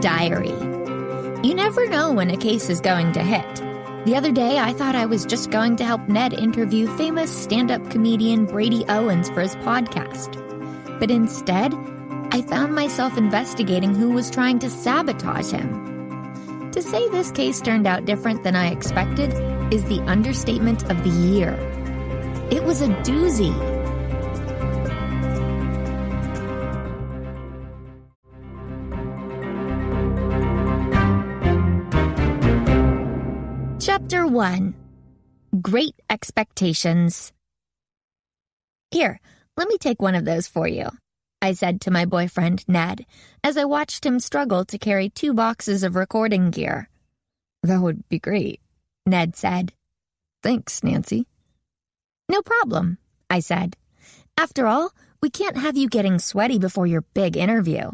Diary. You never know when a case is going to hit. The other day, I thought I was just going to help Ned interview famous stand-up comedian Brady Owens for his podcast. But instead, I found myself investigating who was trying to sabotage him. To say this case turned out different than I expected is the understatement of the year. It was a doozy. Chapter 1. Great Expectations. Here, let me take one of those for you, I said to my boyfriend, Ned, as I watched him struggle to carry 2 boxes of recording gear. That would be great, Ned said. Thanks, Nancy. No problem, I said. After all, we can't have you getting sweaty before your big interview.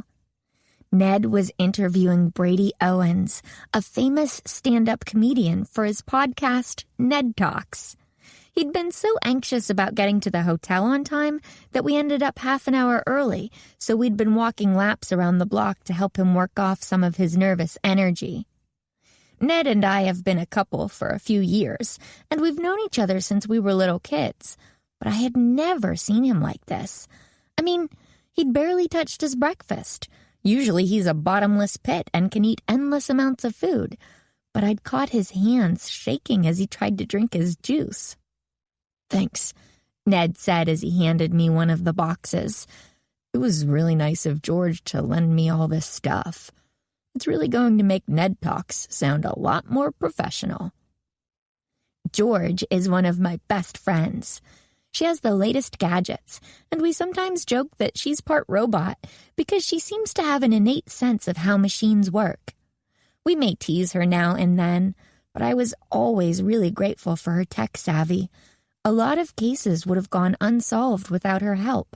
Ned was interviewing Brady Owens, a famous stand-up comedian, for his podcast, NedTalks. He'd been so anxious about getting to the hotel on time that we ended up half an hour early, so we'd been walking laps around the block to help him work off some of his nervous energy. Ned and I have been a couple for a few years, and we've known each other since we were little kids, but I had never seen him like this. I mean, he'd barely touched his breakfast. Usually he's a bottomless pit and can eat endless amounts of food, but I'd caught his hands shaking as he tried to drink his juice. Thanks, Ned said as he handed me one of the boxes. It was really nice of George to lend me all this stuff. It's really going to make NedTalks sound a lot more professional. George is one of my best friends. She has the latest gadgets, and we sometimes joke that she's part robot because she seems to have an innate sense of how machines work. We may tease her now and then, but I was always really grateful for her tech savvy. A lot of cases would have gone unsolved without her help.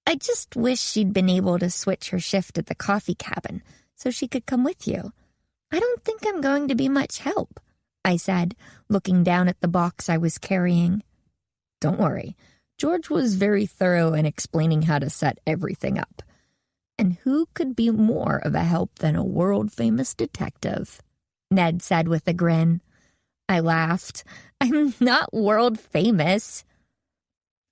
I just wish she'd been able to switch her shift at the coffee cabin so she could come with you. I don't think I'm going to be much help, I said, looking down at the box I was carrying. Don't worry, George was very thorough in explaining how to set everything up. And who could be more of a help than a world-famous detective? Ned said with a grin. I laughed. I'm not world-famous.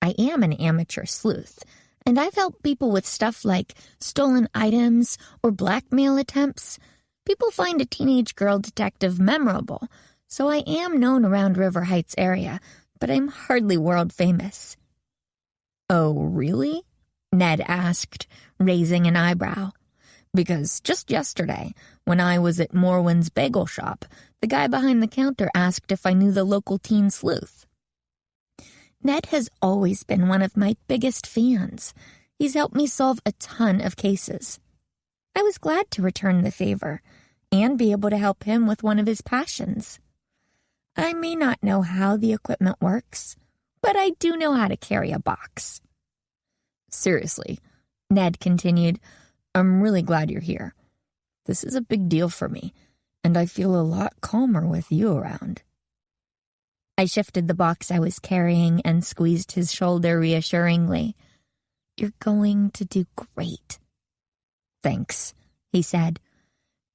I am an amateur sleuth, and I've helped people with stuff like stolen items or blackmail attempts. People find a teenage girl detective memorable, so I am known around River Heights area, but I'm hardly world-famous. Oh, really? Ned asked, raising an eyebrow. Because just yesterday, when I was at Morwen's bagel shop, the guy behind the counter asked if I knew the local teen sleuth. Ned has always been one of my biggest fans. He's helped me solve a ton of cases. I was glad to return the favor and be able to help him with one of his passions. I may not know how the equipment works, but I do know how to carry a box. Seriously, Ned continued, I'm really glad you're here. This is a big deal for me, and I feel a lot calmer with you around. I shifted the box I was carrying and squeezed his shoulder reassuringly. You're going to do great. Thanks, he said.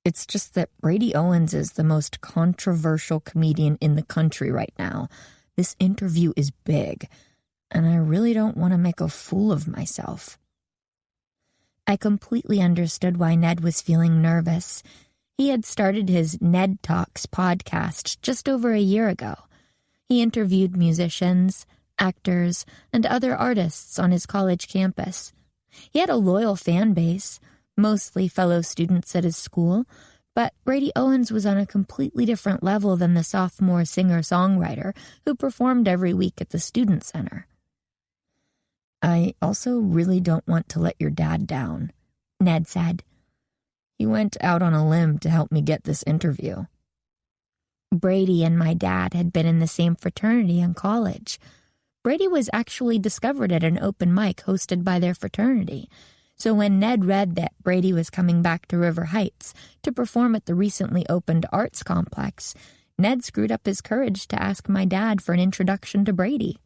It's just that Brady Owens is the most controversial comedian in the country right now. This interview is big, and I really don't want to make a fool of myself. I completely understood why Ned was feeling nervous. He had started his NedTalks podcast just over a year ago. He interviewed musicians, actors, and other artists on his college campus. He had a loyal fan base, mostly fellow students at his school, but Brady Owens was on a completely different level than the sophomore singer-songwriter who performed every week at the Student Center. I also really don't want to let your dad down, Ned said. He went out on a limb to help me get this interview. Brady and my dad had been in the same fraternity in college. Brady was actually discovered at an open mic hosted by their fraternity, so when Ned read that Brady was coming back to River Heights to perform at the recently opened arts complex, Ned screwed up his courage to ask my dad for an introduction to Brady.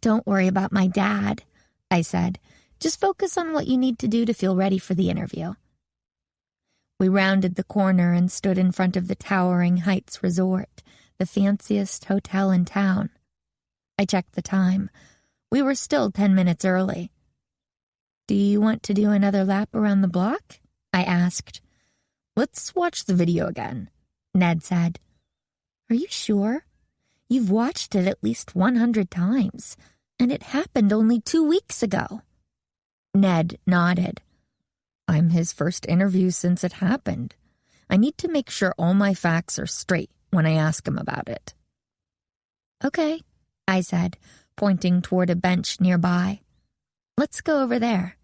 Don't worry about my dad, I said. Just focus on what you need to do to feel ready for the interview. We rounded the corner and stood in front of the Towering Heights Resort, the fanciest hotel in town. I checked the time. We were still 10 minutes early. "Do you want to do another lap around the block?" I asked. "Let's watch the video again," Ned said. "Are you sure? You've watched it at least 100 times, and it happened only 2 weeks ago." Ned nodded. "I'm his first interview since it happened. I need to make sure all my facts are straight when I ask him about it." "Okay," I said, pointing toward a bench nearby. "Let's go over there."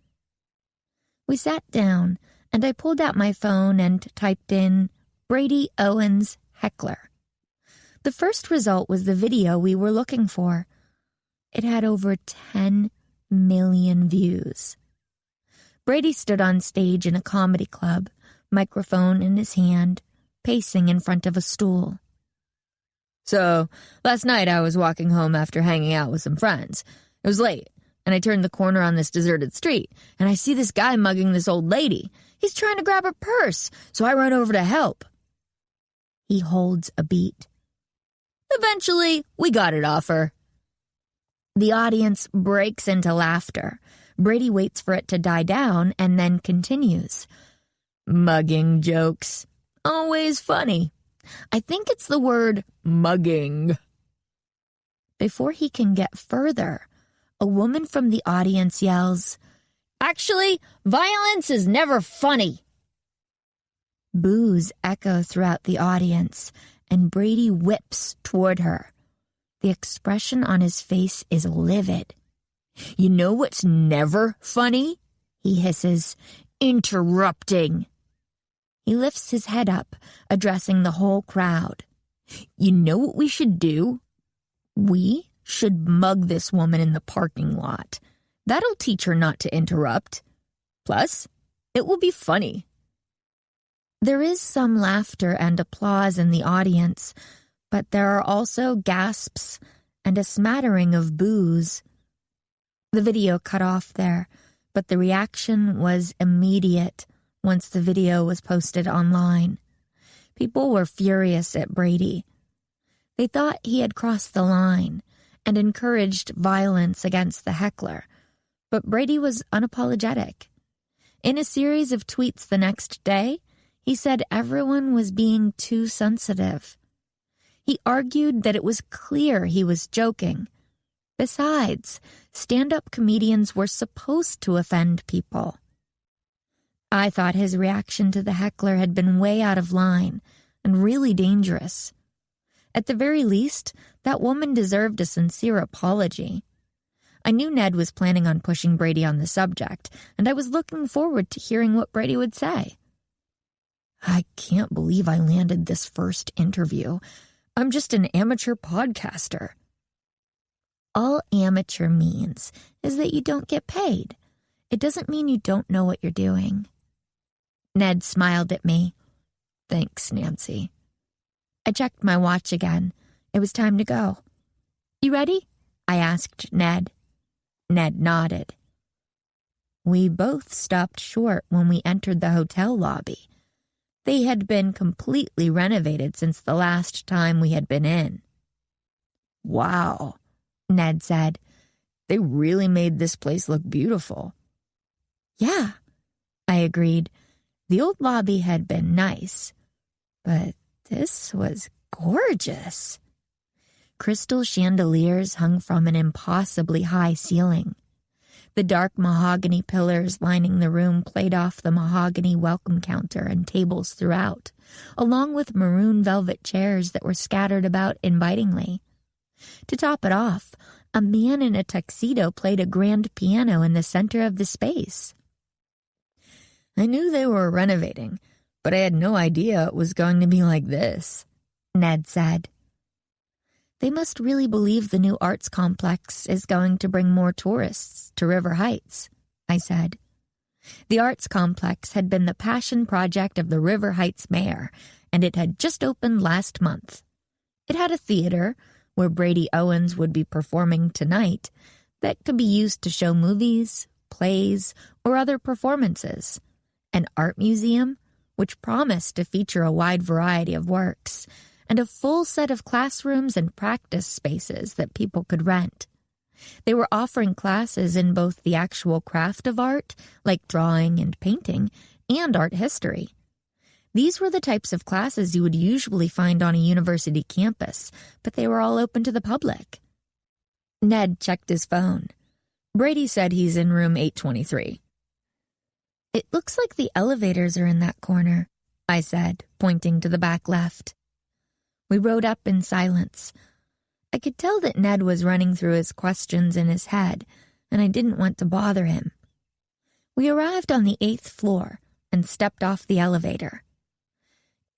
We sat down, and I pulled out my phone and typed in Brady Owens heckler. The first result was the video we were looking for. It had over 10 million views. Brady stood on stage in a comedy club, microphone in his hand, pacing in front of a stool. "So, last night I was walking home after hanging out with some friends. It was late, and I turned the corner on this deserted street, and I see this guy mugging this old lady. He's trying to grab her purse, so I run over to help." He holds a beat. "Eventually, we got it off her." The audience breaks into laughter. Brady waits for it to die down and then continues. "Mugging jokes. Always funny. I think it's the word mugging." Before he can get further, a woman from the audience yells, "Actually, violence is never funny." Boos echo throughout the audience, and Brady whips toward her. The expression on his face is livid. "You know what's never funny?" he hisses. "Interrupting." He lifts his head up, addressing the whole crowd. "You know what we should do? We should mug this woman in the parking lot. That'll teach her not to interrupt. Plus, it will be funny." There is some laughter and applause in the audience, but there are also gasps and a smattering of boos. The video cut off there, but the reaction was immediate once the video was posted online. People were furious at Brady. They thought he had crossed the line and encouraged violence against the heckler, but Brady was unapologetic. In a series of tweets the next day, he said everyone was being too sensitive. He argued that it was clear he was joking. Besides, stand-up comedians were supposed to offend people. I thought his reaction to the heckler had been way out of line and really dangerous. At the very least, that woman deserved a sincere apology. I knew Ned was planning on pushing Brady on the subject, and I was looking forward to hearing what Brady would say. "I can't believe I landed this first interview. I'm just an amateur podcaster." All amateur means is that you don't get paid. It doesn't mean you don't know what you're doing. Ned smiled at me. "Thanks, Nancy." I checked my watch again. It was time to go. "You ready?" I asked Ned. Ned nodded. We both stopped short when we entered the hotel lobby. They had been completely renovated since the last time we had been in. "Wow," Ned said. "They really made this place look beautiful." "Yeah," I agreed. The old lobby had been nice, but this was gorgeous. Crystal chandeliers hung from an impossibly high ceiling. The dark mahogany pillars lining the room played off the mahogany welcome counter and tables throughout, along with maroon velvet chairs that were scattered about invitingly. To top it off, a man in a tuxedo played a grand piano in the center of the space. "I knew they were renovating, but I had no idea it was going to be like this," Ned said. "They must really believe the new arts complex is going to bring more tourists to River Heights," I said. The arts complex had been the passion project of the River Heights mayor, and it had just opened last month. It had a theater, where Brady Owens would be performing tonight, that could be used to show movies, plays, or other performances, an art museum, which promised to feature a wide variety of works, and a full set of classrooms and practice spaces that people could rent. They were offering classes in both the actual craft of art, like drawing and painting, and art history. These were the types of classes you would usually find on a university campus, but they were all open to the public. Ned checked his phone. Brady said he's in room 823. It looks like the elevators are in that corner, I said, pointing to the back left. We rode up in silence. I could tell that Ned was running through his questions in his head, and I didn't want to bother him. We arrived on the 8th floor and stepped off the elevator.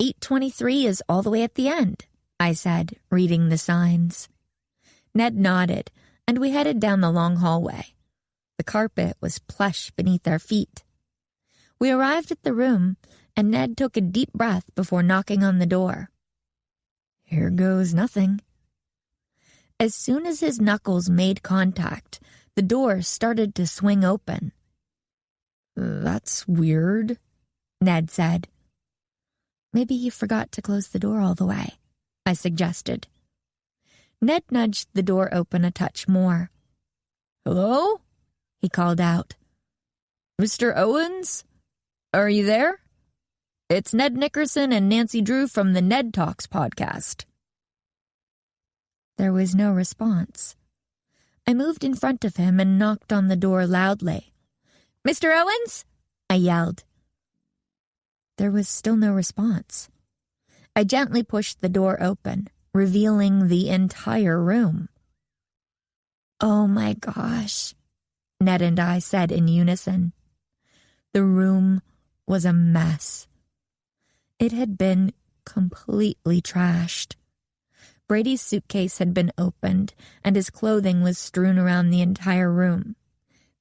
823 is all the way at the end, I said, reading the signs. Ned nodded, and we headed down the long hallway. The carpet was plush beneath our feet. We arrived at the room, and Ned took a deep breath before knocking on the door. Here goes nothing. As soon as his knuckles made contact, the door started to swing open. That's weird, Ned said. Maybe you forgot to close the door all the way, I suggested. Ned nudged the door open a touch more. Hello? He called out. Mr. Owens? Are you there? It's Ned Nickerson and Nancy Drew from the NedTalks podcast. There was no response. I moved in front of him and knocked on the door loudly. Mr. Owens? I yelled. There was still no response. I gently pushed the door open, revealing the entire room. Oh my gosh, Ned and I said in unison. The room was a mess. It had been completely trashed. Brady's suitcase had been opened, and his clothing was strewn around the entire room.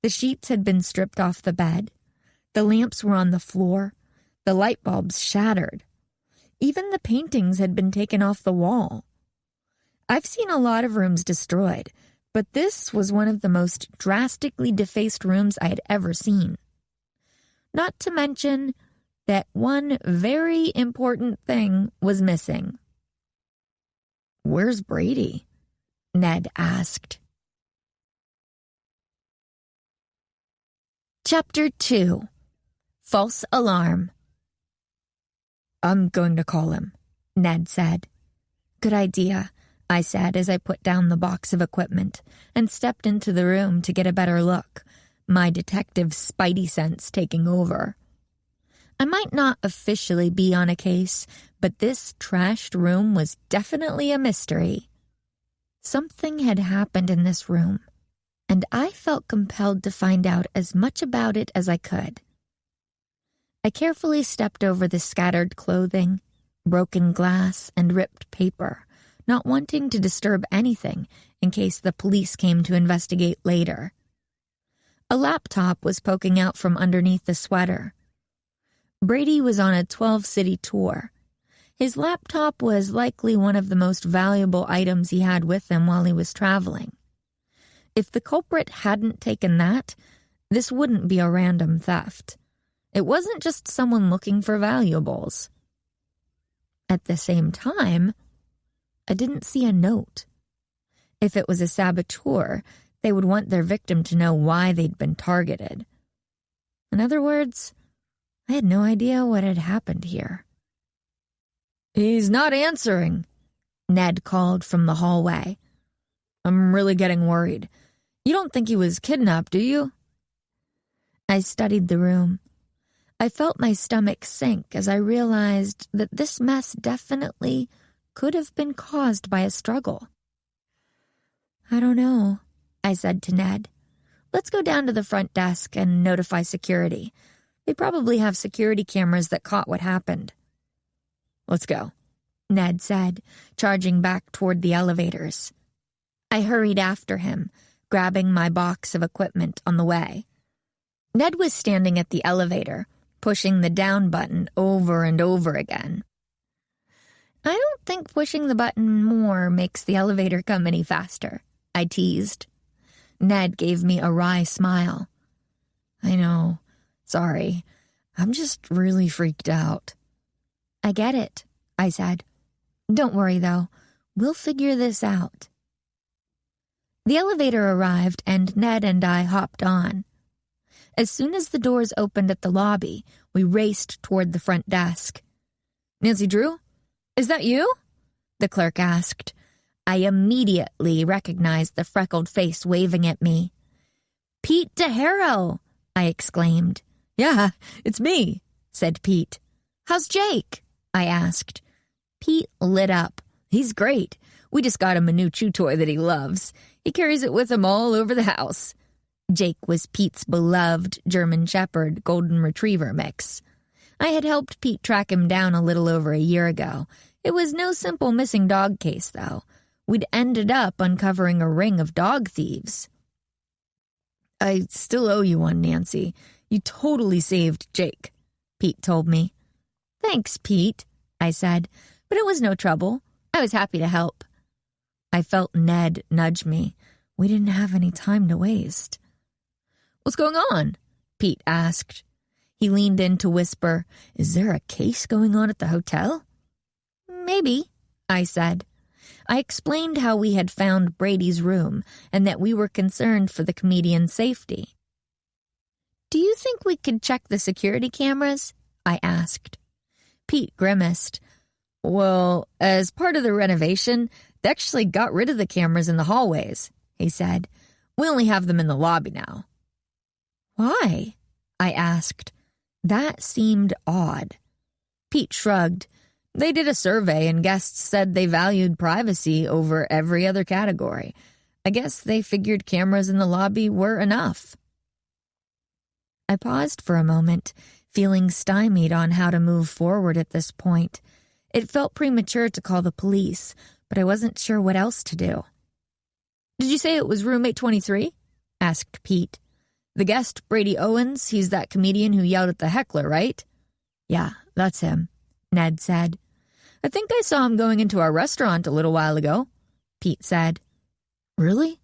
The sheets had been stripped off the bed. The lamps were on the floor. The light bulbs shattered. Even the paintings had been taken off the wall. I've seen a lot of rooms destroyed, but this was one of the most drastically defaced rooms I had ever seen. Not to mention that one very important thing was missing. Where's Brady? Ned asked. Chapter 2. False Alarm. I'm going to call him, Ned said. Good idea, I said as I put down the box of equipment and stepped into the room to get a better look, my detective spidey sense taking over. I might not officially be on a case, but this trashed room was definitely a mystery. Something had happened in this room, and I felt compelled to find out as much about it as I could. I carefully stepped over the scattered clothing, broken glass, and ripped paper, not wanting to disturb anything in case the police came to investigate later. A laptop was poking out from underneath the sweater. Brady was on a 12-city tour. His laptop was likely one of the most valuable items he had with him while he was traveling. If the culprit hadn't taken that, this wouldn't be a random theft. It wasn't just someone looking for valuables. At the same time, I didn't see a note. If it was a saboteur, they would want their victim to know why they'd been targeted. In other words, I had no idea what had happened here. He's not answering, Ned called from the hallway. I'm really getting worried. You don't think he was kidnapped, do you? I studied the room. I felt my stomach sink as I realized that this mess definitely could have been caused by a struggle. I don't know, I said to Ned. Let's go down to the front desk and notify security. They probably have security cameras that caught what happened. Let's go, Ned said, charging back toward the elevators. I hurried after him, grabbing my box of equipment on the way. Ned was standing at the elevator, pushing the down button over and over again. I don't think pushing the button more makes the elevator come any faster, I teased. Ned gave me a wry smile. I know. Sorry. I'm just really freaked out. I get it, I said. Don't worry, though. We'll figure this out. The elevator arrived, and Ned and I hopped on. As soon as the doors opened at the lobby, we raced toward the front desk. Nancy Drew? Is that you? The clerk asked. I immediately recognized the freckled face waving at me. Pete DeHaro, I exclaimed. Yeah, it's me, said Pete. How's Jake? I asked. Pete lit up. He's great. We just got him a new chew toy that he loves. He carries it with him all over the house. Jake was Pete's beloved German Shepherd Golden Retriever mix. I had helped Pete track him down a little over a year ago. It was no simple missing dog case, though. We'd ended up uncovering a ring of dog thieves. I still owe you one, Nancy. You totally saved Jake, Pete told me. Thanks, Pete, I said, but it was no trouble. I was happy to help. I felt Ned nudge me. We didn't have any time to waste. What's going on? Pete asked. He leaned in to whisper, Is there a case going on at the hotel? Maybe, I said. I explained how we had found Brady's room and that we were concerned for the comedian's safety. Do you think we could check the security cameras? I asked. Pete grimaced. Well, as part of the renovation, they actually got rid of the cameras in the hallways, he said. We only have them in the lobby now. Why? I asked. That seemed odd. Pete shrugged. They did a survey and guests said they valued privacy over every other category. I guess they figured cameras in the lobby were enough. I paused for a moment, feeling stymied on how to move forward at this point. It felt premature to call the police, but I wasn't sure what else to do. Did you say it was room 823? Asked Pete. The guest, Brady Owens, he's that comedian who yelled at the heckler, right? Yeah, that's him, Ned said. I think I saw him going into our restaurant a little while ago, Pete said. Really?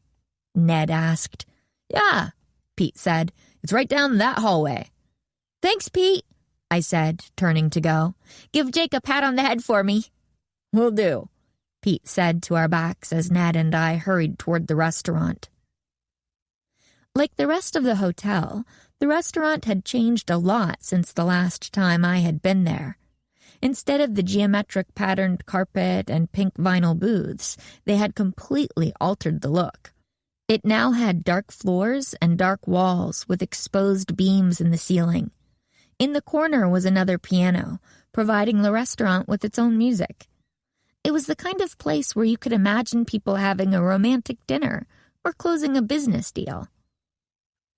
Ned asked. Yeah, Pete said. It's right down that hallway. Thanks, Pete, I said, turning to go. Give Jake a pat on the head for me. Will do, Pete said to our backs as Ned and I hurried toward the restaurant. Like the rest of the hotel, the restaurant had changed a lot since the last time I had been there. Instead of the geometric patterned carpet and pink vinyl booths, they had completely altered the look. It now had dark floors and dark walls with exposed beams in the ceiling. In the corner was another piano, providing the restaurant with its own music. It was the kind of place where you could imagine people having a romantic dinner or closing a business deal.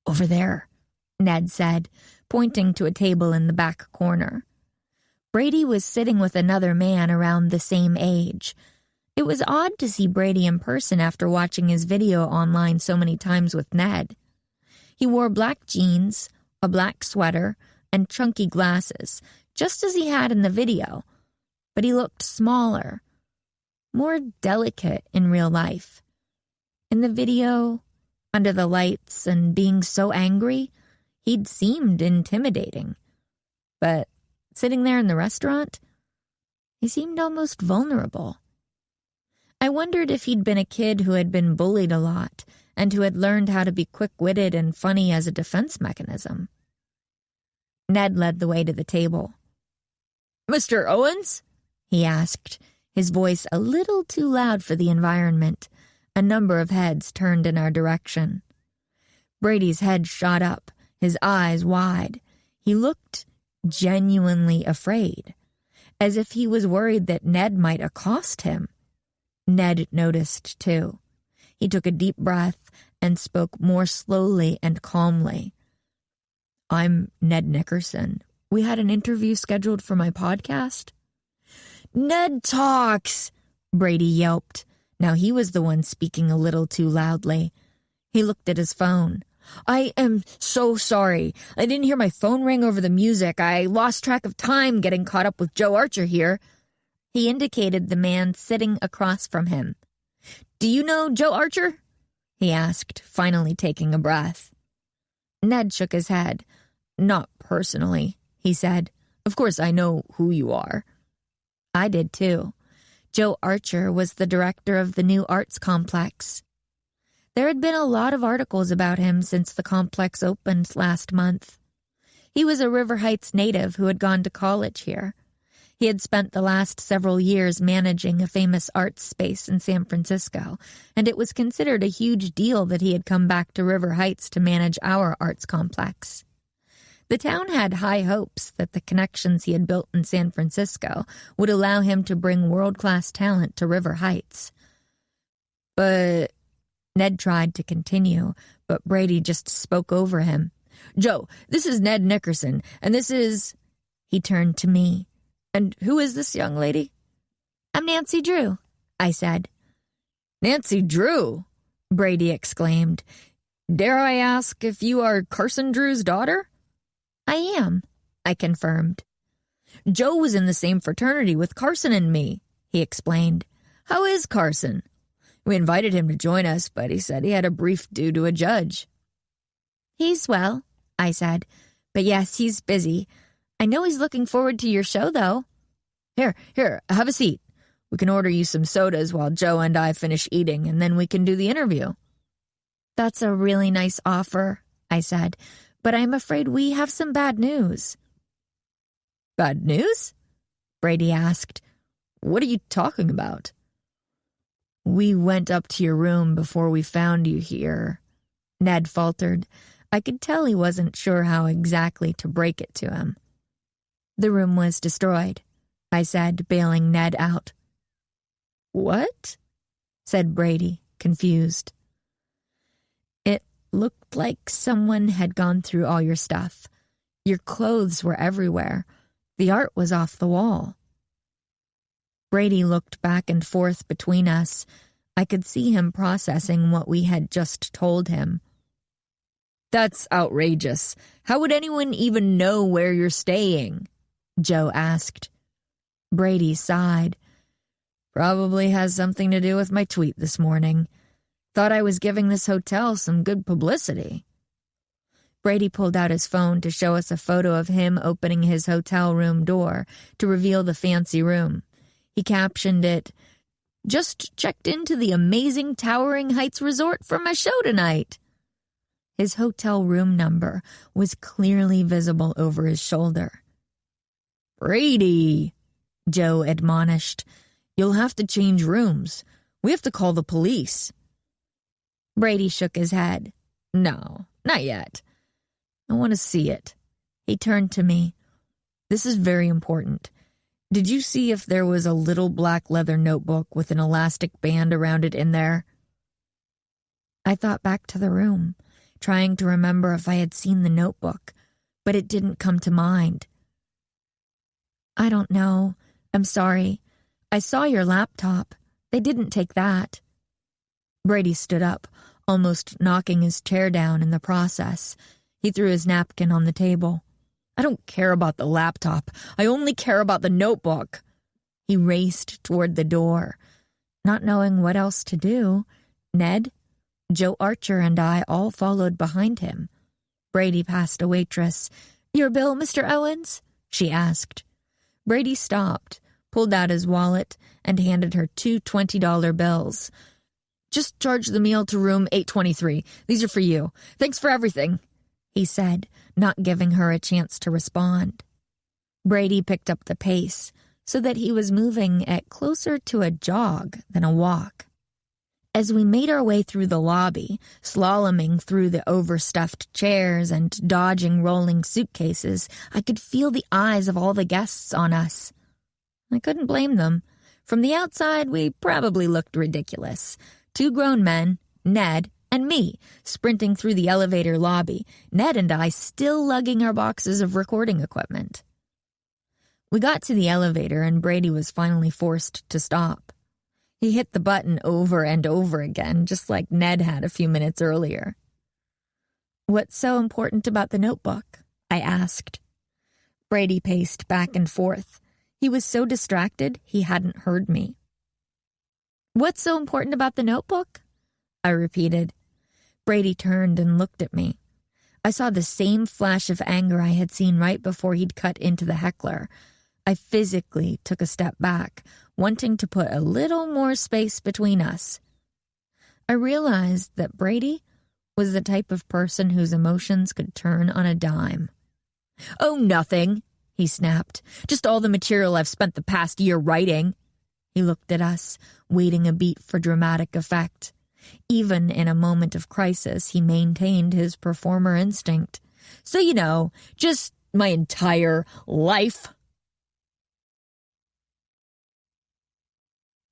Over there, Ned said, pointing to a table in the back corner. Brady was sitting with another man around the same age. It was odd to see Brady in person after watching his video online so many times with Ned. He wore black jeans, a black sweater, and chunky glasses, just as he had in the video, but he looked smaller, more delicate in real life. In the video, under the lights and being so angry, he'd seemed intimidating. But sitting there in the restaurant, he seemed almost vulnerable. I wondered if he'd been a kid who had been bullied a lot and who had learned how to be quick-witted and funny as a defense mechanism. Ned led the way to the table. Mr. Owens? He asked, his voice a little too loud for the environment. A number of heads turned in our direction. Brady's head shot up, his eyes wide. He looked genuinely afraid, as if he was worried that Ned might accost him. Ned noticed, too. He took a deep breath and spoke more slowly and calmly. I'm Ned Nickerson. We had an interview scheduled for my podcast. NedTalks, Brady yelped. Now he was the one speaking a little too loudly. He looked at his phone. I am so sorry. I didn't hear my phone ring over the music. I lost track of time getting caught up with Joe Archer here. He indicated the man sitting across from him. Do you know Joe Archer? He asked, finally taking a breath. Ned shook his head. Not personally, he said. "Of course I know who you are." I did too. Joe Archer was the director of the new arts complex. There had been a lot of articles about him since the complex opened last month. He was a River Heights native who had gone to college here. He had spent the last several years managing a famous arts space in San Francisco, and it was considered a huge deal that he had come back to River Heights to manage our arts complex. The town had high hopes that the connections he had built in San Francisco would allow him to bring world-class talent to River Heights. But Ned tried to continue, but Brady just spoke over him. "Joe, this is Ned Nickerson, and this is—" He turned to me. "And who is this young lady?" "I'm Nancy Drew," I said. "Nancy Drew?" Brady exclaimed. "Dare I ask if you are Carson Drew's daughter?" "I am," I confirmed. "Joe was in the same fraternity with Carson and me," he explained. "How is Carson?" "We invited him to join us, but he said he had a brief due to a judge." "He's well," I said. "But yes, he's busy. I know he's looking forward to your show, though." Here, have a seat. We can order you some sodas while Joe and I finish eating, and then we can do the interview." "That's a really nice offer," I said, "but I'm afraid we have some bad news." "Bad news?" Brady asked. "What are you talking about?" "We went up to your room before we found you here," Ned faltered. I could tell he wasn't sure how exactly to break it to him. "The room was destroyed," I said, bailing Ned out. "What?" said Brady, confused. "It looked like someone had gone through all your stuff. Your clothes were everywhere. The art was off the wall." Brady looked back and forth between us. I could see him processing what we had just told him. "That's outrageous. How would anyone even know where you're staying?" Joe asked. Brady sighed. "Probably has something to do with my tweet this morning. Thought I was giving this hotel some good publicity." Brady pulled out his phone to show us a photo of him opening his hotel room door to reveal the fancy room. He captioned it, "Just checked into the amazing Towering Heights Resort for my show tonight." His hotel room number was clearly visible over his shoulder. "Brady," Joe admonished, "you'll have to change rooms. We have to call the police." Brady shook his head. "No, not yet. I want to see it." He turned to me. "This is very important. Did you see if there was a little black leather notebook with an elastic band around it in there?" I thought back to the room, trying to remember if I had seen the notebook, but it didn't come to mind. "I don't know. I'm sorry. I saw your laptop. They didn't take that." Brady stood up, almost knocking his chair down in the process. He threw his napkin on the table. "I don't care about the laptop. I only care about the notebook." He raced toward the door. Not knowing what else to do, Ned, Joe Archer, and I all followed behind him. Brady passed a waitress. "Your bill, Mr. Owens?" she asked. Brady stopped, pulled out his wallet, and handed her 2 $20 bills. "Just charge the meal to room 823. These are for you. Thanks for everything," he said, not giving her a chance to respond. Brady picked up the pace so that he was moving at closer to a jog than a walk. As we made our way through the lobby, slaloming through the overstuffed chairs and dodging rolling suitcases, I could feel the eyes of all the guests on us. I couldn't blame them. From the outside, we probably looked ridiculous. 2 grown men, Ned, and me, sprinting through the elevator lobby, Ned and I still lugging our boxes of recording equipment. We got to the elevator and Brady was finally forced to stop. He hit the button over and over again, just like Ned had a few minutes earlier. "What's so important about the notebook?" I asked. Brady paced back and forth. He was so distracted he hadn't heard me. "What's so important about the notebook?" I repeated. Brady turned and looked at me. I saw the same flash of anger I had seen right before he'd cut into the heckler. I physically took a step back, wanting to put a little more space between us. I realized that Brady was the type of person whose emotions could turn on a dime. "Oh, nothing," he snapped. "Just all the material I've spent the past year writing." He looked at us, waiting a beat for dramatic effect. Even in a moment of crisis, he maintained his performer instinct. "So, just my entire life."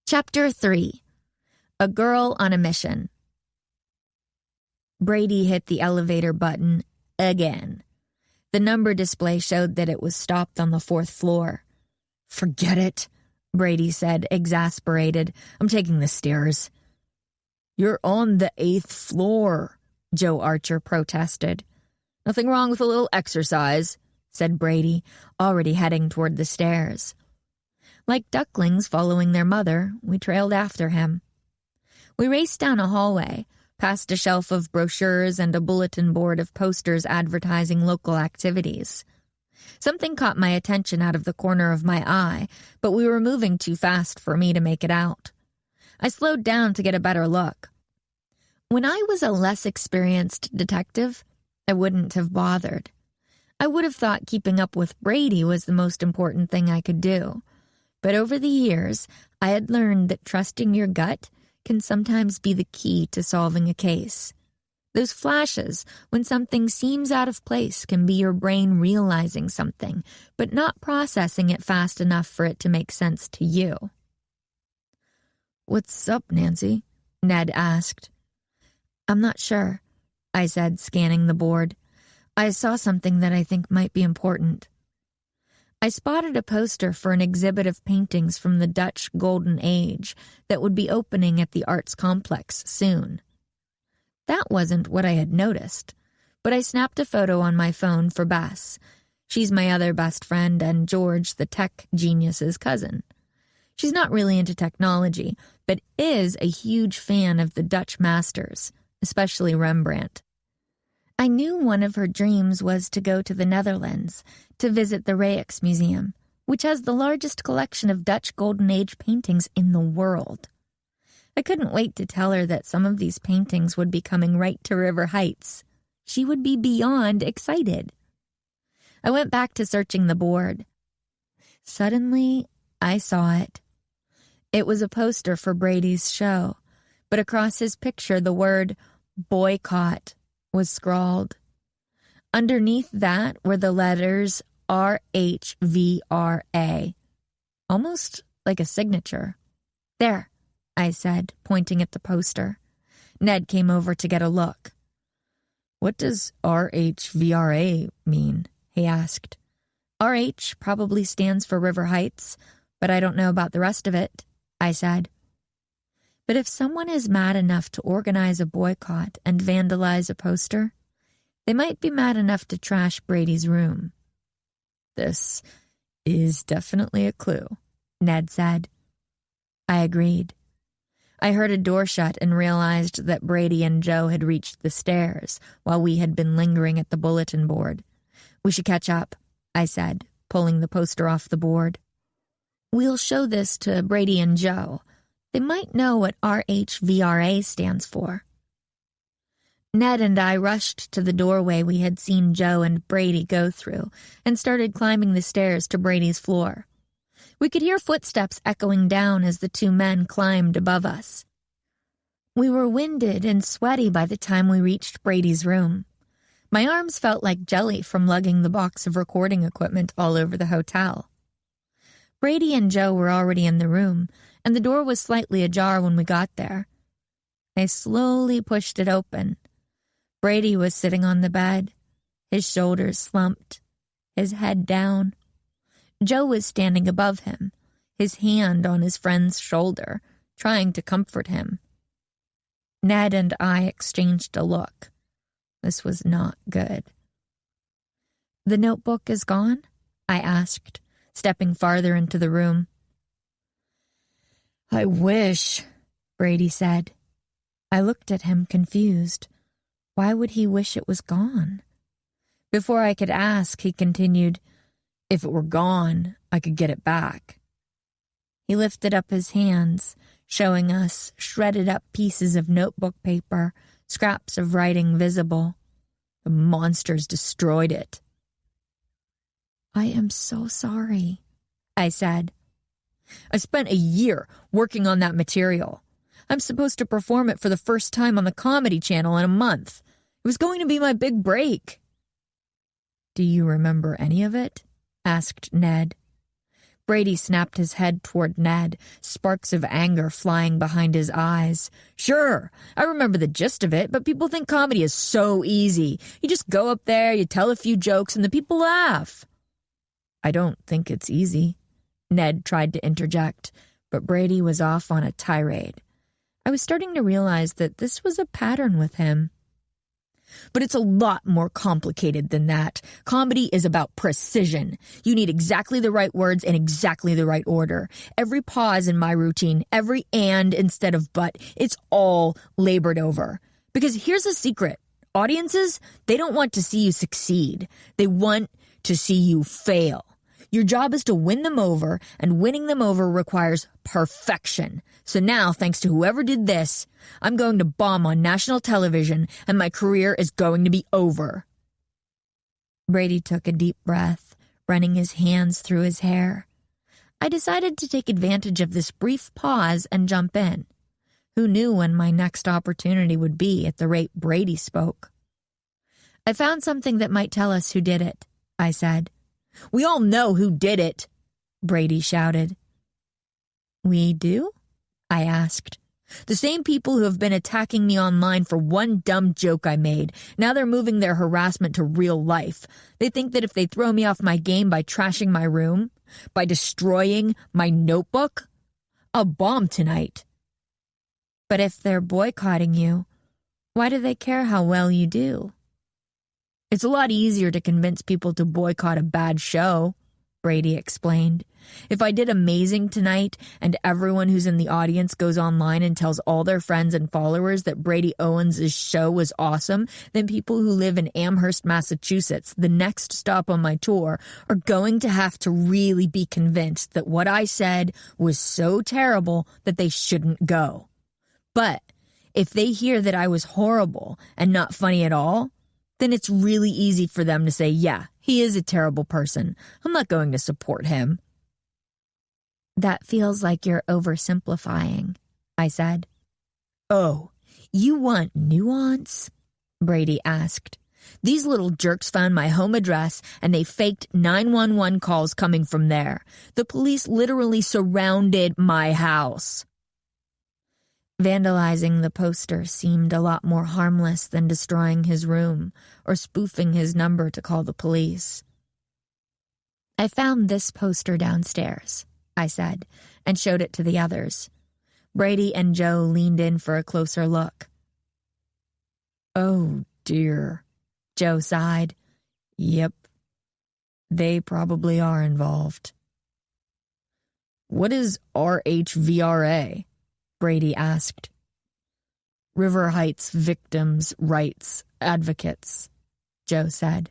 Chapter 3. A Girl on a Mission. Brady hit the elevator button again. The number display showed that it was stopped on the 4th floor. "Forget it," Brady said, exasperated. "I'm taking the stairs." "You're on the 8th floor," Joe Archer protested. "Nothing wrong with a little exercise," said Brady, already heading toward the stairs. Like ducklings following their mother, we trailed after him. We raced down a hallway, past a shelf of brochures and a bulletin board of posters advertising local activities. Something caught my attention out of the corner of my eye, but we were moving too fast for me to make it out. I slowed down to get a better look. When I was a less experienced detective, I wouldn't have bothered. I would have thought keeping up with Brady was the most important thing I could do. But over the years, I had learned that trusting your gut can sometimes be the key to solving a case. Those flashes, when something seems out of place, can be your brain realizing something, but not processing it fast enough for it to make sense to you. "What's up, Nancy?" Ned asked. "I'm not sure," I said, scanning the board. "I saw something that I think might be important." I spotted a poster for an exhibit of paintings from the Dutch Golden Age that would be opening at the Arts Complex soon. That wasn't what I had noticed, but I snapped a photo on my phone for Bess. She's my other best friend and George, the tech genius's cousin. She's not really into technology, but is a huge fan of the Dutch masters, especially Rembrandt. I knew one of her dreams was to go to the Netherlands, to visit the Rijksmuseum, which has the largest collection of Dutch Golden Age paintings in the world. I couldn't wait to tell her that some of these paintings would be coming right to River Heights. She would be beyond excited. I went back to searching the board. Suddenly, I saw it. It was a poster for Brady's show, but across his picture the word boycott was scrawled. Underneath that were the letters RHVRA, almost like a signature. "There," I said, pointing at the poster. Ned came over to get a look. "What does RHVRA mean?" he asked. "RH probably stands for River Heights, but I don't know about the rest of it," I said. But if someone is mad enough to organize a boycott and vandalize a poster, they might be mad enough to trash Brady's room. "This is definitely a clue," Ned said. I agreed. I heard a door shut and realized that Brady and Joe had reached the stairs while we had been lingering at the bulletin board. "We should catch up," I said, pulling the poster off the board. "We'll show this to Brady and Joe. They might know what RHVRA stands for." Ned and I rushed to the doorway we had seen Joe and Brady go through and started climbing the stairs to Brady's floor. We could hear footsteps echoing down as the two men climbed above us. We were winded and sweaty by the time we reached Brady's room. My arms felt like jelly from lugging the box of recording equipment all over the hotel. Brady and Joe were already in the room, and the door was slightly ajar when we got there. I slowly pushed it open. Brady was sitting on the bed, his shoulders slumped, his head down. Joe was standing above him, his hand on his friend's shoulder, trying to comfort him. Ned and I exchanged a look. This was not good. "The notebook is gone?" I asked, stepping farther into the room. "I wish," Brady said. I looked at him confused. Why would he wish it was gone? Before I could ask, he continued, "If it were gone, I could get it back." He lifted up his hands, showing us shredded up pieces of notebook paper, scraps of writing visible. The monsters destroyed it. "I am so sorry," I said. "I spent a year working on that material. I'm supposed to perform it for the first time on the Comedy Channel in a month. It was going to be my big break." "Do you remember any of it?" asked Ned. Brady snapped his head toward Ned, sparks of anger flying behind his eyes. "Sure, I remember the gist of it, but people think comedy is so easy. You just go up there, you tell a few jokes, and the people laugh." "I don't think it's easy," Ned tried to interject, but Brady was off on a tirade. I was starting to realize that this was a pattern with him. "But it's a lot more complicated than that. Comedy is about precision. You need exactly the right words in exactly the right order. Every pause in my routine, every and instead of but, it's all labored over. Because here's the secret. Audiences, they don't want to see you succeed. They want to see you fail. Your job is to win them over, and winning them over requires perfection. So now, thanks to whoever did this, I'm going to bomb on national television, and my career is going to be over." Brady took a deep breath, running his hands through his hair. I decided to take advantage of this brief pause and jump in. Who knew when my next opportunity would be at the rate Brady spoke? "I found something that might tell us who did it," I said. "We all know who did it," Brady shouted. "We do?" I asked. "The same people who have been attacking me online for one dumb joke I made. Now they're moving their harassment to real life. They think that if they throw me off my game by trashing my room, by destroying my notebook, I'll bomb tonight." "But if they're boycotting you, why do they care how well you do?" "It's a lot easier to convince people to boycott a bad show," Brady explained. "If I did amazing tonight and everyone who's in the audience goes online and tells all their friends and followers that Brady Owens' show was awesome, then people who live in Amherst, Massachusetts, the next stop on my tour, are going to have to really be convinced that what I said was so terrible that they shouldn't go. But if they hear that I was horrible and not funny at all, then it's really easy for them to say, yeah, he is a terrible person. I'm not going to support him." "That feels like you're oversimplifying," I said. "Oh, you want nuance?" Brady asked. "These little jerks found my home address and they faked 911 calls coming from there. The police literally surrounded my house." Vandalizing the poster seemed a lot more harmless than destroying his room or spoofing his number to call the police. "I found this poster downstairs," I said, and showed it to the others. Brady and Joe leaned in for a closer look. "Oh, dear," Joe sighed. "Yep, they probably are involved." "What is RHVRA?" Brady asked. "River Heights Victims' Rights Advocates," Joe said.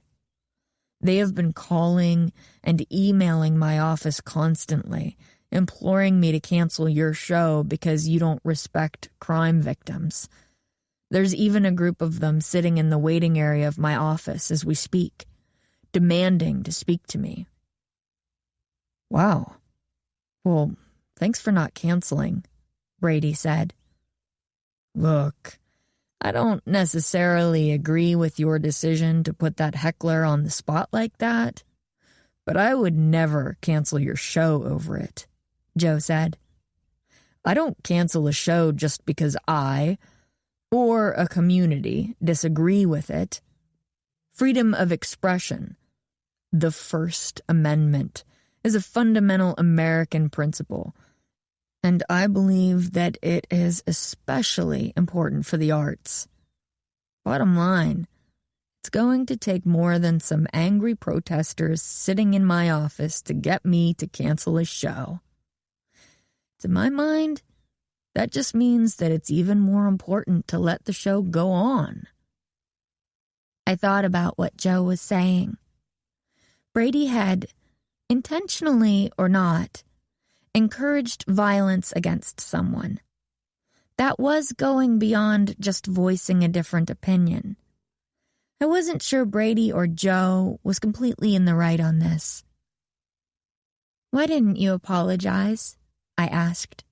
"They have been calling and emailing my office constantly, imploring me to cancel your show because you don't respect crime victims. There's even a group of them sitting in the waiting area of my office as we speak, demanding to speak to me." "Wow. Well, thanks for not canceling," Brady said. "Look, I don't necessarily agree with your decision to put that heckler on the spot like that, but I would never cancel your show over it," Joe said. "I don't cancel a show just because I, or a community, disagree with it. Freedom of expression, the First Amendment, is a fundamental American principle, and I believe that it is especially important for the arts. Bottom line, it's going to take more than some angry protesters sitting in my office to get me to cancel a show. To my mind, that just means that it's even more important to let the show go on." I thought about what Joe was saying. Brady had, intentionally or not, encouraged violence against someone. That was going beyond just voicing a different opinion. I wasn't sure Brady or Joe was completely in the right on this. "Why didn't you apologize?" I asked.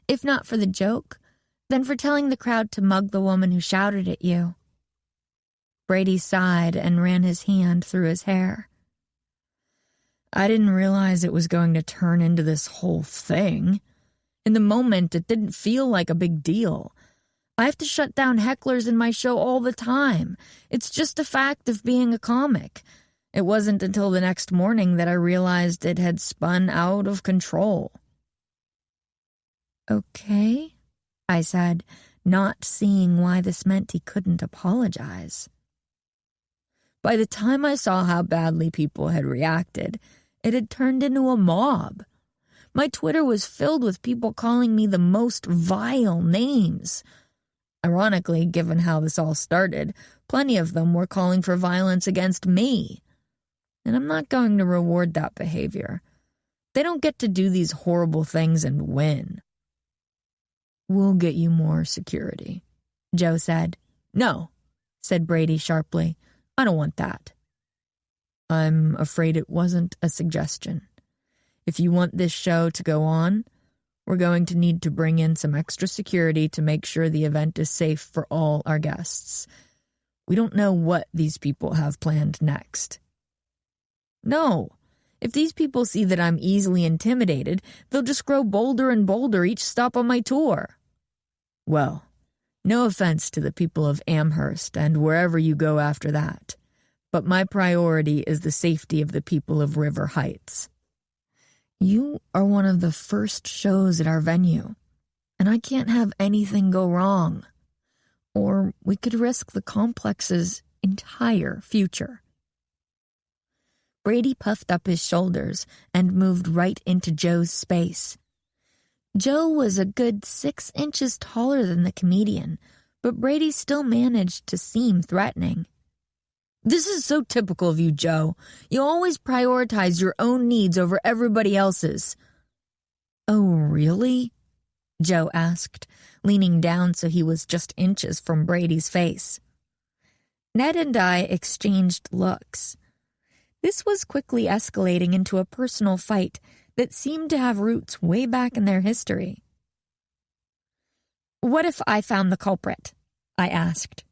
"If not for the joke, then for telling the crowd to mug the woman who shouted at you." Brady sighed and ran his hand through his hair. "I didn't realize it was going to turn into this whole thing. In the moment, it didn't feel like a big deal. I have to shut down hecklers in my show all the time. It's just a fact of being a comic. It wasn't until the next morning that I realized it had spun out of control." "Okay," I said, not seeing why this meant he couldn't apologize. By the time I saw how badly people had reacted, it had turned into a mob. My Twitter was filled with people calling me the most vile names. Ironically, given how this all started, plenty of them were calling for violence against me. And I'm not going to reward that behavior. They don't get to do these horrible things and win. "We'll get you more security," Joe said. "No," said Brady sharply. "I don't want that." "I'm afraid it wasn't a suggestion. If you want this show to go on, we're going to need to bring in some extra security to make sure the event is safe for all our guests. We don't know what these people have planned next." "No. If these people see that I'm easily intimidated, they'll just grow bolder and bolder each stop on my tour." "Well, no offense to the people of Amherst and wherever you go after that, but my priority is the safety of the people of River Heights. You are one of the first shows at our venue, and I can't have anything go wrong, or we could risk the complex's entire future." Brady puffed up his shoulders and moved right into Joe's space. Joe was a good 6 inches taller than the comedian, but Brady still managed to seem threatening. "This is so typical of you, Joe. You always prioritize your own needs over everybody else's." "Oh, really?" Joe asked, leaning down so he was just inches from Brady's face. Ned and I exchanged looks. This was quickly escalating into a personal fight that seemed to have roots way back in their history. "What if I found the culprit?" I asked.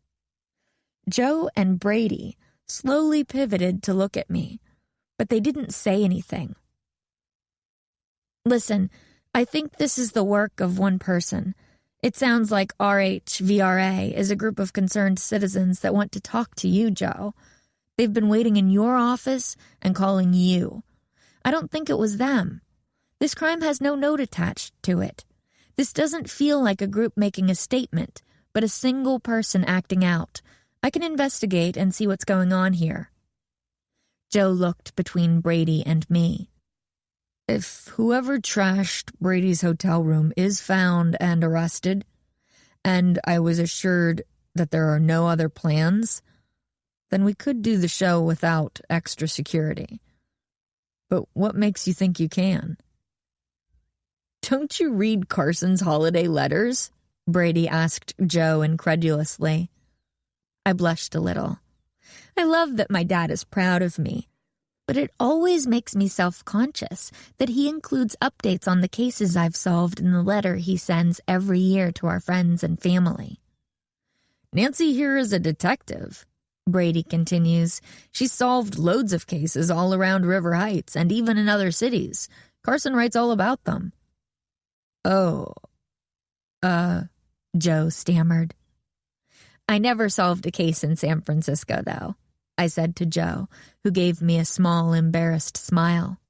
Joe and Brady slowly pivoted to look at me, but they didn't say anything. "Listen, I think this is the work of one person. It sounds like RHVRA is a group of concerned citizens that want to talk to you, Joe. They've been waiting in your office and calling you. I don't think it was them. This crime has no note attached to it. This doesn't feel like a group making a statement, but a single person acting out. I can investigate and see what's going on here." Joe looked between Brady and me. "If whoever trashed Brady's hotel room is found and arrested, and I was assured that there are no other plans, then we could do the show without extra security. But what makes you think you can?" "Don't you read Carson's holiday letters?" Brady asked Joe incredulously. I blushed a little. I love that my dad is proud of me, but it always makes me self-conscious that he includes updates on the cases I've solved in the letter he sends every year to our friends and family. "Nancy here is a detective," Brady continues. "She's solved loads of cases all around River Heights and even in other cities. Carson writes all about them." "Oh, Joe stammered. "I never solved a case in San Francisco, though," I said to Joe, who gave me a small, embarrassed smile.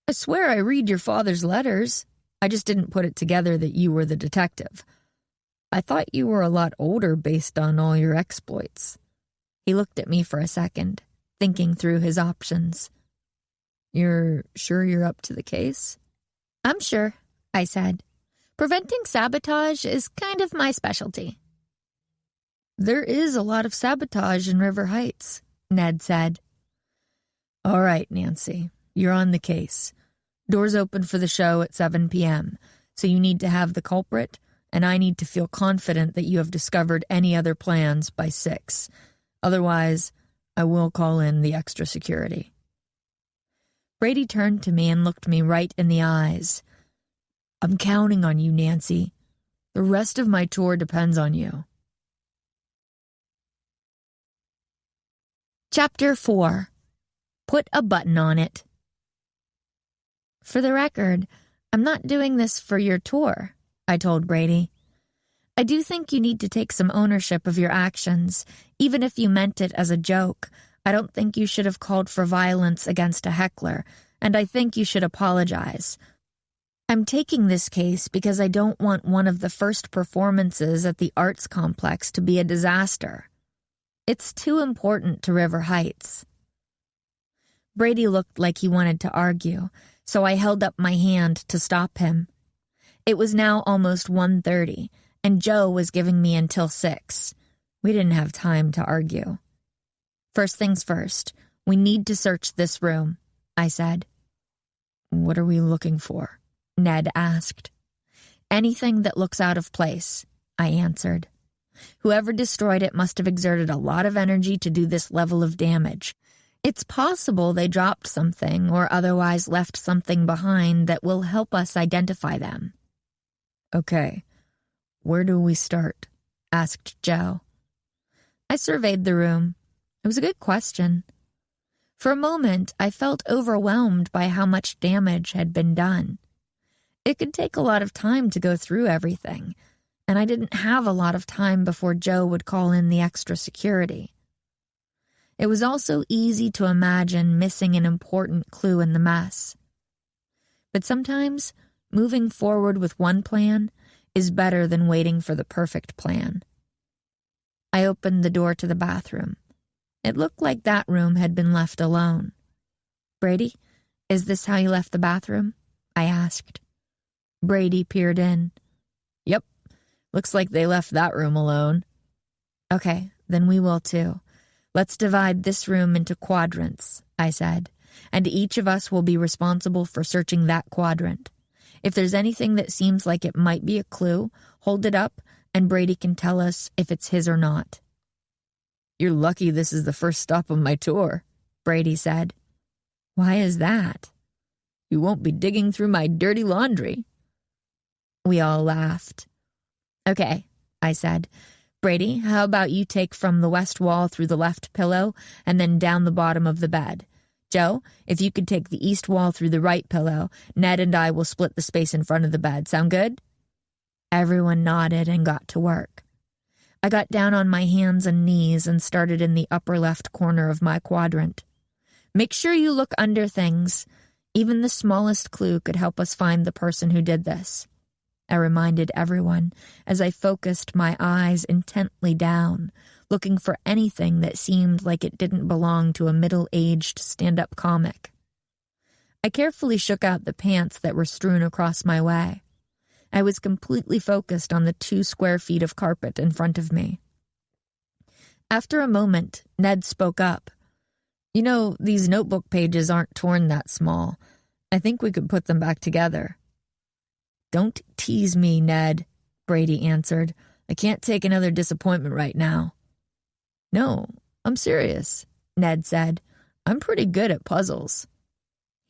"I swear I read your father's letters. I just didn't put it together that you were the detective. I thought you were a lot older based on all your exploits." He looked at me for a second, thinking through his options. "You're sure you're up to the case?" "I'm sure," I said. "Preventing sabotage is kind of my specialty." There is a lot of sabotage in River Heights, Ned said. All right, Nancy, you're on the case. Doors open for the show at 7 p.m., so you need to have the culprit, and I need to feel confident that you have discovered any other plans by 6. Otherwise, I will call in the extra security. Brady turned to me and looked me right in the eyes. I'm counting on you, Nancy. The rest of my tour depends on you. Chapter 4. Put a button on it. For the record, I'm not doing this for your tour, I told Brady. I do think you need to take some ownership of your actions. Even if you meant it as a joke, I don't think you should have called for violence against a heckler, and I think you should apologize. I'm taking this case because I don't want one of the first performances at the arts complex to be a disaster. It's too important to River Heights. Brady looked like he wanted to argue, so I held up my hand to stop him. It was now almost 1:30, and Joe was giving me until 6. We didn't have time to argue. First things first, we need to search this room, I said. What are we looking for? Ned asked. Anything that looks out of place, I answered. Whoever destroyed it must have exerted a lot of energy to do this level of damage. It's possible they dropped something or otherwise left something behind that will help us identify them. Okay, where do we start? Asked Joe. I surveyed the room. It was a good question. For a moment, I felt overwhelmed by how much damage had been done. It could take a lot of time to go through everything, and I didn't have a lot of time before Joe would call in the extra security. It was also easy to imagine missing an important clue in the mess. But sometimes, moving forward with one plan is better than waiting for the perfect plan. I opened the door to the bathroom. It looked like that room had been left alone. Brady, is this how you left the bathroom? I asked. Brady peered in. Yep, looks like they left that room alone. Okay, then we will too. Let's divide this room into quadrants, I said, and each of us will be responsible for searching that quadrant. If there's anything that seems like it might be a clue, hold it up, and Brady can tell us if it's his or not. You're lucky this is the first stop of my tour, Brady said. Why is that? You won't be digging through my dirty laundry. We all laughed. Okay, I said. Brady, how about you take from the west wall through the left pillow and then down the bottom of the bed? Joe, if you could take the east wall through the right pillow, Ned and I will split the space in front of the bed. Sound good? Everyone nodded and got to work. I got down on my hands and knees and started in the upper left corner of my quadrant. Make sure you look under things. Even the smallest clue could help us find the person who did this. I reminded everyone as I focused my eyes intently down, looking for anything that seemed like it didn't belong to a middle-aged stand-up comic. I carefully shook out the pants that were strewn across my way. I was completely focused on the 2 square feet of carpet in front of me. After a moment, Ned spoke up. You know, these notebook pages aren't torn that small. I think we could put them back together. Don't tease me, Ned, Brady answered. I can't take another disappointment right now. No, I'm serious, Ned said. I'm pretty good at puzzles.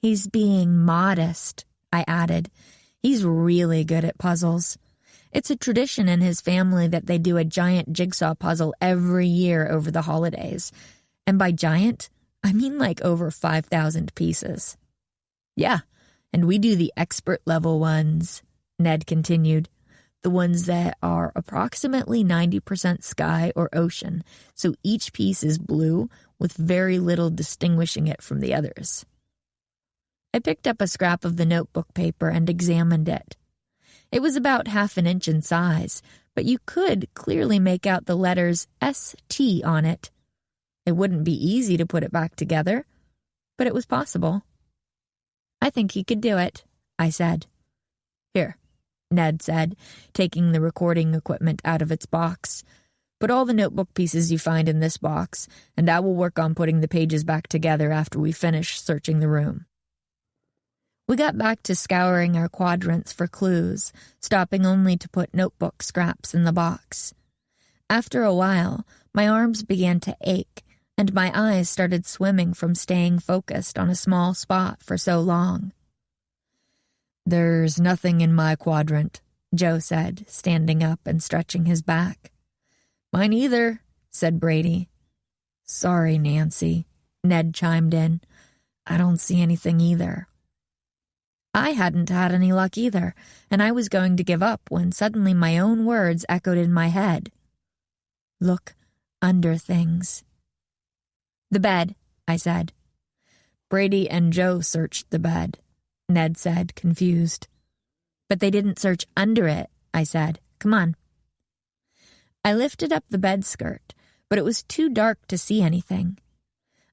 He's being modest, I added. He's really good at puzzles. It's a tradition in his family that they do a giant jigsaw puzzle every year over the holidays. And by giant, I mean like over 5,000 pieces. Yeah, and we do the expert level ones, Ned continued. The ones that are approximately 90% sky or ocean, so each piece is blue with very little distinguishing it from the others. I picked up a scrap of the notebook paper and examined it. It was about 1/2 inch in size, but you could clearly make out the letters ST on it. It wouldn't be easy to put it back together, but it was possible. I think he could do it, I said. Here, Ned said, taking the recording equipment out of its box. Put all the notebook pieces you find in this box, and I will work on putting the pages back together after we finish searching the room." We got back to scouring our quadrants for clues, stopping only to put notebook scraps in the box. After a while, my arms began to ache, and my eyes started swimming from staying focused on a small spot for so long. "There's nothing in my quadrant," Joe said, standing up and stretching his back. "Mine either," said Brady. "Sorry, Nancy," Ned chimed in. "I don't see anything either." I hadn't had any luck either, and I was going to give up when suddenly my own words echoed in my head. "Look under things." "The bed," I said. "Brady and Joe searched the bed," Ned said, confused. "But they didn't search under it," I said. "Come on." I lifted up the bed skirt, but it was too dark to see anything.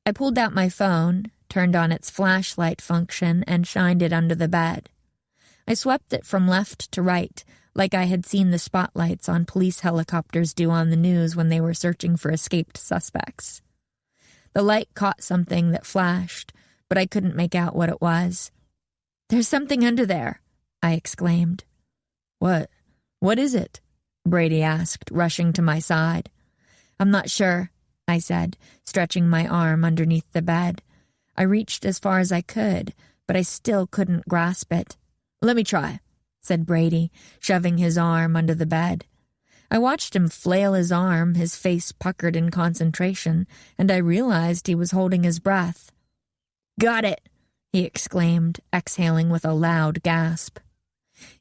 I pulled out my phone, turned on its flashlight function, and shined it under the bed. I swept it from left to right, like I had seen the spotlights on police helicopters do on the news when they were searching for escaped suspects. The light caught something that flashed, but I couldn't make out what it was. "There's something under there," I exclaimed. "What? What is it?" Brady asked, rushing to my side. "I'm not sure," I said, stretching my arm underneath the bed. I reached as far as I could, but I still couldn't grasp it. "Let me try," said Brady, shoving his arm under the bed. I watched him flail his arm, his face puckered in concentration, and I realized he was holding his breath. "Got it!" he exclaimed, exhaling with a loud gasp.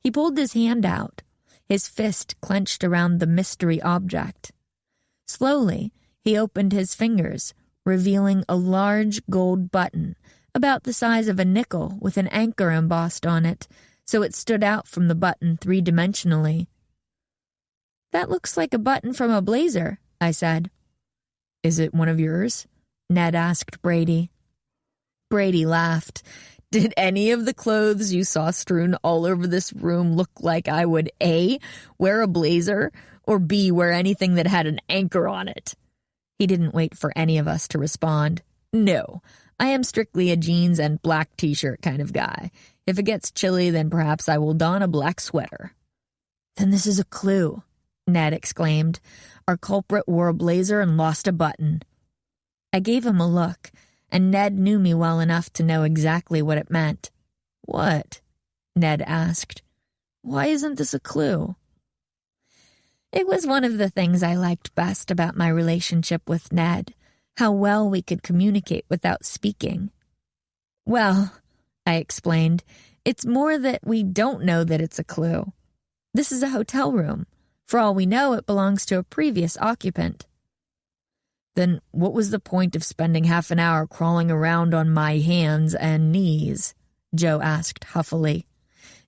He pulled his hand out, his fist clenched around the mystery object. Slowly, he opened his fingers, revealing a large gold button, about the size of a nickel with an anchor embossed on it, so it stood out from the button three-dimensionally. "That looks like a button from a blazer," I said. "Is it one of yours?" Ned asked Brady. Brady laughed. "Did any of the clothes you saw strewn all over this room look like I would A, wear a blazer, or B, wear anything that had an anchor on it?" He didn't wait for any of us to respond. "No, I am strictly a jeans and black t-shirt kind of guy. If it gets chilly, then perhaps I will don a black sweater." "Then this is a clue," Ned exclaimed. "Our culprit wore a blazer and lost a button." I gave him a look, and Ned knew me well enough to know exactly what it meant. "What?" Ned asked. "Why isn't this a clue?" It was one of the things I liked best about my relationship with Ned, how well we could communicate without speaking. "Well," I explained, "it's more that we don't know that it's a clue. This is a hotel room. For all we know, it belongs to a previous occupant." "Then what was the point of spending half an hour crawling around on my hands and knees?" Joe asked huffily.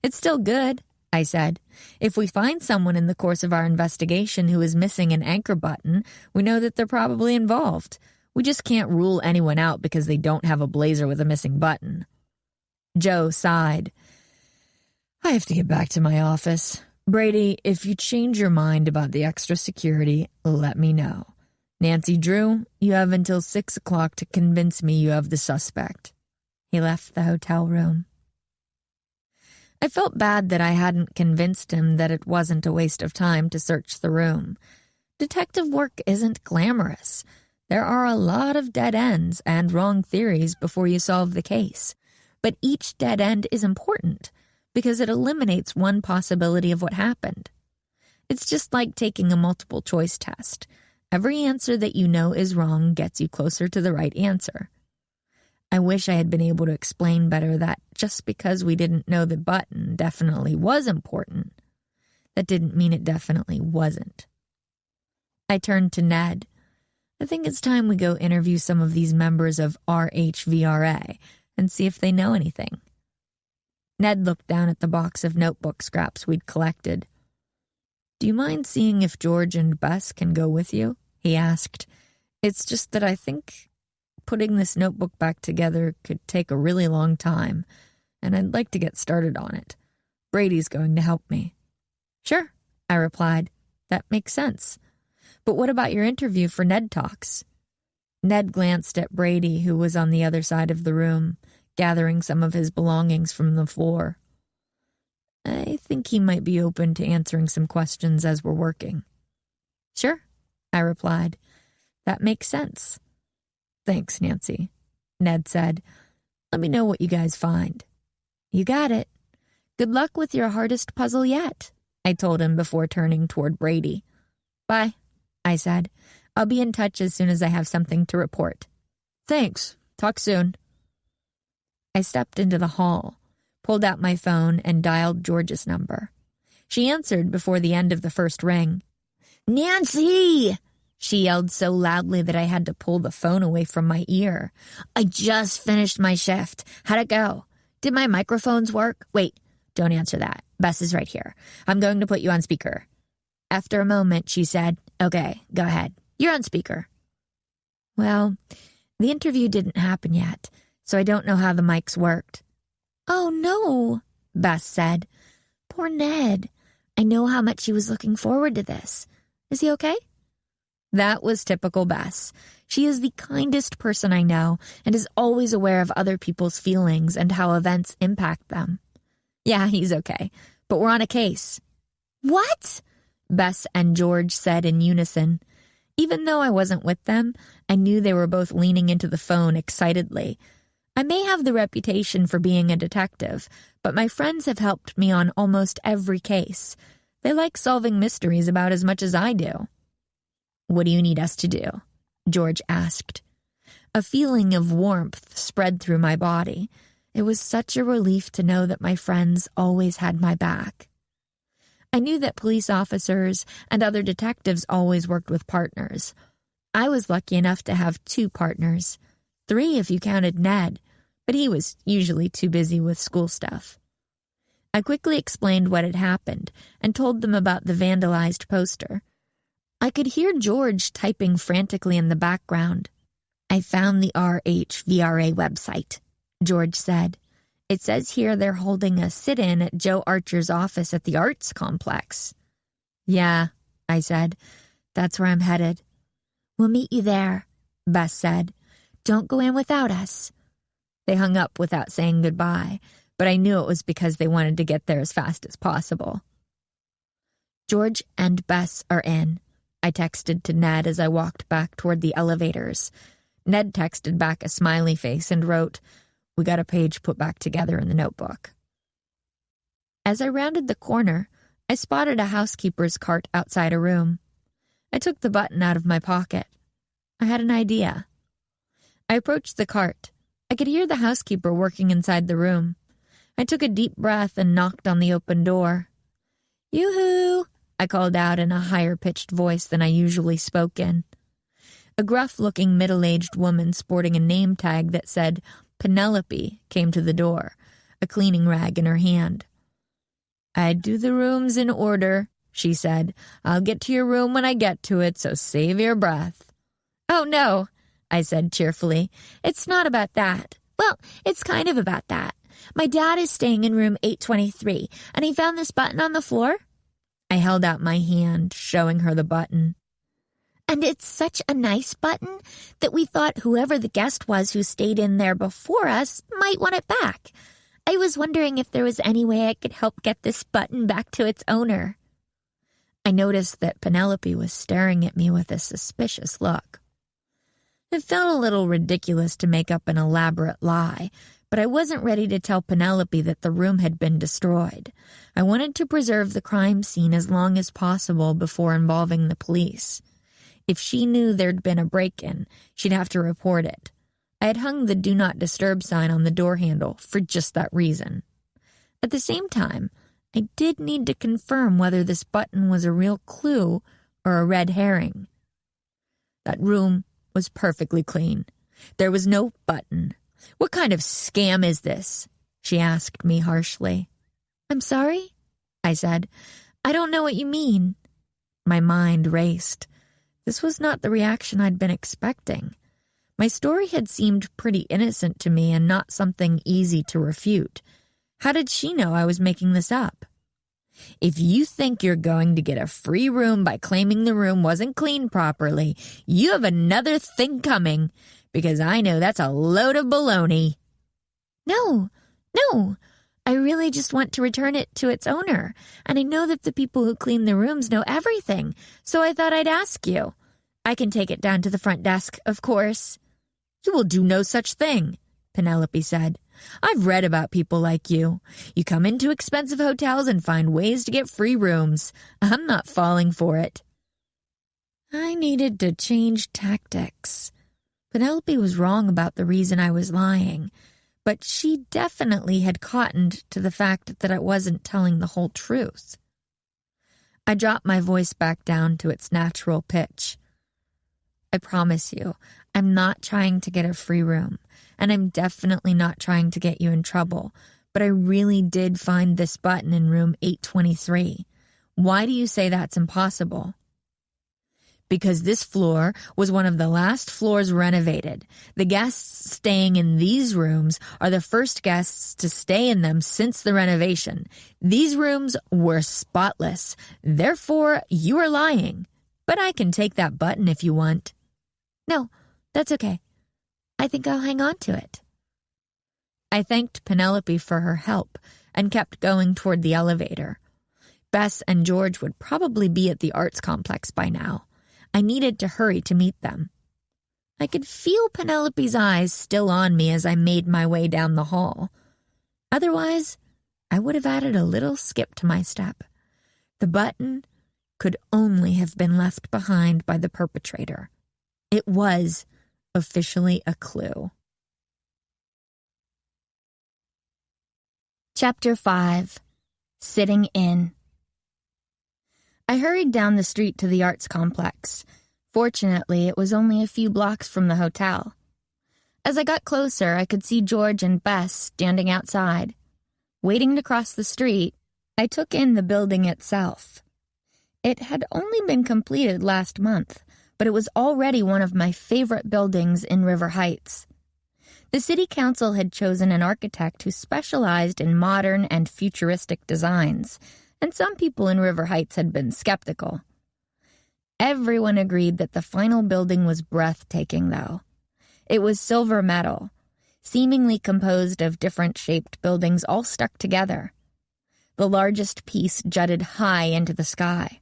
"It's still good," I said. "If we find someone in the course of our investigation who is missing an anchor button, we know that they're probably involved. We just can't rule anyone out because they don't have a blazer with a missing button." Joe sighed. "I have to get back to my office. Brady, if you change your mind about the extra security, let me know. Nancy Drew, you have until 6 o'clock to convince me you have the suspect." He left the hotel room. I felt bad that I hadn't convinced him that it wasn't a waste of time to search the room. Detective work isn't glamorous. There are a lot of dead ends and wrong theories before you solve the case. But each dead end is important because it eliminates one possibility of what happened. It's just like taking a multiple choice test. Every answer that you know is wrong gets you closer to the right answer. I wish I had been able to explain better that just because we didn't know the button definitely was important, that didn't mean it definitely wasn't. I turned to Ned. "I think it's time we go interview some of these members of RHVRA and see if they know anything." Ned looked down at the box of notebook scraps we'd collected. "Do you mind seeing if George and Bess can go with you?" he asked. "It's just that I think putting this notebook back together could take a really long time, and I'd like to get started on it. Brady's going to help me." "Sure," I replied. "That makes sense. But what about your interview for NedTalks? Ned glanced at Brady, who was on the other side of the room, gathering some of his belongings from the floor. I think he might be open to answering some questions as we're working. Sure, I replied. That makes sense. Thanks, Nancy, Ned said. Let me know what you guys find. You got it. Good luck with your hardest puzzle yet, I told him before turning toward Brady. Bye, I said. I'll be in touch as soon as I have something to report. Thanks. Talk soon. I stepped into the hall, pulled out my phone, and dialed George's number. She answered before the end of the first ring. Nancy! She yelled so loudly that I had to pull the phone away from my ear. I just finished my shift. How'd it go? Did my microphones work? Wait, don't answer that. Bess is right here. I'm going to put you on speaker. After a moment, she said, Okay, go ahead. You're on speaker. Well, the interview didn't happen yet, so I don't know how the mics worked. Oh, no, Bess said. Poor Ned. I know how much he was looking forward to this. Is he okay? That was typical Bess. She is the kindest person I know and is always aware of other people's feelings and how events impact them. Yeah, he's okay, but we're on a case. What? Bess and George said in unison. Even though I wasn't with them, I knew they were both leaning into the phone excitedly. I may have the reputation for being a detective, but my friends have helped me on almost every case. They like solving mysteries about as much as I do. What do you need us to do? George asked. A feeling of warmth spread through my body. It was such a relief to know that my friends always had my back. I knew that police officers and other detectives always worked with partners. I was lucky enough to have 2 partners, 3 if you counted Ned, but he was usually too busy with school stuff. I quickly explained what had happened and told them about the vandalized poster. I could hear George typing frantically in the background. I found the RHVRA website, George said. It says here they're holding a sit-in at Joe Archer's office at the Arts Complex. Yeah, I said. That's where I'm headed. We'll meet you there, Bess said. Don't go in without us. They hung up without saying goodbye, but I knew it was because they wanted to get there as fast as possible. George and Bess are in, I texted to Ned as I walked back toward the elevators. Ned texted back a smiley face and wrote, We got a page put back together in the notebook. As I rounded the corner, I spotted a housekeeper's cart outside a room. I took the button out of my pocket. I had an idea. I approached the cart. I could hear the housekeeper working inside the room. I took a deep breath and knocked on the open door. Yoo-hoo! I called out in a higher-pitched voice than I usually spoke in. A gruff-looking middle-aged woman sporting a name tag that said Penelope came to the door, a cleaning rag in her hand. I'd do the rooms in order, she said. I'll get to your room when I get to it, so save your breath. Oh, no, I said cheerfully. It's not about that. Well, it's kind of about that. My dad is staying in room 823, and he found this button on the floor. I held out my hand, showing her the button. And it's such a nice button that we thought whoever the guest was who stayed in there before us might want it back. I was wondering if there was any way I could help get this button back to its owner. I noticed that Penelope was staring at me with a suspicious look. It felt a little ridiculous to make up an elaborate lie, but I wasn't ready to tell Penelope that the room had been destroyed. I wanted to preserve the crime scene as long as possible before involving the police. If she knew there'd been a break-in, she'd have to report it. I had hung the Do Not Disturb sign on the door handle for just that reason. At the same time, I did need to confirm whether this button was a real clue or a red herring. That room was perfectly clean. There was no button. What kind of scam is this? She asked me harshly. I'm sorry, I said. I don't know what you mean. My mind raced. This was not the reaction I'd been expecting. My story had seemed pretty innocent to me and not something easy to refute. How did she know I was making this up? If you think you're going to get a free room by claiming the room wasn't cleaned properly, you have another thing coming, because I know that's a load of baloney. No. I really just want to return it to its owner, and I know that the people who clean the rooms know everything, so I thought I'd ask you. I can take it down to the front desk, of course. You will do no such thing, Penelope said. I've read about people like you. You come into expensive hotels and find ways to get free rooms. I'm not falling for it. I needed to change tactics. Penelope was wrong about the reason I was lying, but she definitely had cottoned to the fact that I wasn't telling the whole truth. I dropped my voice back down to its natural pitch. I promise you, I'm not trying to get a free room, and I'm definitely not trying to get you in trouble, but I really did find this button in room 823. Why do you say that's impossible? Because this floor was one of the last floors renovated. The guests staying in these rooms are the first guests to stay in them since the renovation. These rooms were spotless. Therefore, you are lying. But I can take that button if you want. No, that's okay. I think I'll hang on to it. I thanked Penelope for her help and kept going toward the elevator. Bess and George would probably be at the arts complex by now. I needed to hurry to meet them. I could feel Penelope's eyes still on me as I made my way down the hall. Otherwise, I would have added a little skip to my step. The button could only have been left behind by the perpetrator. It was officially a clue. Chapter 5. Sitting In. I hurried down the street to the arts complex. Fortunately, it was only a few blocks from the hotel. As I got closer, I could see George and Bess standing outside. Waiting to cross the street, I took in the building itself. It had only been completed last month, but it was already one of my favorite buildings in River Heights. The city council had chosen an architect who specialized in modern and futuristic designs, and some people in River Heights had been skeptical. Everyone agreed that the final building was breathtaking, though. It was silver metal, seemingly composed of different-shaped buildings all stuck together. The largest piece jutted high into the sky.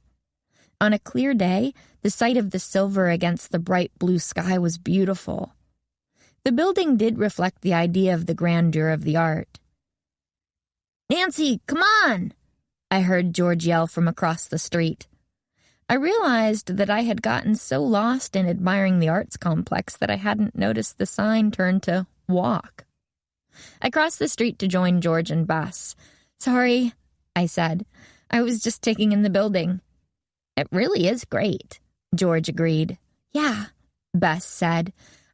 On a clear day, the sight of the silver against the bright blue sky was beautiful. The building did reflect the idea of the grandeur of the art. "Nancy, come on!" I heard George yell from across the street. I realized that I had gotten so lost in admiring the arts complex that I hadn't noticed the sign turn to walk. I crossed the street to join George and Bess. "Sorry," I said. "I was just taking in the building." "It really is great," George agreed. "Yeah," Bess said.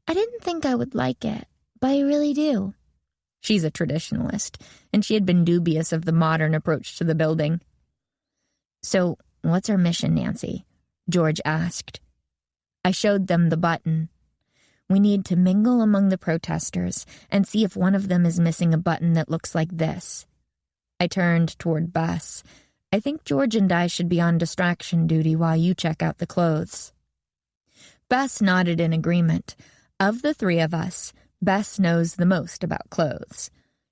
"I didn't think I would like it, but I really do." She's a traditionalist, and she had been dubious of the modern approach to the building. "So, what's our mission, Nancy?" George asked. I showed them the button. "We need to mingle among the protesters and see if one of them is missing a button that looks like this." I turned toward Bess. "I think George and I should be on distraction duty while you check out the clothes." Bess nodded in agreement. Of the three of us, Bess knows the most about clothes.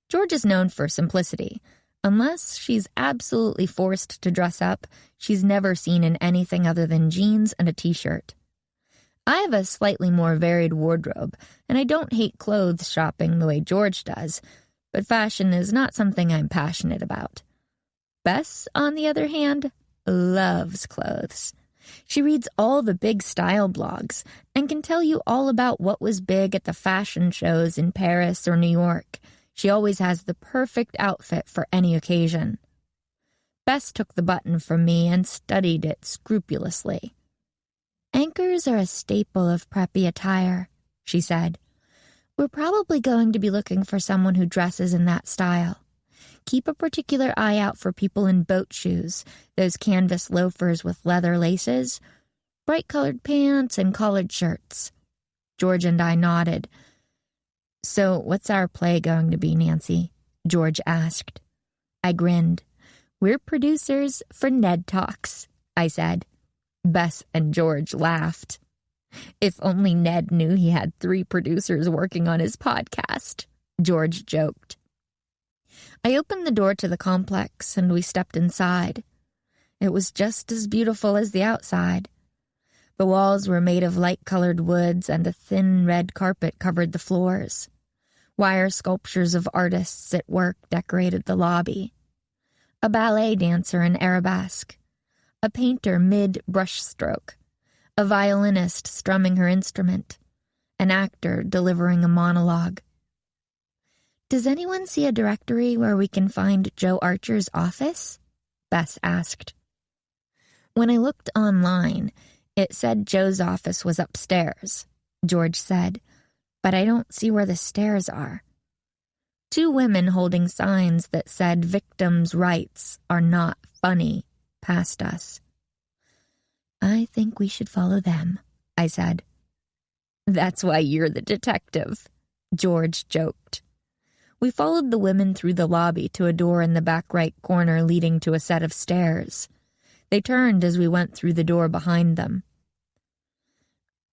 George is known for simplicity. Unless she's absolutely forced to dress up, she's never seen in anything other than jeans and a t-shirt. I have a slightly more varied wardrobe, and I don't hate clothes shopping the way George does, but fashion is not something I'm passionate about. Bess, on the other hand, loves clothes. She reads all the big style blogs and can tell you all about what was big at the fashion shows in Paris or New York. She always has the perfect outfit for any occasion. Bess took the button from me and studied it scrupulously. "Anchors are a staple of preppy attire," she said. "We're probably going to be looking for someone who dresses in that style. Keep a particular eye out for people in boat shoes, those canvas loafers with leather laces, bright-colored pants, and collared shirts." George and I nodded. "So what's our play going to be, Nancy?" George asked. I grinned. "We're producers for NedTalks," I said. Bess and George laughed. "If only Ned knew he had 3 producers working on his podcast," George joked. I opened the door to the complex and we stepped inside. It was just as beautiful as the outside. The walls were made of light-colored woods and a thin red carpet covered the floors. Wire sculptures of artists at work decorated the lobby. A ballet dancer in arabesque. A painter mid-brushstroke. A violinist strumming her instrument. An actor delivering a monologue. "Does anyone see a directory where we can find Joe Archer's office?" Bess asked. "When I looked online, it said Joe's office was upstairs," George said, "but I don't see where the stairs are." 2 women holding signs that said victims' rights are not funny passed us. "I think we should follow them," I said. "That's why you're the detective," George joked. We followed the women through the lobby to a door in the back right corner leading to a set of stairs. They turned as we went through the door behind them.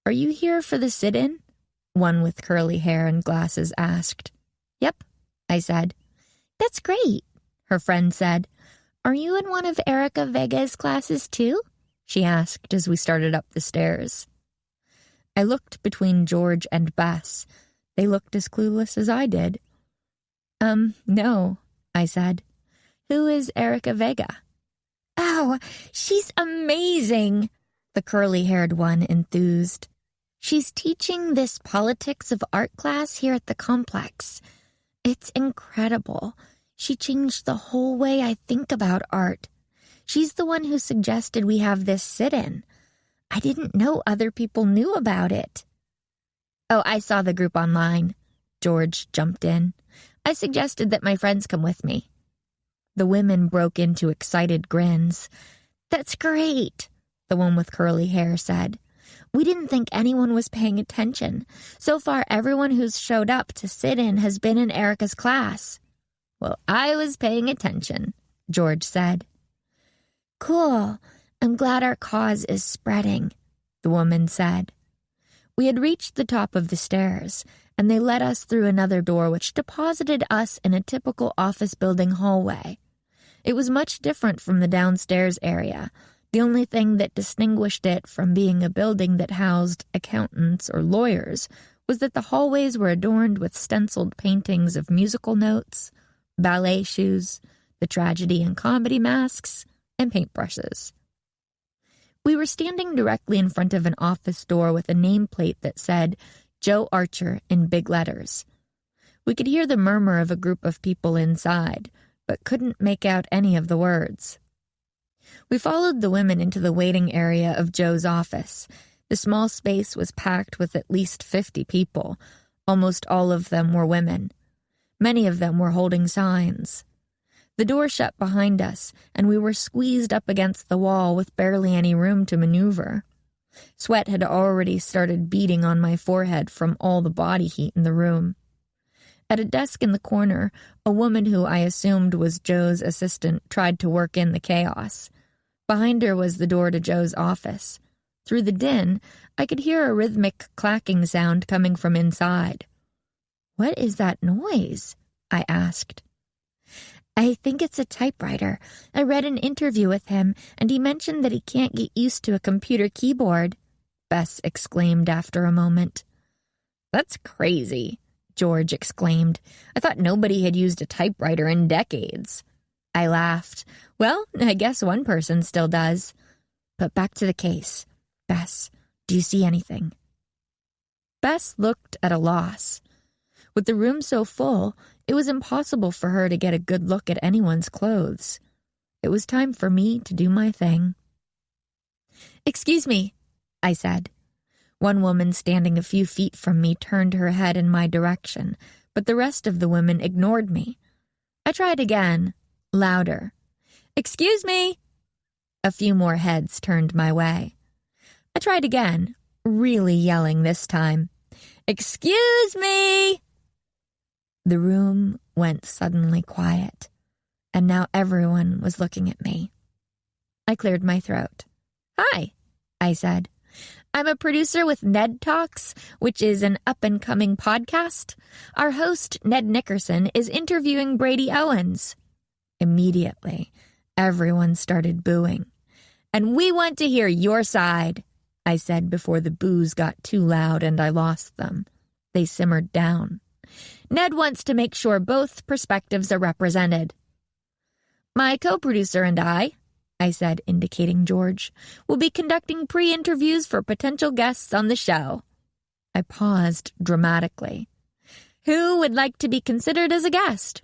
"Are you here for the sit-in?" one with curly hair and glasses asked. "Yep," I said. "That's great," her friend said. "Are you in one of Erica Vega's classes too?" she asked as we started up the stairs. I looked between George and Bess. They looked as clueless as I did. No," I said. "Who is Erica Vega?" "Oh, she's amazing," the curly-haired one enthused. "She's teaching this politics of art class here at the complex. It's incredible. She changed the whole way I think about art. She's the one who suggested we have this sit-in. I didn't know other people knew about it." "Oh, I saw the group online," George jumped in. "I suggested that my friends come with me." The women broke into excited grins. "That's great," the one with curly hair said. "We didn't think anyone was paying attention. So far, everyone who's showed up to sit in has been in Erica's class." "Well, I was paying attention," George said. "Cool. I'm glad our cause is spreading," the woman said. We had reached the top of the stairs, and they led us through another door which deposited us in a typical office building hallway. It was much different from the downstairs area. The only thing that distinguished it from being a building that housed accountants or lawyers was that the hallways were adorned with stenciled paintings of musical notes, ballet shoes, the tragedy and comedy masks, and paintbrushes. We were standing directly in front of an office door with a nameplate that said Joe Archer in big letters. We could hear the murmur of a group of people inside, but couldn't make out any of the words. We followed the women into the waiting area of Joe's office. The small space was packed with at least 50 people. Almost all of them were women. Many of them were holding signs. The door shut behind us, and we were squeezed up against the wall with barely any room to maneuver. Sweat had already started beading on my forehead from all the body heat in the room. At a desk in the corner, a woman who I assumed was Joe's assistant tried to work in the chaos. Behind her was the door to Joe's office. Through the din, I could hear a rhythmic clacking sound coming from inside. "What is that noise?" I asked. "I think it's a typewriter. I read an interview with him, and he mentioned that he can't get used to a computer keyboard," Bess exclaimed after a moment. "That's crazy," George exclaimed. "I thought nobody had used a typewriter in decades." I laughed. "Well, I guess one person still does. But back to the case. Bess, do you see anything?" Bess looked at a loss. With the room so full, it was impossible for her to get a good look at anyone's clothes. It was time for me to do my thing. "Excuse me," I said. One woman standing a few feet from me turned her head in my direction, but the rest of the women ignored me. I tried again, louder. "Excuse me!" A few more heads turned my way. I tried again, really yelling this time. "Excuse me!" The room went suddenly quiet. and now everyone was looking at me. I cleared my throat. "Hi," I said. "I'm a producer with NedTalks, which is an up-and-coming podcast. Our host, Ned Nickerson, is interviewing Brady Owens." Immediately, everyone started booing. "And we want to hear your side," I said before the boos got too loud and I lost them. They simmered down. "Ned wants to make sure both perspectives are represented." "My co-producer and I said, indicating George, "will be conducting pre-interviews for potential guests on the show." I paused dramatically. "Who would like to be considered as a guest?"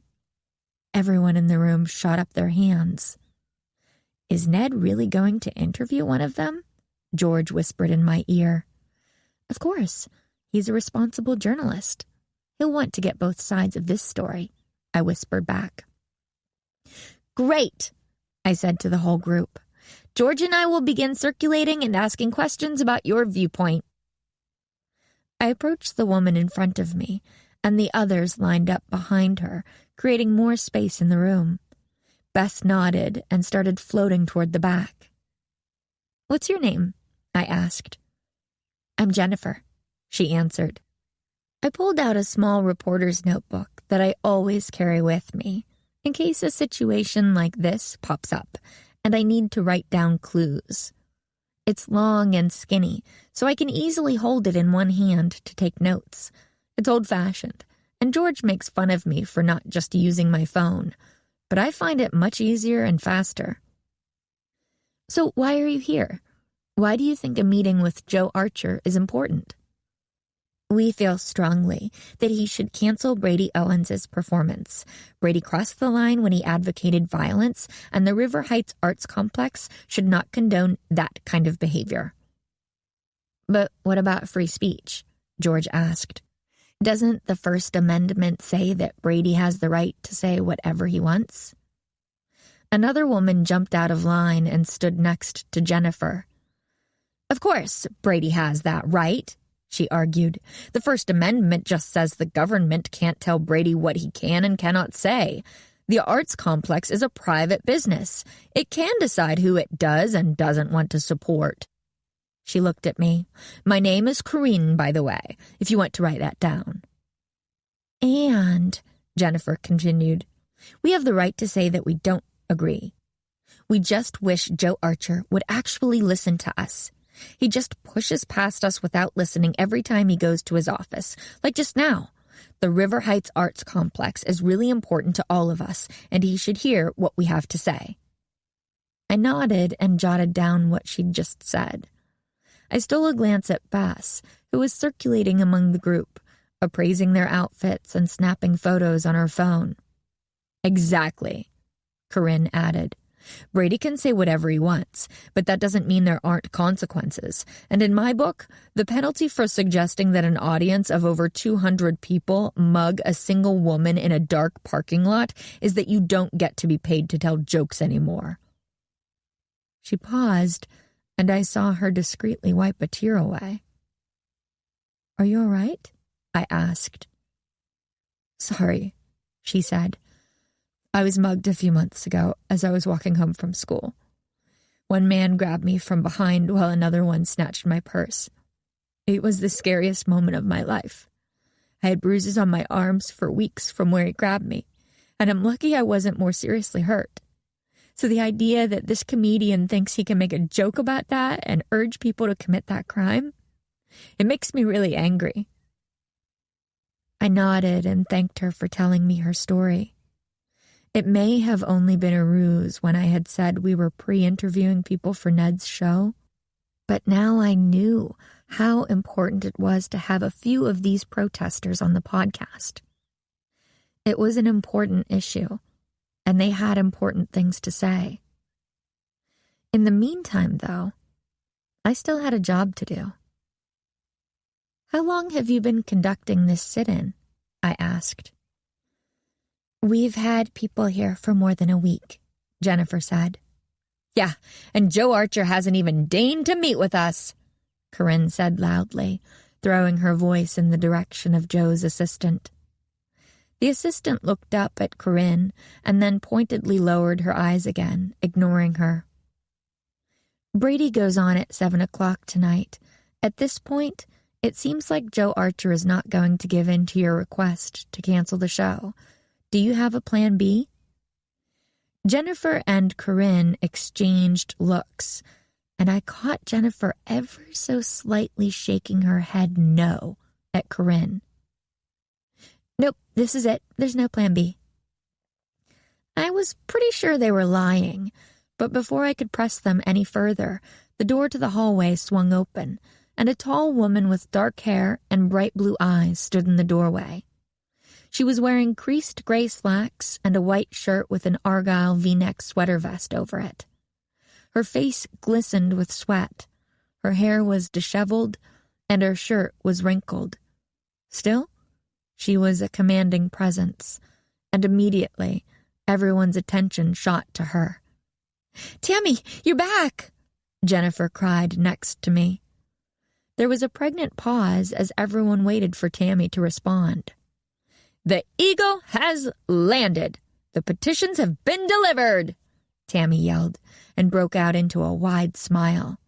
Everyone in the room shot up their hands. "Is Ned really going to interview one of them?" George whispered in my ear. "Of course. He's a responsible journalist. He'll want to get both sides of this story," I whispered back. "Great," I said to the whole group. "George and I will begin circulating and asking questions about your viewpoint." I approached the woman in front of me, and the others lined up behind her, creating more space in the room. Bess nodded and started floating toward the back. "What's your name?" I asked. "I'm Jennifer," she answered. I pulled out a small reporter's notebook that I always carry with me, in case a situation like this pops up, and I need to write down clues. It's long and skinny, so I can easily hold it in one hand to take notes. It's old-fashioned, and George makes fun of me for not just using my phone, but I find it much easier and faster. "So why are you here? Why do you think a meeting with Joe Archer is important?" "We feel strongly that he should cancel Brady Owens' performance. Brady crossed the line when he advocated violence, and the River Heights Arts Complex should not condone that kind of behavior." "But what about free speech?" George asked. "Doesn't the First Amendment say that Brady has the right to say whatever he wants?" Another woman jumped out of line and stood next to Jennifer. "Of course, Brady has that right," she argued. "The First Amendment just says the government can't tell Brady what he can and cannot say. The arts complex is a private business. It can decide who it does and doesn't want to support." She looked at me. "My name is Carolyn, by the way, if you want to write that down." "And," Jennifer continued, "we have the right to say that we don't agree. We just wish Joe Archer would actually listen to us. He just pushes past us without listening every time he goes to his office, like just now. The River Heights Arts Complex is really important to all of us, and he should hear what we have to say." I nodded and jotted down what she'd just said. I stole a glance at Bess, who was circulating among the group, appraising their outfits and snapping photos on her phone. "Exactly," Corinne added. "Brady can say whatever he wants, but that doesn't mean there aren't consequences. And in my book, the penalty for suggesting that an audience of over 200 people mug a single woman in a dark parking lot is that you don't get to be paid to tell jokes anymore." She paused, and I saw her discreetly wipe a tear away. "Are you all right?" I asked. "Sorry," she said. "I was mugged a few months ago as I was walking home from school. One man grabbed me from behind while another one snatched my purse. It was the scariest moment of my life. I had bruises on my arms for weeks from where he grabbed me, and I'm lucky I wasn't more seriously hurt. So the idea that this comedian thinks he can make a joke about that and urge people to commit that crime, it makes me really angry." I nodded and thanked her for telling me her story. It may have only been a ruse when I had said we were pre-interviewing people for Ned's show, but now I knew how important it was to have a few of these protesters on the podcast. It was an important issue, and they had important things to say. In the meantime, though, I still had a job to do. "How long have you been conducting this sit-in?" I asked. "We've had people here for more than a week," Jennifer said. "Yeah, and Joe Archer hasn't even deigned to meet with us," Corinne said loudly, throwing her voice in the direction of Joe's assistant. The assistant looked up at Corinne and then pointedly lowered her eyes again, ignoring her. Brady goes on at 7 o'clock tonight. At this point, it seems like Joe Archer is not going to give in to your request to cancel the show. Do you have a plan B? Jennifer and Corinne exchanged looks, and I caught Jennifer ever so slightly shaking her head no at Corinne. Nope, this is it. There's no plan B. I was pretty sure they were lying, but before I could press them any further, the door to the hallway swung open, and a tall woman with dark hair and bright blue eyes stood in the doorway. She was wearing creased gray slacks and a white shirt with an argyle V-neck sweater vest over it. Her face glistened with sweat. Her hair was disheveled, and her shirt was wrinkled. Still, she was a commanding presence, and immediately everyone's attention shot to her. "Tammy, you're back!" Jennifer cried next to me. There was a pregnant pause as everyone waited for Tammy to respond. "The Eagle has landed. The petitions have been delivered," Tammy yelled, and broke out into a wide smile.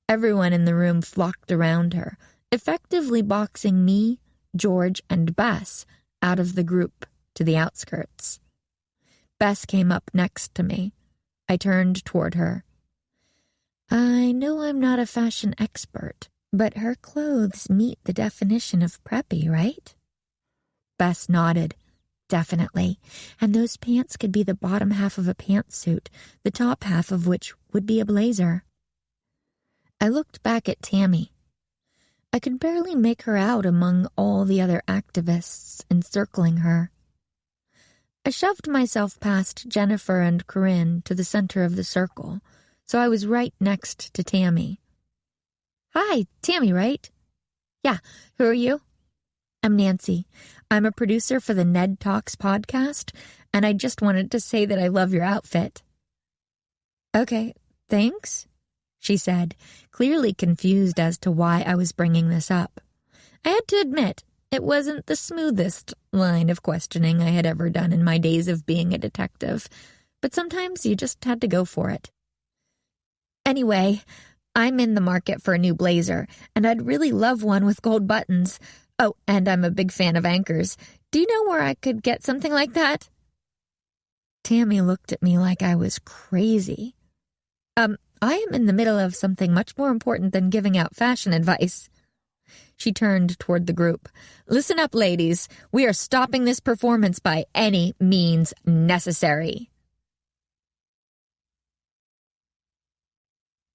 Everyone in the room flocked around her, effectively boxing me, George, and Bess out of the group to the outskirts. Bess came up next to me. I turned toward her. I know I'm not a fashion expert, but her clothes meet the definition of preppy, right? Bess nodded. Definitely. And those pants could be the bottom half of a pantsuit, the top half of which would be a blazer. I looked back at Tammy. I could barely make her out among all the other activists encircling her. I shoved myself past Jennifer and Corinne to the center of the circle, so I was right next to Tammy. "Hi, Tammy, right?" "Yeah, who are you?" "I'm Nancy. I'm a producer for the NedTalks podcast, and I just wanted to say that I love your outfit." "Okay, thanks," she said, clearly confused as to why I was bringing this up. I had to admit, it wasn't the smoothest line of questioning I had ever done in my days of being a detective, but sometimes you just had to go for it. "Anyway, I'm in the market for a new blazer, and I'd really love one with gold buttons. Oh, and I'm a big fan of anchors. Do you know where I could get something like that?" Tammy looked at me like I was crazy. I am in the middle of something much more important than giving out fashion advice." She turned toward the group. "Listen up, ladies. We are stopping this performance by any means necessary."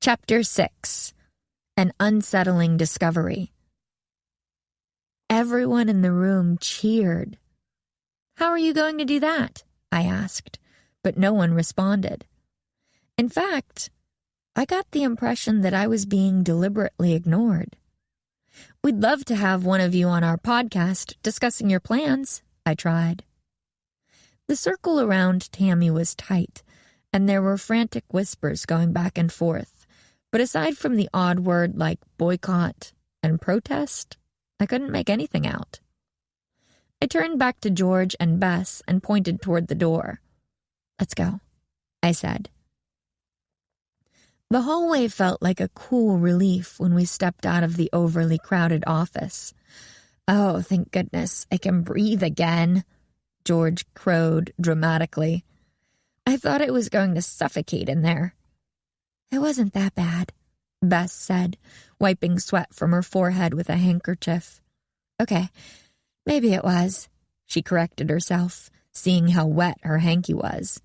Chapter 6. An Unsettling Discovery. Everyone in the room cheered. "How are you going to do that?" I asked, but no one responded. In fact, I got the impression that I was being deliberately ignored. "We'd love to have one of you on our podcast discussing your plans," I tried. The circle around Tammy was tight, and there were frantic whispers going back and forth, but aside from the odd word like boycott and protest, I couldn't make anything out. I turned back to George and Bess and pointed toward the door. "Let's go," I said. The hallway felt like a cool relief when we stepped out of the overly crowded office. "Oh, thank goodness, I can breathe again," George crowed dramatically. "I thought I was going to suffocate in there." "It wasn't that bad," Bess said, wiping sweat from her forehead with a handkerchief. "Okay, maybe it was," she corrected herself, seeing how wet her hanky was.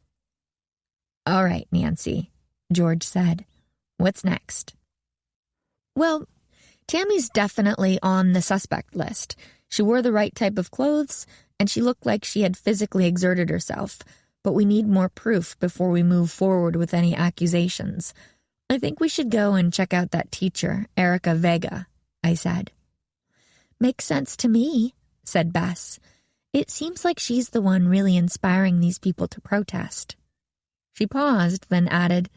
"All right, Nancy," George said. "What's next?" "Well, Tammy's definitely on the suspect list. She wore the right type of clothes, and she looked like she had physically exerted herself, but we need more proof before we move forward with any accusations. I think we should go and check out that teacher, Erica Vega," I said. "Makes sense to me," said Bess. "It seems like she's the one really inspiring these people to protest." She paused, then added,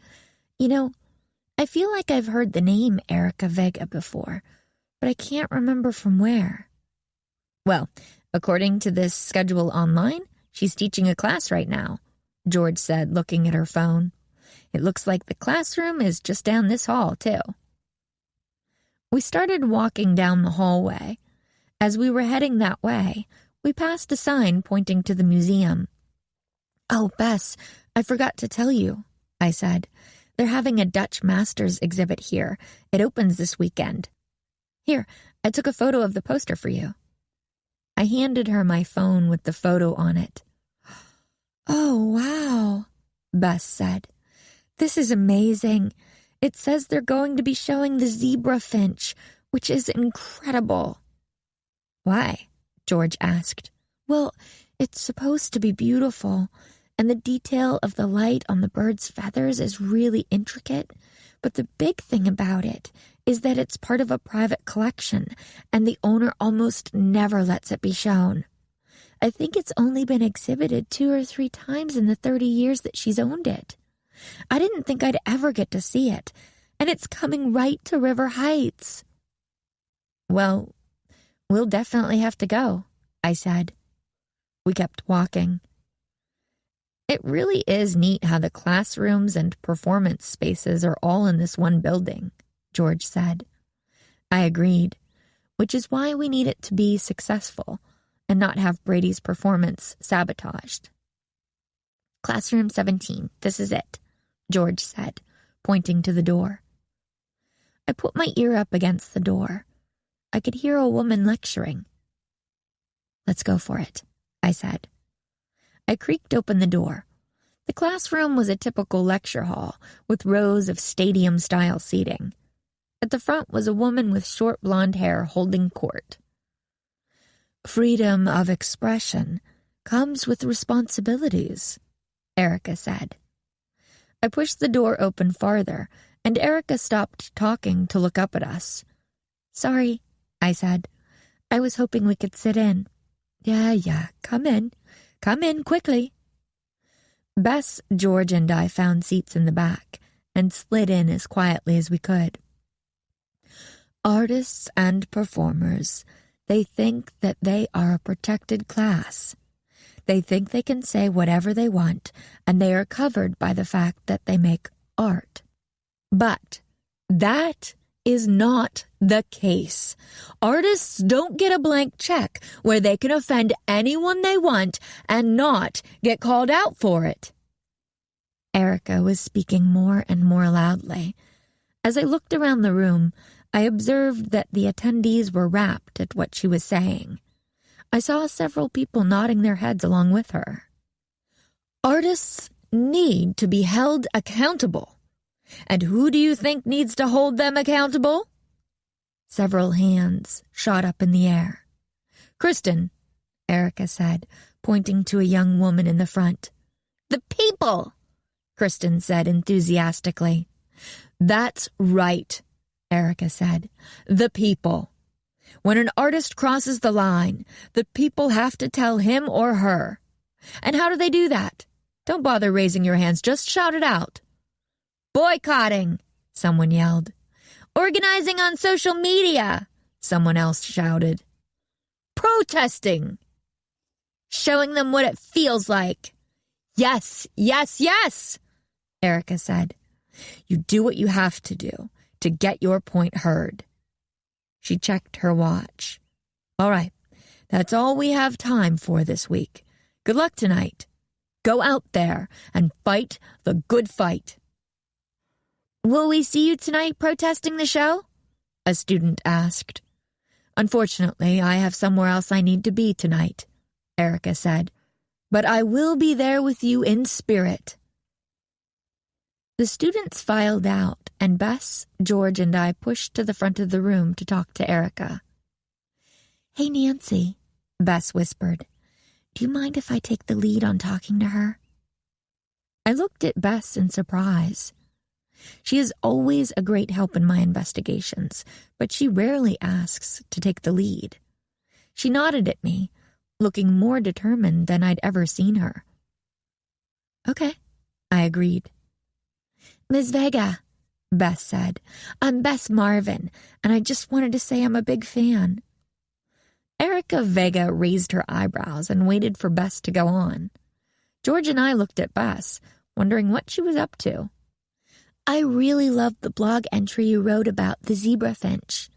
"You know, I feel like I've heard the name Erica Vega before, but I can't remember from where." "Well, According to this schedule online, she's teaching a class right now, George said, looking at her phone. It looks like the classroom is just down this hall, too. We started walking down the hallway. As we were heading that way, we passed a sign pointing to the museum. "Oh, Bess, I forgot to tell you," I said. "They're having a Dutch Masters exhibit here. It opens this weekend. Here, I took a photo of the poster for you." I handed her my phone with the photo on it. "Oh, wow," Bess said. "This is amazing. It says they're going to be showing the zebra finch, which is incredible." "Why?" George asked. "Well, it's supposed to be beautiful, and the detail of the light on the bird's feathers is really intricate, but the big thing about it is that it's part of a private collection, and the owner almost never lets it be shown. I think it's only been exhibited 2 or 3 times in the 30 years that she's owned it. I didn't think I'd ever get to see it, and it's coming right to River Heights." "Well, we'll definitely have to go," I said. We kept walking. "It really is neat how the classrooms and performance spaces are all in this one building," George said. I agreed, which is why we need it to be successful and not have Brady's performance sabotaged. "Classroom 17, this is it," George said, pointing to the door. I put my ear up against the door. I could hear a woman lecturing. "Let's go for it," I said. I creaked open the door. The classroom was a typical lecture hall with rows of stadium-style seating. At the front was a woman with short blonde hair holding court. "Freedom of expression comes with responsibilities," Erica said. I pushed the door open farther, and Erica stopped talking to look up at us. "Sorry," I said. "I was hoping we could sit in." Yeah, come in. Come in quickly." Bess, George, and I found seats in the back and slid in as quietly as we could. "Artists and performers, they think that they are a protected class. They think they can say whatever they want, and they are covered by the fact that they make art. But that is not the case. Artists don't get a blank check where they can offend anyone they want and not get called out for it." Erica was speaking more and more loudly. As I looked around the room, I observed that the attendees were rapt at what she was saying. I saw several people nodding their heads along with her. "Artists need to be held accountable. And who do you think needs to hold them accountable?" Several hands shot up in the air. "Kristen," Erica said, pointing to a young woman in the front. "The people," Kristen said enthusiastically. "That's right," Erica said. "The people. When an artist crosses the line, the people have to tell him or her. And how do they do that? Don't bother raising your hands, just shout it out." "Boycotting," someone yelled. "Organizing on social media," someone else shouted. "Protesting." "Showing them what it feels like." Yes, Erica said. "You do what you have to do to get your point heard." She checked her watch. "All right, that's all we have time for this week. Good luck tonight. Go out there and fight the good fight." "Will we see you tonight protesting the show?" a student asked. "Unfortunately, I have somewhere else I need to be tonight," Erica said. "But I will be there with you in spirit." The students filed out, and Bess, George, and I pushed to the front of the room to talk to Erica. "Hey, Nancy," Bess whispered. "Do you mind if I take the lead on talking to her?" I looked at Bess in surprise. She is always a great help in my investigations, but she rarely asks to take the lead. She nodded at me, looking more determined than I'd ever seen her. "Okay," I agreed. "Ms. Vega," Bess said, "I'm Bess Marvin, and I just wanted to say I'm a big fan." Erica Vega raised her eyebrows and waited for Bess to go on. George and I looked at Bess, wondering what she was up to. I really loved the blog entry you wrote about the zebra finch,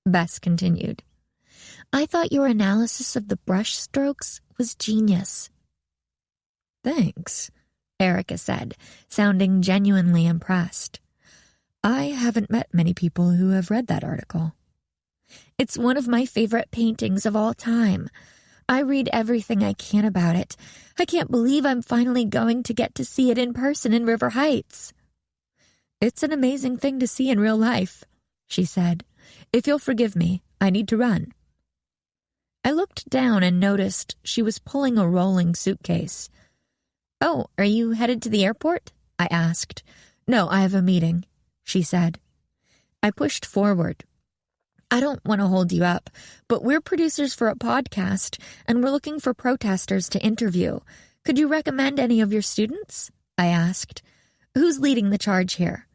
Bess continued. I thought your analysis of the brush strokes was genius. Thanks, Erica said, sounding genuinely impressed. I haven't met many people who have read that article. It's one of my favorite paintings of all time. I read everything I can about it. I can't believe I'm finally going to get to see it in person in River Heights. It's an amazing thing to see in real life, she said. If you'll forgive me, I need to run. I looked down and noticed she was pulling a rolling suitcase. Oh, are you headed to the airport? I asked. No, I have a meeting, she said. I pushed forward. I don't want to hold you up, but we're producers for a podcast, and we're looking for protesters to interview. Could you recommend any of your students? I asked. Who's leading the charge here?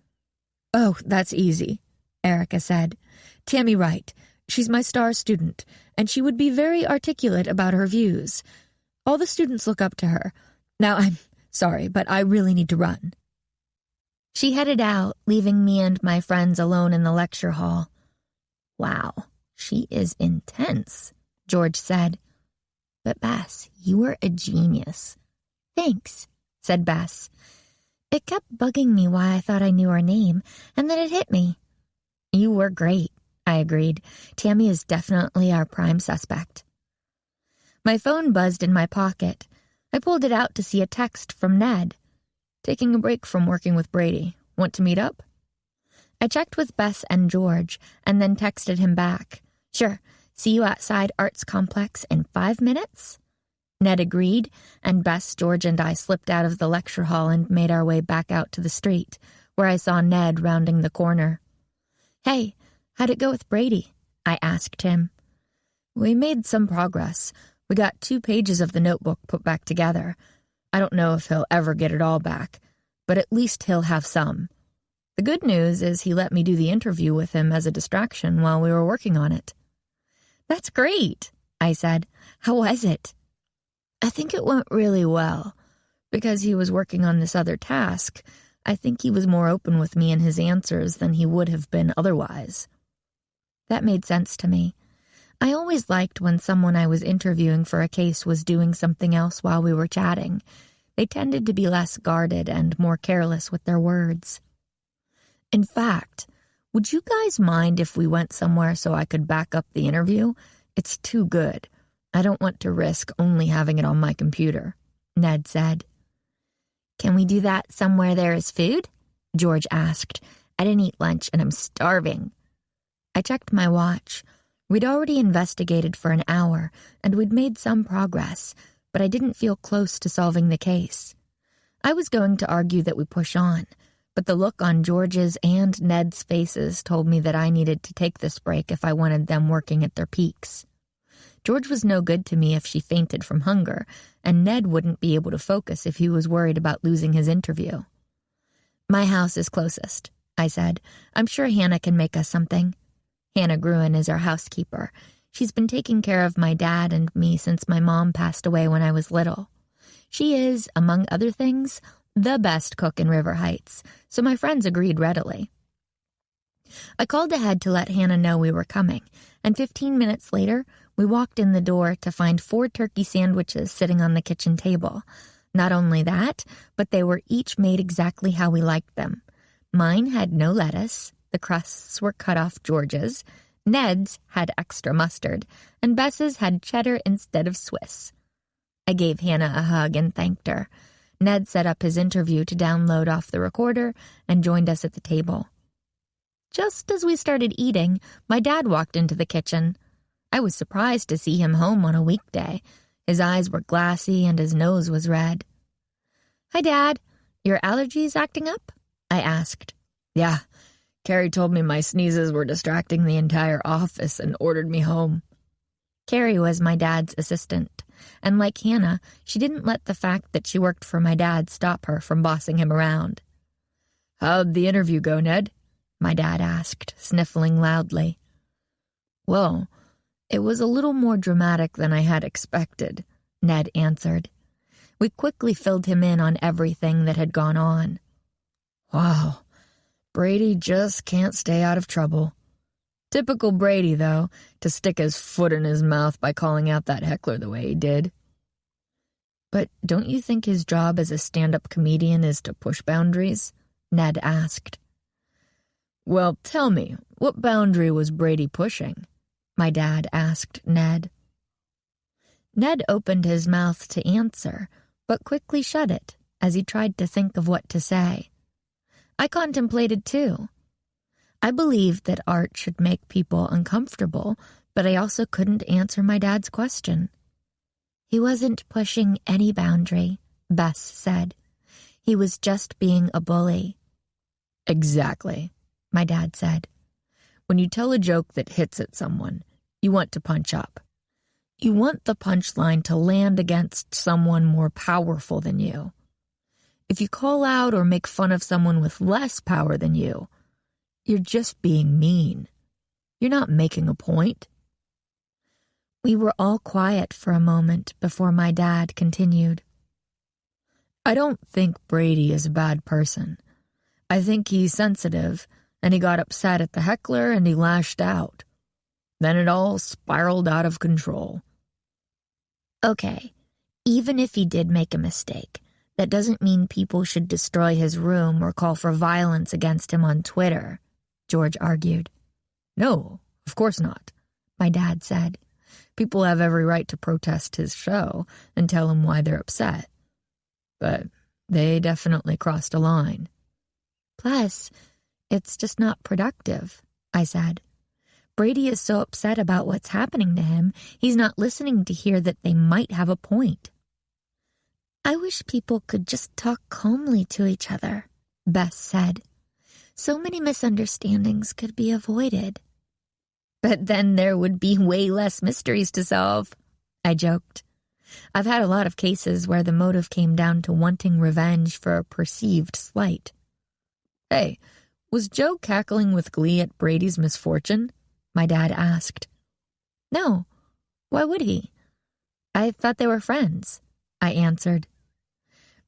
Oh, that's easy, Erica said. Tammy Wright. She's my star student, and she would be very articulate about her views. All the students look up to her. Now, I'm sorry, but I really need to run. She headed out, leaving me and my friends alone in the lecture hall. Wow, she is intense, George said. But Bess, you were a genius. Thanks, said Bess. It kept bugging me why I thought I knew her name, and then it hit me. You were great, I agreed. Tammy is definitely our prime suspect. My phone buzzed in my pocket. I pulled it out to see a text from Ned. Taking a break from working with Brady. Want to meet up? I checked with Bess and George, and then texted him back. Sure, see you outside Arts Complex in 5 minutes? Ned agreed, and Bess, George, and I slipped out of the lecture hall and made our way back out to the street, where I saw Ned rounding the corner. Hey, how'd it go with Brady? I asked him. We made some progress. We got 2 pages of the notebook put back together. I don't know if he'll ever get it all back, but at least he'll have some. The good news is he let me do the interview with him as a distraction while we were working on it. That's great, I said. How was it? I think it went really well. Because he was working on this other task, I think he was more open with me in his answers than he would have been otherwise. That made sense to me. I always liked when someone I was interviewing for a case was doing something else while we were chatting. They tended to be less guarded and more careless with their words. In fact, would you guys mind if we went somewhere so I could back up the interview? It's too good. I don't want to risk only having it on my computer, Ned said. Can we do that somewhere there is food? George asked. I didn't eat lunch and I'm starving. I checked my watch. We'd already investigated for an hour, and we'd made some progress, but I didn't feel close to solving the case. I was going to argue that we push on, but the look on George's and Ned's faces told me that I needed to take this break if I wanted them working at their peaks. George was no good to me if she fainted from hunger, and Ned wouldn't be able to focus if he was worried about losing his interview. My house is closest, I said. I'm sure Hannah can make us something. Hannah Gruen is our housekeeper. She's been taking care of my dad and me since my mom passed away when I was little. She is, among other things, the best cook in River Heights, so my friends agreed readily. I called ahead to let Hannah know we were coming, and 15 minutes later, we walked in the door to find 4 turkey sandwiches sitting on the kitchen table. Not only that, but they were each made exactly how we liked them. Mine had no lettuce, the crusts were cut off George's, Ned's had extra mustard, and Bess's had cheddar instead of Swiss. I gave Hannah a hug and thanked her. Ned set up his interview to download off the recorder and joined us at the table. Just as we started eating, my dad walked into the kitchen. I was surprised to see him home on a weekday. His eyes were glassy and his nose was red. Hi, Dad. Your allergies acting up? I asked. Yeah. Carrie told me my sneezes were distracting the entire office and ordered me home. Carrie was my dad's assistant, and like Hannah, she didn't let the fact that she worked for my dad stop her from bossing him around. How'd the interview go, Ned? My dad asked, sniffling loudly. Well, It was a little more dramatic than I had expected, Ned answered. We quickly filled him in on everything that had gone on. Wow, Brady just can't stay out of trouble. Typical Brady, though, to stick his foot in his mouth by calling out that heckler the way he did. But don't you think his job as a stand-up comedian is to push boundaries? Ned asked. Well, tell me, what boundary was Brady pushing? My dad asked Ned. Ned opened his mouth to answer, but quickly shut it as he tried to think of what to say. I contemplated too. I believed that art should make people uncomfortable, but I also couldn't answer my dad's question. He wasn't pushing any boundary, Bess said. He was just being a bully. Exactly, my dad said. When you tell a joke that hits at someone, you want to punch up. You want the punchline to land against someone more powerful than you. If you call out or make fun of someone with less power than you, you're just being mean. You're not making a point. We were all quiet for a moment before my dad continued. I don't think Brady is a bad person. I think he's sensitive, and he got upset at the heckler and he lashed out. Then it all spiraled out of control. Okay, even if he did make a mistake, that doesn't mean people should destroy his room or call for violence against him on Twitter, George argued. No, of course not, my dad said. People have every right to protest his show and tell him why they're upset. But they definitely crossed a line. Plus, it's just not productive, I said. Brady is so upset about what's happening to him, he's not listening to hear that they might have a point. I wish people could just talk calmly to each other, Bess said. So many misunderstandings could be avoided. But then there would be way less mysteries to solve, I joked. I've had a lot of cases where the motive came down to wanting revenge for a perceived slight. Hey, was Joe cackling with glee at Brady's misfortune? My dad asked. No, why would he? I thought they were friends, I answered.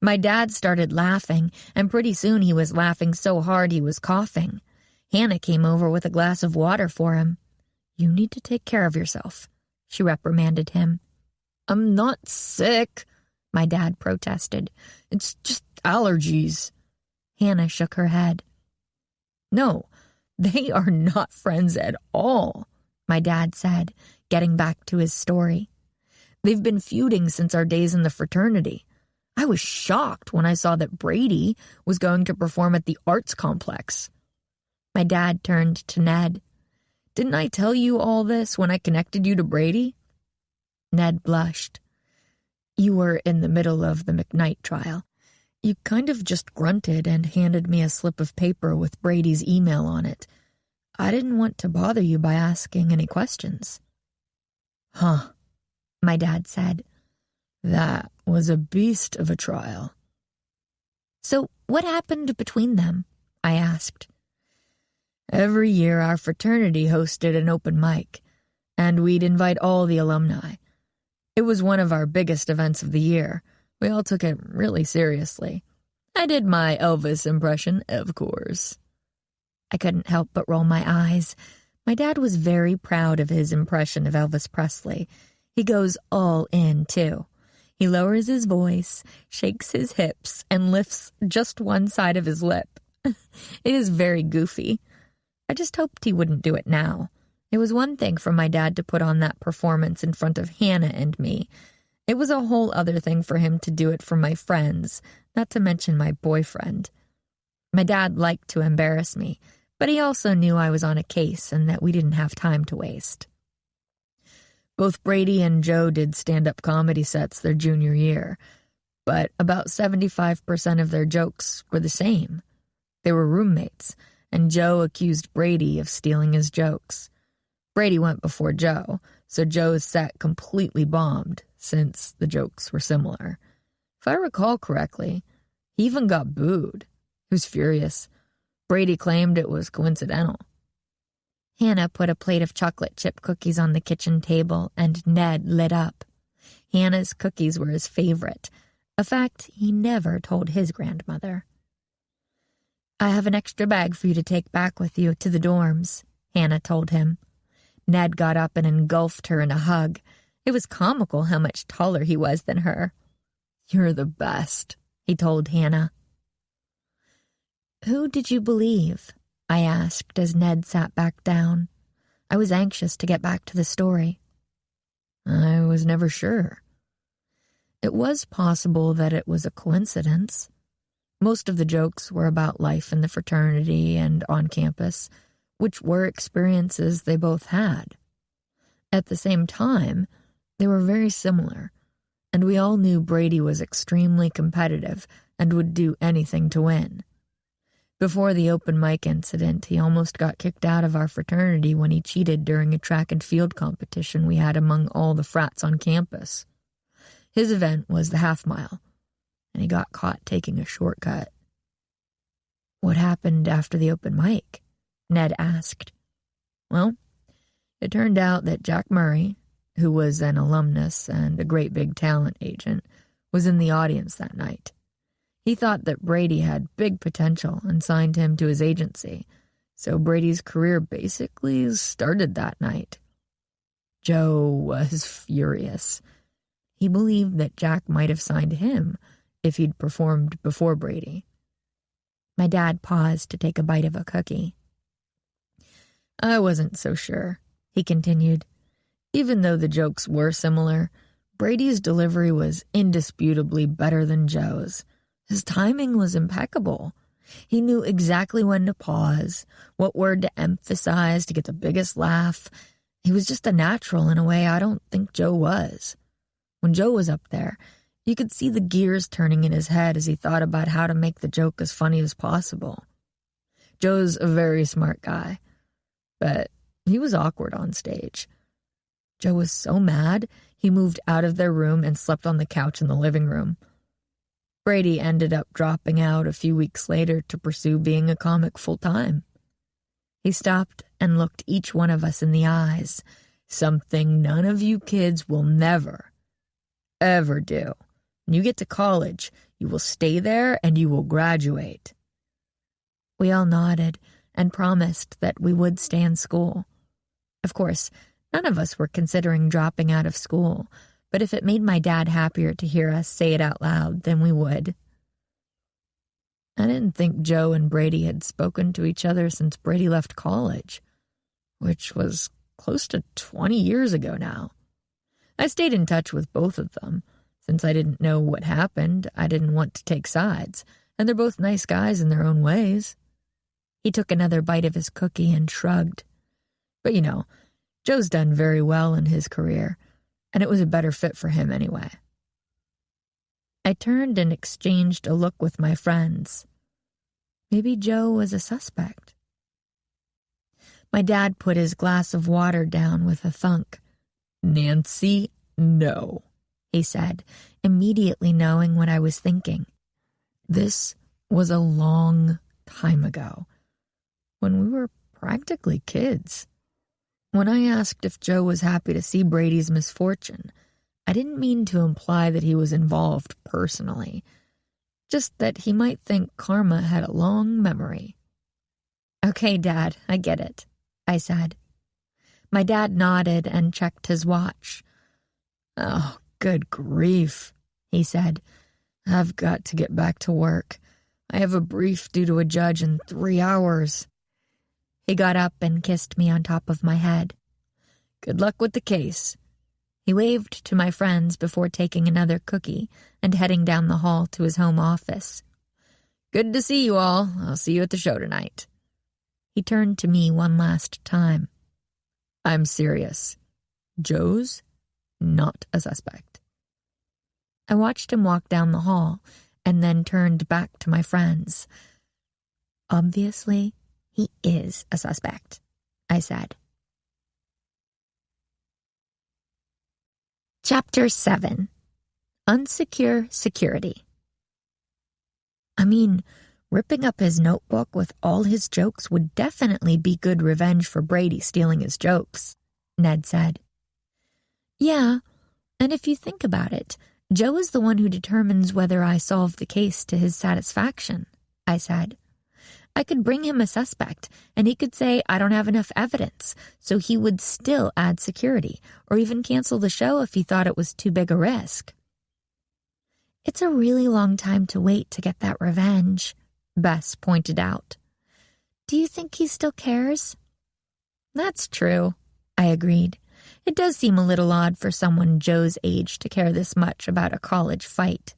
My dad started laughing, and pretty soon he was laughing so hard he was coughing. Hannah came over with a glass of water for him. You need to take care of yourself, she reprimanded him. I'm not sick, my dad protested. It's just allergies. Hannah shook her head. No, they are not friends at all, my dad said, getting back to his story. They've been feuding since our days in the fraternity. I was shocked when I saw that Brady was going to perform at the arts complex. My dad turned to Ned. Didn't I tell you all this when I connected you to Brady? Ned blushed. You were in the middle of the McKnight trial. You kind of just grunted and handed me a slip of paper with Brady's email on it. I didn't want to bother you by asking any questions. Huh, my dad said. That was a beast of a trial. So what happened between them? I asked. Every year our fraternity hosted an open mic, and we'd invite all the alumni. It was one of our biggest events of the year. We all took it really seriously. I did my Elvis impression, of course. I couldn't help but roll my eyes. My dad was very proud of his impression of Elvis Presley. He goes all in, too. He lowers his voice, shakes his hips, and lifts just one side of his lip. It is very goofy. I just hoped he wouldn't do it now. It was one thing for my dad to put on that performance in front of Hannah and me. It was a whole other thing for him to do it for my friends, not to mention my boyfriend. My dad liked to embarrass me, but he also knew I was on a case and that we didn't have time to waste. Both Brady and Joe did stand-up comedy sets their junior year, but about 75% of their jokes were the same. They were roommates, and Joe accused Brady of stealing his jokes. Brady went before Joe, so Joe's set completely bombed, since the jokes were similar. If I recall correctly, he even got booed. He was furious. Brady claimed it was coincidental. Hannah put a plate of chocolate chip cookies on the kitchen table, and Ned lit up. Hannah's cookies were his favorite, a fact he never told his grandmother. "I have an extra bag for you to take back with you to the dorms," Hannah told him. Ned got up and engulfed her in a hug. It was comical how much taller he was than her. "You're the best," he told Hannah. "Who did you believe?" I asked as Ned sat back down. I was anxious to get back to the story. "I was never sure. It was possible that it was a coincidence. Most of the jokes were about life in the fraternity and on campus, which were experiences they both had. At the same time, they were very similar, and we all knew Brady was extremely competitive and would do anything to win. Before the open mic incident, he almost got kicked out of our fraternity when he cheated during a track and field competition we had among all the frats on campus. His event was the half mile, and he got caught taking a shortcut." "What happened after the open mic?" Ned asked. "Well, it turned out that Jack Murray, who was an alumnus and a great big talent agent, was in the audience that night. He thought that Brady had big potential and signed him to his agency, so Brady's career basically started that night. Joe was furious. He believed that Jack might have signed him if he'd performed before Brady." My dad paused to take a bite of a cookie. "I wasn't so sure," he continued. "Even though the jokes were similar, Brady's delivery was indisputably better than Joe's. His timing was impeccable. He knew exactly when to pause, what word to emphasize to get the biggest laugh. He was just a natural in a way I don't think Joe was. When Joe was up there, you could see the gears turning in his head as he thought about how to make the joke as funny as possible. Joe's a very smart guy, but he was awkward on stage. Joe was so mad, he moved out of their room and slept on the couch in the living room. Brady ended up dropping out a few weeks later to pursue being a comic full-time. He stopped and looked each one of us in the eyes, something none of you kids will never, ever do. When you get to college, you will stay there and you will graduate." We all nodded and promised that we would stay in school. Of course, none of us were considering dropping out of school, but if it made my dad happier to hear us say it out loud, then we would. I didn't think Joe and Brady had spoken to each other since Brady left college, which was close to 20 years ago now. I stayed in touch with both of them. Since I didn't know what happened, I didn't want to take sides, and they're both nice guys in their own ways. He took another bite of his cookie and shrugged. But Joe's done very well in his career, and it was a better fit for him anyway. I turned and exchanged a look with my friends. Maybe Joe was a suspect. My dad put his glass of water down with a thunk. "Nancy, no," he said, immediately knowing what I was thinking. This was a long time ago, when we were practically kids. When I asked if Joe was happy to see Brady's misfortune, I didn't mean to imply that he was involved personally, just that he might think karma had a long memory. "Okay, Dad, I get it," I said. My dad nodded and checked his watch. "Oh, good grief," he said. "I've got to get back to work. I have a brief due to a judge in 3 hours. He got up and kissed me on top of my head. "Good luck with the case." He waved to my friends before taking another cookie and heading down the hall to his home office. "Good to see you all. I'll see you at the show tonight." He turned to me one last time. "I'm serious. Joe's not a suspect." I watched him walk down the hall and then turned back to my friends. "Obviously, he is a suspect," I said. Chapter 7. Unsecure Security. Ripping up his notebook with all his jokes would definitely be good revenge for Brady stealing his jokes, Ned said. Yeah, and if you think about it, Joe is the one who determines whether I solve the case to his satisfaction, I said. I could bring him a suspect, and he could say I don't have enough evidence, so he would still add security, or even cancel the show if he thought it was too big a risk. It's a really long time to wait to get that revenge, Bess pointed out. Do you think he still cares? That's true, I agreed. It does seem a little odd for someone Joe's age to care this much about a college fight.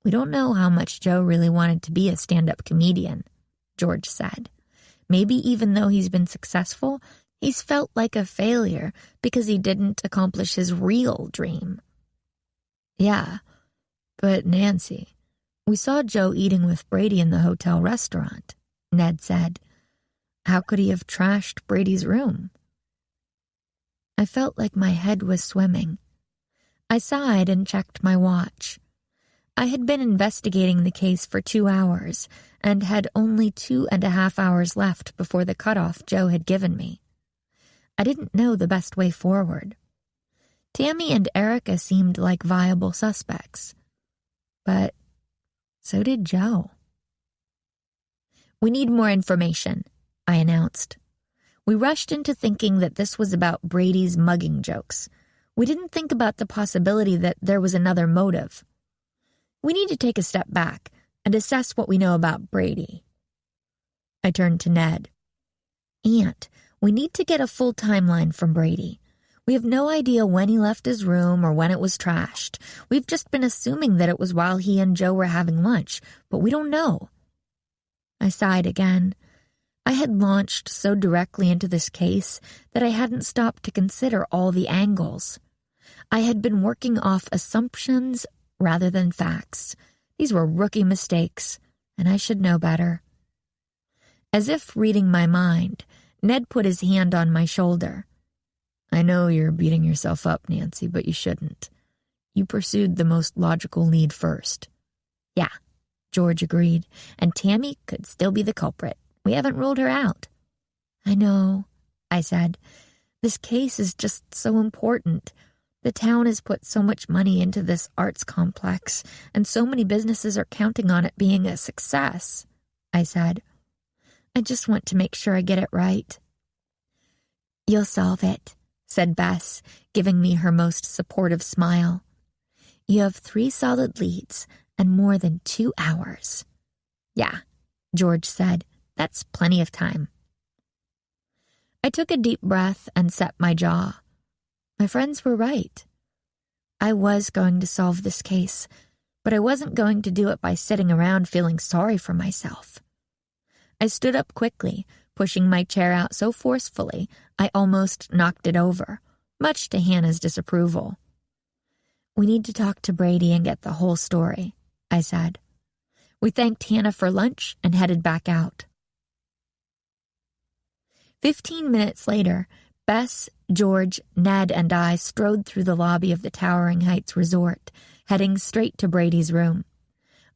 We don't know how much Joe really wanted to be a stand-up comedian, George said. Maybe even though he's been successful, he's felt like a failure because he didn't accomplish his real dream. Yeah, but Nancy, we saw Joe eating with Brady in the hotel restaurant, Ned said. How could he have trashed Brady's room? I felt like my head was swimming. I sighed and checked my watch. I had been investigating the case for 2 hours and had only 2.5 hours left before the cutoff Joe had given me. I didn't know the best way forward. Tammy and Erica seemed like viable suspects. But so did Joe. We need more information, I announced. We rushed into thinking that this was about Brady's mugging jokes. We didn't think about the possibility that there was another motive. We need to take a step back and assess what we know about Brady. I turned to Ned. Aunt, we need to get a full timeline from Brady. We have no idea when he left his room or when it was trashed. We've just been assuming that it was while he and Joe were having lunch, but we don't know. I sighed again. I had launched so directly into this case that I hadn't stopped to consider all the angles. I had been working off assumptions rather than facts. These were rookie mistakes, and I should know better. As if reading my mind, Ned put his hand on my shoulder. I know you're beating yourself up, Nancy, but you shouldn't. You pursued the most logical lead first. Yeah, George agreed, and Tammy could still be the culprit. We haven't ruled her out. I know, I said. This case is just so important. The town has put so much money into this arts complex, and so many businesses are counting on it being a success, I said. I just want to make sure I get it right. You'll solve it, said Bess, giving me her most supportive smile. You have 3 solid leads and more than 2 hours. Yeah, George said. That's plenty of time. I took a deep breath and set my jaw. My friends were right. I was going to solve this case, but I wasn't going to do it by sitting around feeling sorry for myself. I stood up quickly, pushing my chair out so forcefully I almost knocked it over, much to Hannah's disapproval. We need to talk to Brady and get the whole story, I said. We thanked Hannah for lunch and headed back out. 15 minutes later, Bess, George, Ned, and I strode through the lobby of the Towering Heights Resort, heading straight to Brady's room.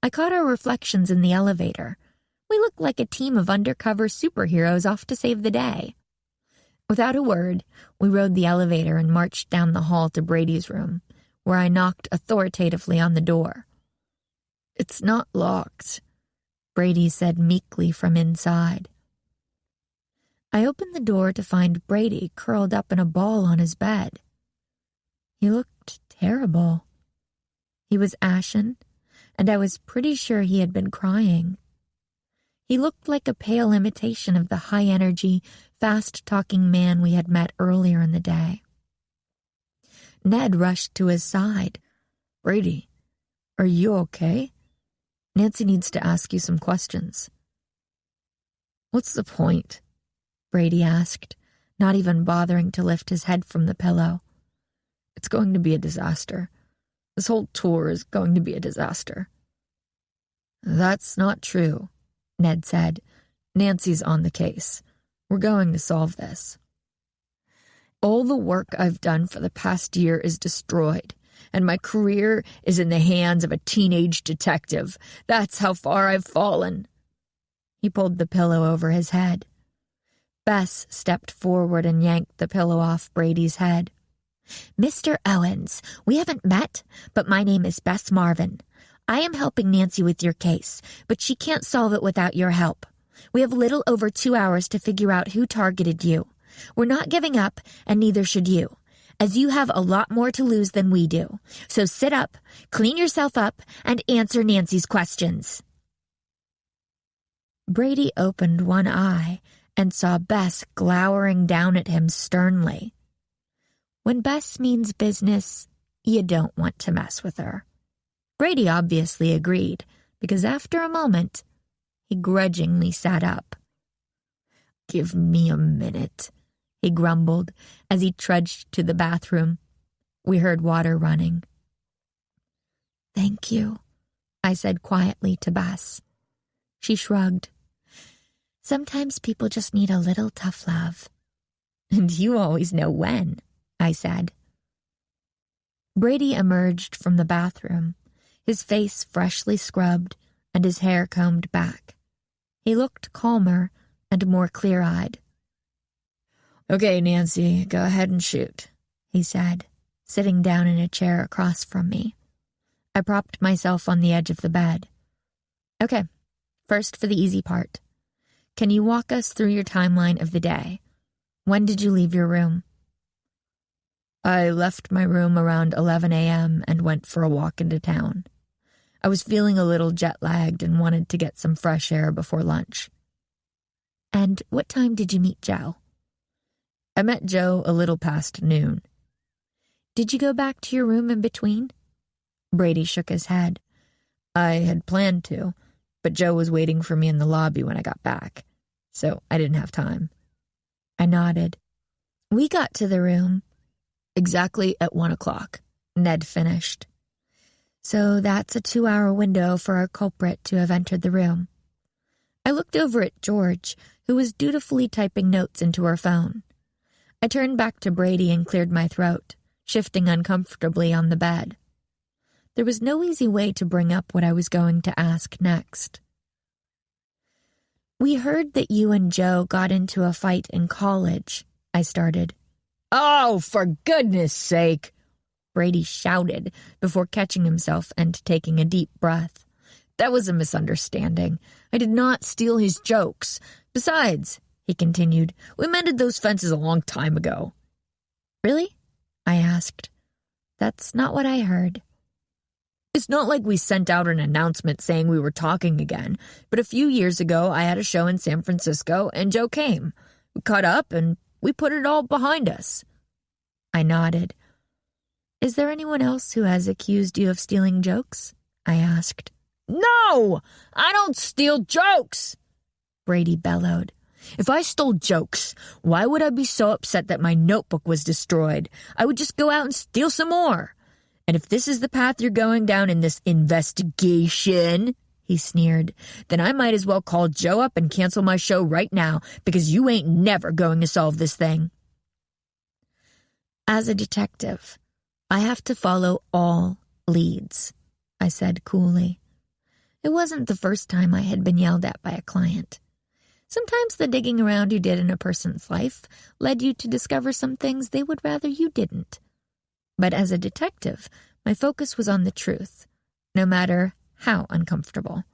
I caught our reflections in the elevator. We looked like a team of undercover superheroes off to save the day. Without a word, we rode the elevator and marched down the hall to Brady's room, where I knocked authoritatively on the door. It's not locked, Brady said meekly from inside. I opened the door to find Brady curled up in a ball on his bed. He looked terrible. He was ashen, and I was pretty sure he had been crying. He looked like a pale imitation of the high-energy, fast-talking man we had met earlier in the day. Ned rushed to his side. Brady, are you okay? Nancy needs to ask you some questions. What's the point? Brady asked, not even bothering to lift his head from the pillow. It's going to be a disaster. This whole tour is going to be a disaster. That's not true, Ned said. Nancy's on the case. We're going to solve this. All the work I've done for the past year is destroyed, and my career is in the hands of a teenage detective. That's how far I've fallen." He pulled the pillow over his head. Bess stepped forward and yanked the pillow off Brady's head. "Mr. Owens, we haven't met, but my name is Bess Marvin. I am helping Nancy with your case, but she can't solve it without your help. We have little over 2 hours to figure out who targeted you. We're not giving up, and neither should you, as you have a lot more to lose than we do. So sit up, clean yourself up, and answer Nancy's questions." Brady opened one eye and saw Bess glowering down at him sternly. When Bess means business, you don't want to mess with her. Brady obviously agreed, because after a moment, he grudgingly sat up. "Give me a minute," he grumbled as he trudged to the bathroom. We heard water running. "Thank you," I said quietly to Bess. She shrugged. "Sometimes people just need a little tough love." "And you always know when," I said. Brady emerged from the bathroom, his face freshly scrubbed and his hair combed back. He looked calmer and more clear-eyed. "Okay, Nancy, go ahead and shoot," he said, sitting down in a chair across from me. I propped myself on the edge of the bed. "Okay, first for the easy part. Can you walk us through your timeline of the day? When did you leave your room?" "I left my room around 11 a.m. and went for a walk into town. I was feeling a little jet-lagged and wanted to get some fresh air before lunch." "And what time did you meet Joe?" "I met Joe a little past noon." "Did you go back to your room in between?" Brady shook his head. "I had planned to, but Joe was waiting for me in the lobby when I got back, so I didn't have time." I nodded. "We got to the room exactly at 1 o'clock, Ned finished. "So that's a 2-hour window for a culprit to have entered the room." I looked over at George, who was dutifully typing notes into her phone. I turned back to Brady and cleared my throat, shifting uncomfortably on the bed. There was no easy way to bring up what I was going to ask next. "We heard that you and Joe got into a fight in college," I started. "Oh, for goodness sake!" Brady shouted before catching himself and taking a deep breath. "That was a misunderstanding. I did not steal his jokes. Besides," he continued, "we mended those fences a long time ago." "Really?" I asked. "That's not what I heard." "It's not like we sent out an announcement saying we were talking again, but a few years ago I had a show in San Francisco and Joe came. We caught up and we put it all behind us." I nodded. "Is there anyone else who has accused you of stealing jokes?" I asked. "No! I don't steal jokes!" Brady bellowed. "If I stole jokes, why would I be so upset that my notebook was destroyed? I would just go out and steal some more. And if this is the path you're going down in this investigation," he sneered, "then I might as well call Joe up and cancel my show right now, because you ain't never going to solve this thing." "As a detective, I have to follow all leads," I said coolly. It wasn't the first time I had been yelled at by a client. Sometimes the digging around you did in a person's life led you to discover some things they would rather you didn't. But as a detective, my focus was on the truth, no matter how uncomfortable.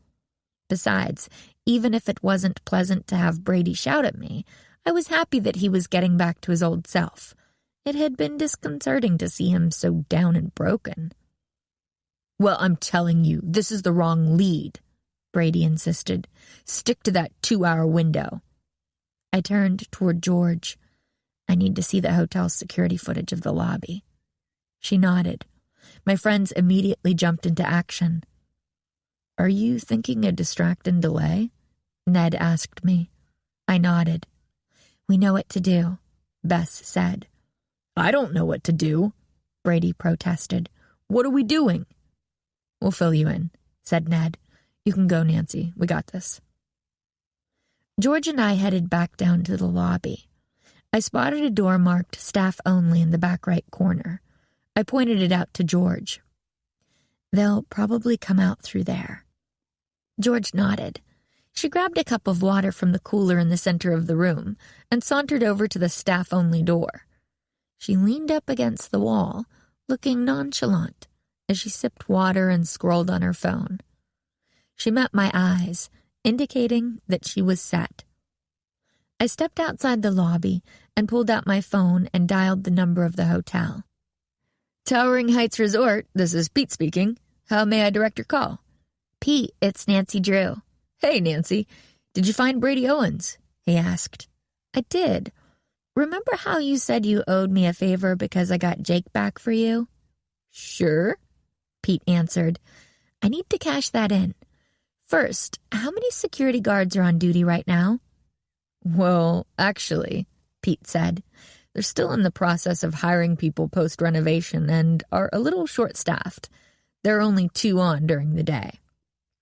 Besides, even if it wasn't pleasant to have Brady shout at me, I was happy that he was getting back to his old self. It had been disconcerting to see him so down and broken. "Well, I'm telling you, this is the wrong lead," Brady insisted. "Stick to that 2-hour window." I turned toward George. "I need to see the hotel's security footage of the lobby." She nodded. My friends immediately jumped into action. "Are you thinking a distract and delay?" Ned asked me. I nodded. "We know what to do," Bess said. "I don't know what to do," Brady protested. "What are we doing?" "We'll fill you in," said Ned. "You can go, Nancy. We got this." George and I headed back down to the lobby. I spotted a door marked staff only in the back right corner. I pointed it out to George. "They'll probably come out through there." George nodded. She grabbed a cup of water from the cooler in the center of the room and sauntered over to the staff-only door. She leaned up against the wall, looking nonchalant as she sipped water and scrolled on her phone. She met my eyes, indicating that she was set. I stepped outside the lobby and pulled out my phone and dialed the number of the hotel. "Towering Heights Resort, this is Pete speaking. How may I direct your call?" "Pete, it's Nancy Drew." "Hey, Nancy. Did you find Brady Owens?" he asked. "I did. Remember how you said you owed me a favor because I got Jake back for you?" "Sure," Pete answered. "I need to cash that in. First, how many security guards are on duty right now?" "Well, actually," Pete said, "they're still in the process of hiring people post-renovation and are a little short-staffed. There are only 2 on during the day."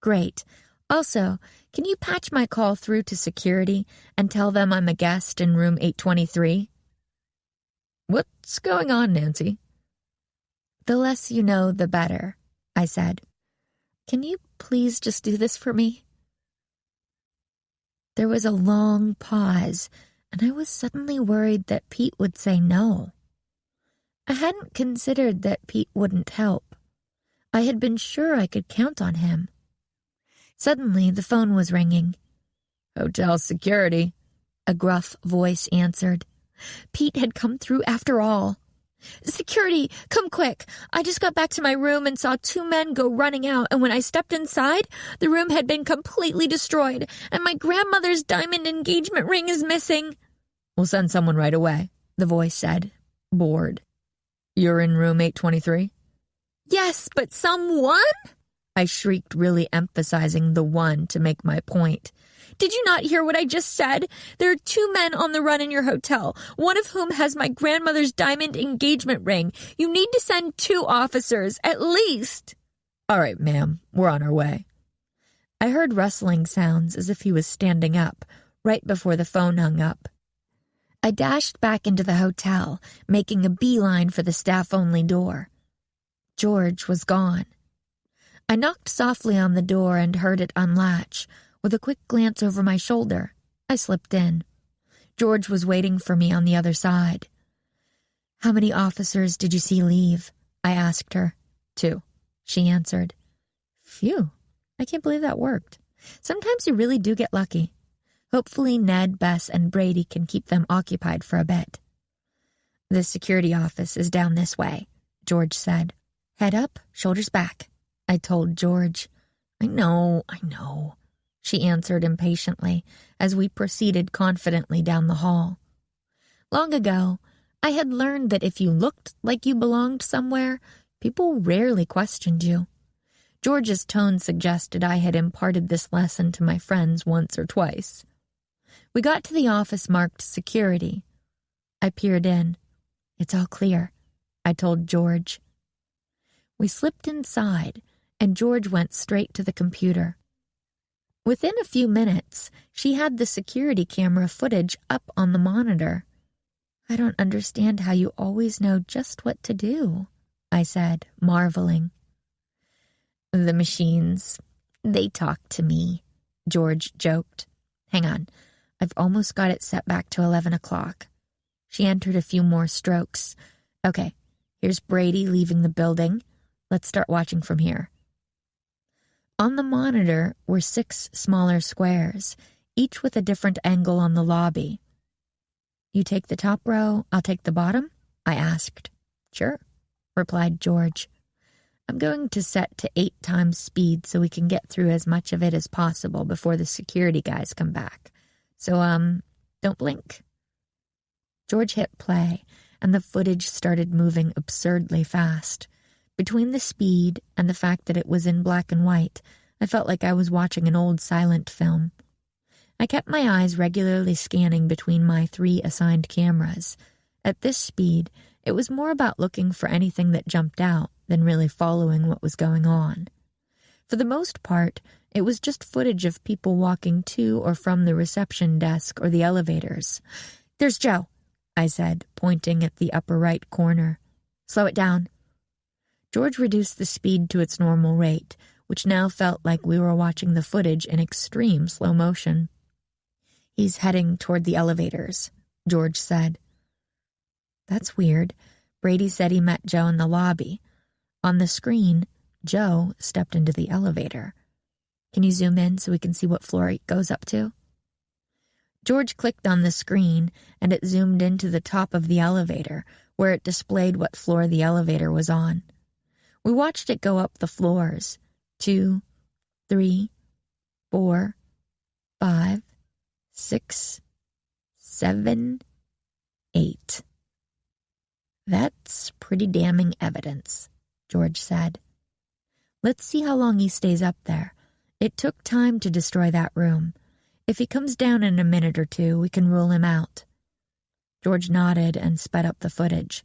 "Great. Also, can you patch my call through to security and tell them I'm a guest in room 823? "What's going on, Nancy?" "The less you know, the better," I said. "Can you please just do this for me?" There was a long pause, and I was suddenly worried that Pete would say no. I hadn't considered that Pete wouldn't help. I had been sure I could count on him. Suddenly, the phone was ringing. "Hotel security," a gruff voice answered. Pete had come through after all. "Security, come quick. I just got back to my room and saw 2 men go running out, and when I stepped inside, the room had been completely destroyed, and my grandmother's diamond engagement ring is missing." "We'll send someone right away," the voice said, bored. "You're in room 823? "Yes, but someone?" I shrieked, really emphasizing the one to make my point. "Did you not hear what I just said? There are 2 men on the run in your hotel, one of whom has my grandmother's diamond engagement ring. You need to send 2 officers, at least." "All right, ma'am, we're on our way." I heard rustling sounds as if he was standing up, right before the phone hung up. I dashed back into the hotel, making a beeline for the staff-only door. George was gone. I knocked softly on the door and heard it unlatch. With a quick glance over my shoulder, I slipped in. George was waiting for me on the other side. "How many officers did you see leave?" I asked her. 2, she answered. "Phew, I can't believe that worked. Sometimes you really do get lucky. Hopefully Ned, Bess, and Brady can keep them occupied for a bit." "The security office is down this way," George said. "Head up, shoulders back," I told George. I know," she answered impatiently as we proceeded confidently down the hall. Long ago, I had learned that if you looked like you belonged somewhere, people rarely questioned you. George's tone suggested I had imparted this lesson to my friends once or twice. We got to the office marked security. I peered in. "It's all clear," I told George. We slipped inside, and George went straight to the computer. Within a few minutes, she had the security camera footage up on the monitor. "I don't understand how you always know just what to do," I said, marveling. "The machines, they talk to me," George joked. "Hang on, I've almost got it set back to 11 o'clock. She entered a few more strokes. "Okay, here's Brady leaving the building. Let's start watching from here." On the monitor were 6 smaller squares, each with a different angle on the lobby. "You take the top row, I'll take the bottom?" I asked. "Sure," replied George. "I'm going to set to 8 times speed so we can get through as much of it as possible before the security guys come back. So, don't blink." George hit play, and the footage started moving absurdly fast. Between the speed and the fact that it was in black and white, I felt like I was watching an old silent film. I kept my eyes regularly scanning between my 3 assigned cameras. At this speed, it was more about looking for anything that jumped out than really following what was going on. For the most part, it was just footage of people walking to or from the reception desk or the elevators. "There's Joe," I said, pointing at the upper right corner. "Slow it down. George reduced the speed to its normal rate, which now felt like we were watching the footage in extreme slow motion. "He's heading toward the elevators," George said. "That's weird. Brady said he met Joe in the lobby. On the screen, Joe stepped into the elevator. Can you zoom in so we can see what floor it goes up to?" George clicked on the screen, and it zoomed into the top of the elevator, where it displayed what floor the elevator was on. We watched it go up the floors. 2, 3, 4, 5, 6, 7, 8. "That's pretty damning evidence," George said. "Let's see how long he stays up there. It took time to destroy that room. If he comes down in a minute or two, we can rule him out." George nodded and sped up the footage.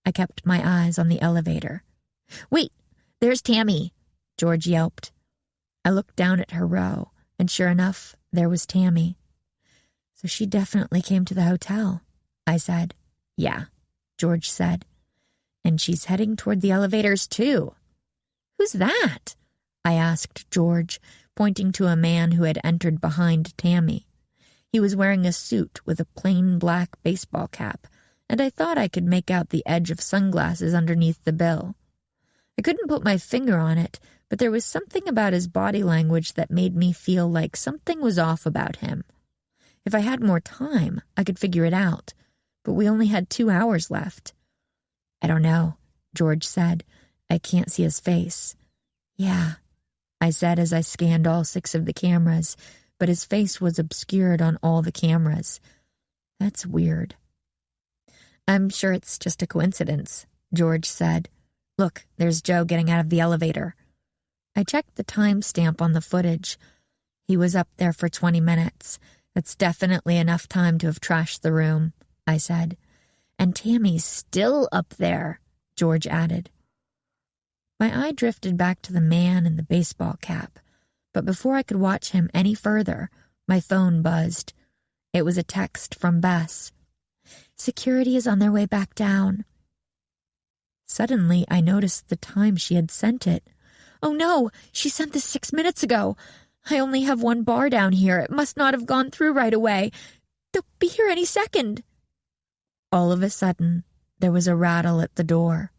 I kept my eyes on the elevator. "Wait, there's Tammy," George yelped. I looked down at her row, and sure enough, there was Tammy. "So she definitely came to the hotel," I said. "Yeah," George said. "And she's heading toward the elevators, too." "Who's that?" I asked George, pointing to a man who had entered behind Tammy. He was wearing a suit with a plain black baseball cap, and I thought I could make out the edge of sunglasses underneath the bill. I couldn't put my finger on it, but there was something about his body language that made me feel like something was off about him. If I had more time, I could figure it out, but we only had 2 hours left. "I don't know," George said. "I can't see his face." "Yeah," I said as I scanned all 6 of the cameras, but his face was obscured on all the cameras. "That's weird." "I'm sure it's just a coincidence," George said. "Look, there's Joe getting out of the elevator." I checked the timestamp on the footage. He was up there for 20 minutes. "That's definitely enough time to have trashed the room," I said. "And Tammy's still up there," George added. My eye drifted back to the man in the baseball cap, but before I could watch him any further, my phone buzzed. It was a text from Bess. "Security is on their way back down." Suddenly, I noticed the time she had sent it. "Oh no, she sent this 6 minutes ago. I only have 1 bar down here. It must not have gone through right away. They'll be here any second." All of a sudden, there was a rattle at the door.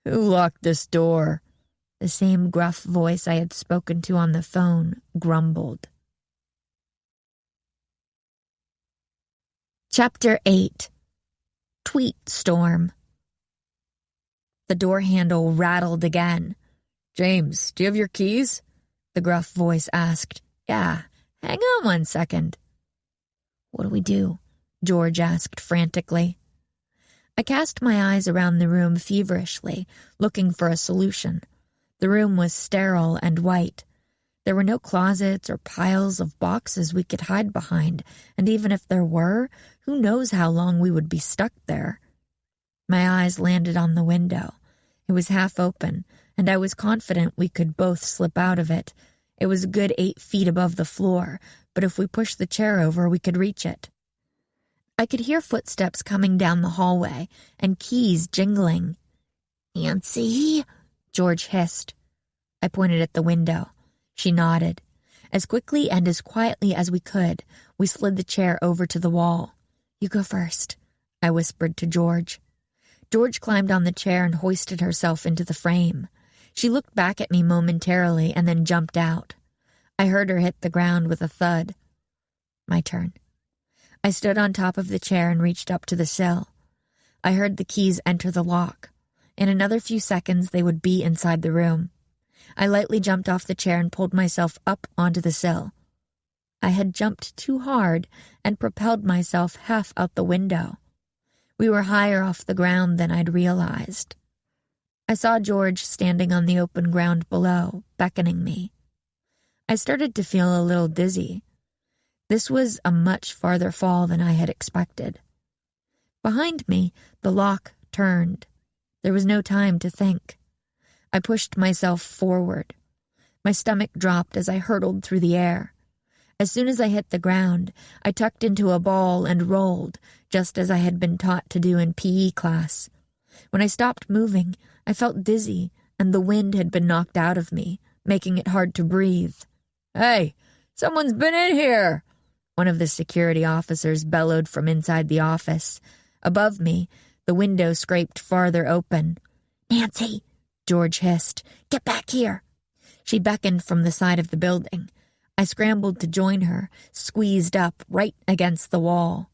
"Who locked this door?" The same gruff voice I had spoken to on the phone grumbled. Chapter 8. Tweet Storm. The door handle rattled again. "James, do you have your keys?" the gruff voice asked. "Yeah, hang on 1 second. "What do we do?" George asked frantically. I cast my eyes around the room feverishly, looking for a solution. The room was sterile and white. There were no closets or piles of boxes we could hide behind, and even if there were, who knows how long we would be stuck there. My eyes landed on the window. It was half open, and I was confident we could both slip out of it. It was a good 8 feet above the floor, but if we pushed the chair over, we could reach it. I could hear footsteps coming down the hallway and keys jingling. "Nancy?" George hissed. I pointed at the window. She nodded. As quickly and as quietly as we could, we slid the chair over to the wall. "You go first," I whispered to George. George climbed on the chair and hoisted herself into the frame. She looked back at me momentarily and then jumped out. I heard her hit the ground with a thud. My turn. I stood on top of the chair and reached up to the sill. I heard the keys enter the lock. In another few seconds, they would be inside the room. I lightly jumped off the chair and pulled myself up onto the sill. I had jumped too hard and propelled myself half out the window. We were higher off the ground than I'd realized. I saw George standing on the open ground below, beckoning me. I started to feel a little dizzy. This was a much farther fall than I had expected. Behind me, the lock turned. There was no time to think. I pushed myself forward. My stomach dropped as I hurtled through the air. As soon as I hit the ground, I tucked into a ball and rolled, just as I had been taught to do in PE class. When I stopped moving, I felt dizzy, and the wind had been knocked out of me, making it hard to breathe. "Hey, someone's been in here!" One of the security officers bellowed from inside the office. Above me, the window scraped farther open. "Nancy," George hissed, "get back here." She beckoned from the side of the building. I scrambled to join her, squeezed up right against the wall.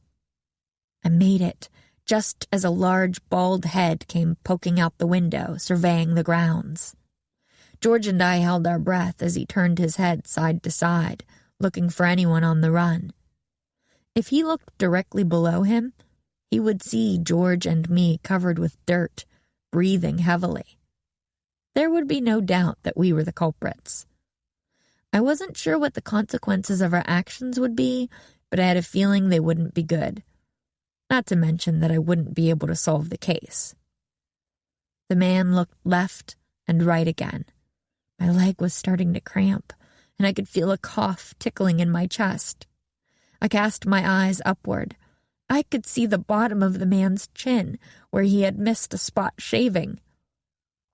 I made it, just as a large, bald head came poking out the window, surveying the grounds. George and I held our breath as he turned his head side to side, looking for anyone on the run. If he looked directly below him, he would see George and me covered with dirt, breathing heavily. There would be no doubt that we were the culprits. I wasn't sure what the consequences of our actions would be, but I had a feeling they wouldn't be good. Not to mention that I wouldn't be able to solve the case. The man looked left and right again. My leg was starting to cramp, and I could feel a cough tickling in my chest. I cast my eyes upward. I could see the bottom of the man's chin, where he had missed a spot shaving.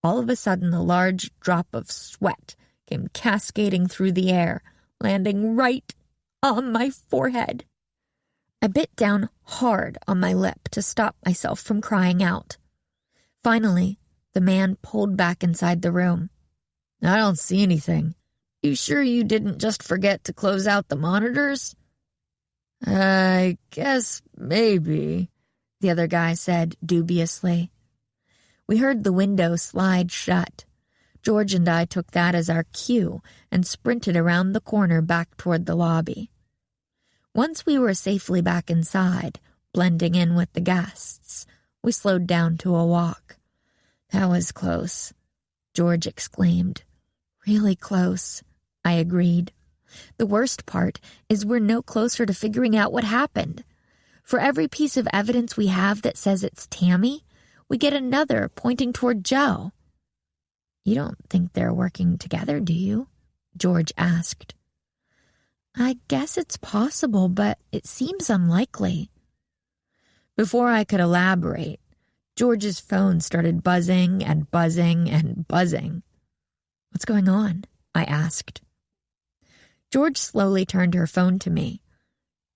All of a sudden, a large drop of sweat came cascading through the air, landing right on my forehead. I bit down hard on my lip to stop myself from crying out. Finally, the man pulled back inside the room. "I don't see anything. You sure you didn't just forget to close out the monitors?" "I guess maybe," the other guy said dubiously. We heard the window slide shut. George and I took that as our cue and sprinted around the corner back toward the lobby. Once we were safely back inside, blending in with the guests, we slowed down to a walk. "That was close," George exclaimed. "Really close," I agreed. The worst part is we're no closer to figuring out what happened. For every piece of evidence we have that says it's Tammy, we get another pointing toward Joe. "You don't think they're working together, do you?" George asked. "I guess it's possible, but it seems unlikely." Before I could elaborate, George's phone started buzzing and buzzing and buzzing. "What's going on?" I asked. George slowly turned her phone to me.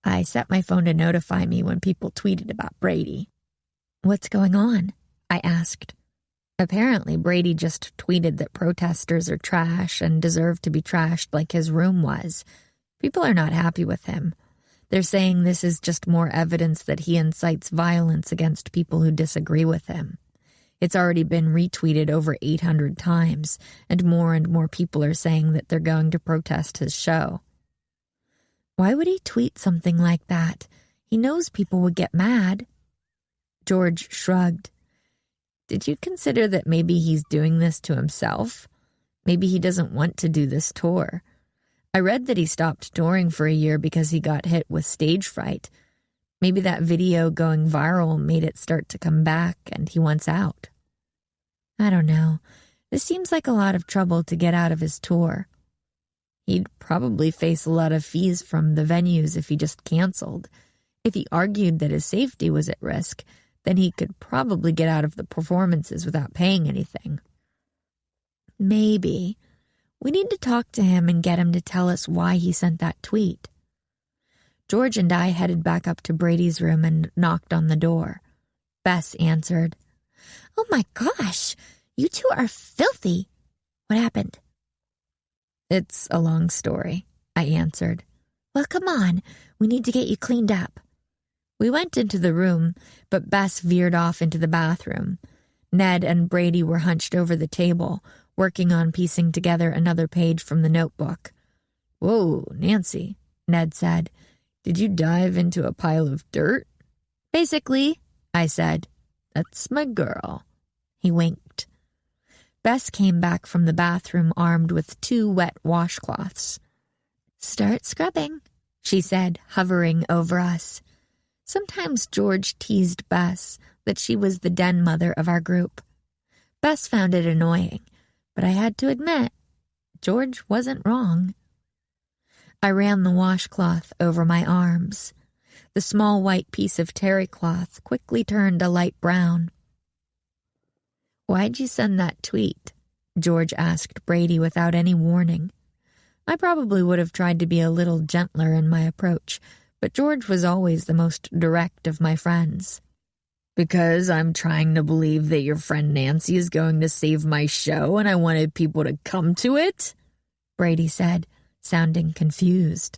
I set my phone to notify me when people tweeted about Brady. "What's going on?" I asked. Apparently, Brady just tweeted that protesters are trash and deserve to be trashed like his room was. People are not happy with him. They're saying this is just more evidence that he incites violence against people who disagree with him. It's already been retweeted over 800 times, and more people are saying that they're going to protest his show. Why would he tweet something like that? He knows people would get mad. George shrugged. "Did you consider that maybe he's doing this to himself? Maybe he doesn't want to do this tour. I read that he stopped touring for a year because he got hit with stage fright. Maybe that video going viral made it start to come back and he wants out. I don't know. This seems like a lot of trouble to get out of his tour. He'd probably face a lot of fees from the venues if he just canceled. If he argued that his safety was at risk, then he could probably get out of the performances without paying anything." "Maybe. We need to talk to him and get him to tell us why he sent that tweet." George and I headed back up to Brady's room and knocked on the door. Bess answered. "Oh my gosh, you two are filthy. What happened?" "It's a long story," I answered. "Well, come on. We need to get you cleaned up." We went into the room, but Bess veered off into the bathroom. Ned and Brady were hunched over the table, working on piecing together another page from the notebook. "Whoa, Nancy," Ned said. "Did you dive into a pile of dirt?" "Basically," I said. "That's my girl." He winked. Bess came back from the bathroom armed with 2 wet washcloths. "Start scrubbing," she said, hovering over us. Sometimes George teased Bess that she was the den mother of our group. Bess found it annoying, but I had to admit, George wasn't wrong. I ran the washcloth over my arms. The small white piece of terry cloth quickly turned a light brown. "Why'd you send that tweet?" George asked Brady without any warning. I probably would have tried to be a little gentler in my approach, but George was always the most direct of my friends. "Because I'm trying to believe that your friend Nancy is going to save my show and I wanted people to come to it?" Brady said, sounding confused.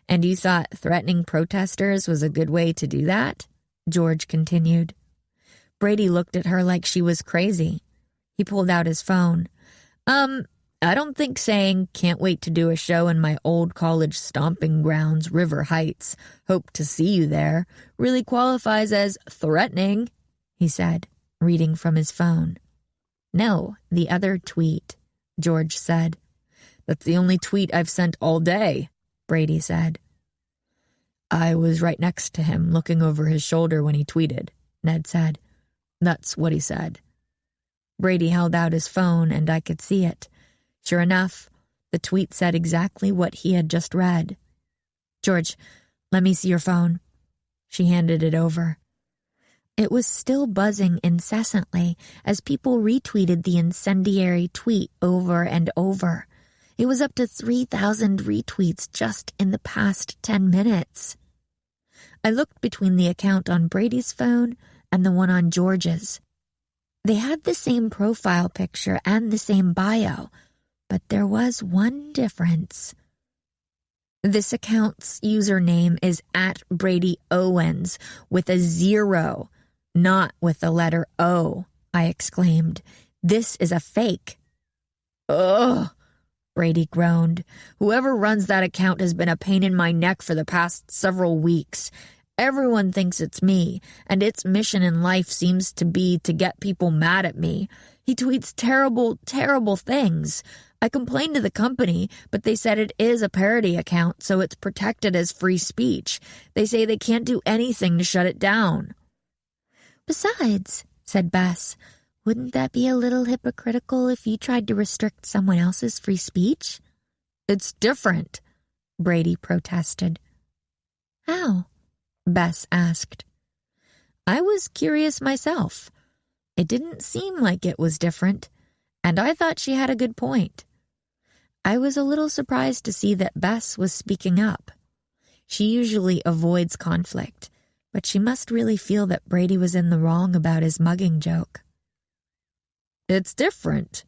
"And you thought threatening protesters was a good way to do that?" George continued. Brady looked at her like she was crazy. He pulled out his phone. I don't think saying, 'Can't wait to do a show in my old college stomping grounds, River Heights. Hope to see you there,' really qualifies as threatening," he said, reading from his phone. "No, the other tweet," George said. "That's the only tweet I've sent all day," Brady said. "I was right next to him, looking over his shoulder when he tweeted," Ned said. "That's what he said." Brady held out his phone, and I could see it. Sure enough, the tweet said exactly what he had just read. "George, let me see your phone." She handed it over. It was still buzzing incessantly as people retweeted the incendiary tweet over and over. It was up to 3,000 retweets just in the past 10 minutes. I looked between the account on Brady's phone and the one on George's. They had the same profile picture and the same bio, but there was one difference. This account's username is @Brady Owens with a 0, not with the letter O, I exclaimed. "This is a fake." "Ugh," Brady groaned. "Whoever runs that account has been a pain in my neck for the past several weeks. Everyone thinks it's me, and its mission in life seems to be to get people mad at me. He tweets terrible, terrible things. I complained to the company, but they said it is a parody account, so it's protected as free speech. They say they can't do anything to shut it down." "Besides," said Bess, "wouldn't that be a little hypocritical if you tried to restrict someone else's free speech?" "It's different," Brady protested. "How?" Bess asked. I was curious myself. It didn't seem like it was different, and I thought she had a good point. I was a little surprised to see that Bess was speaking up. She usually avoids conflict, but she must really feel that Brady was in the wrong about his mugging joke. "It's different,"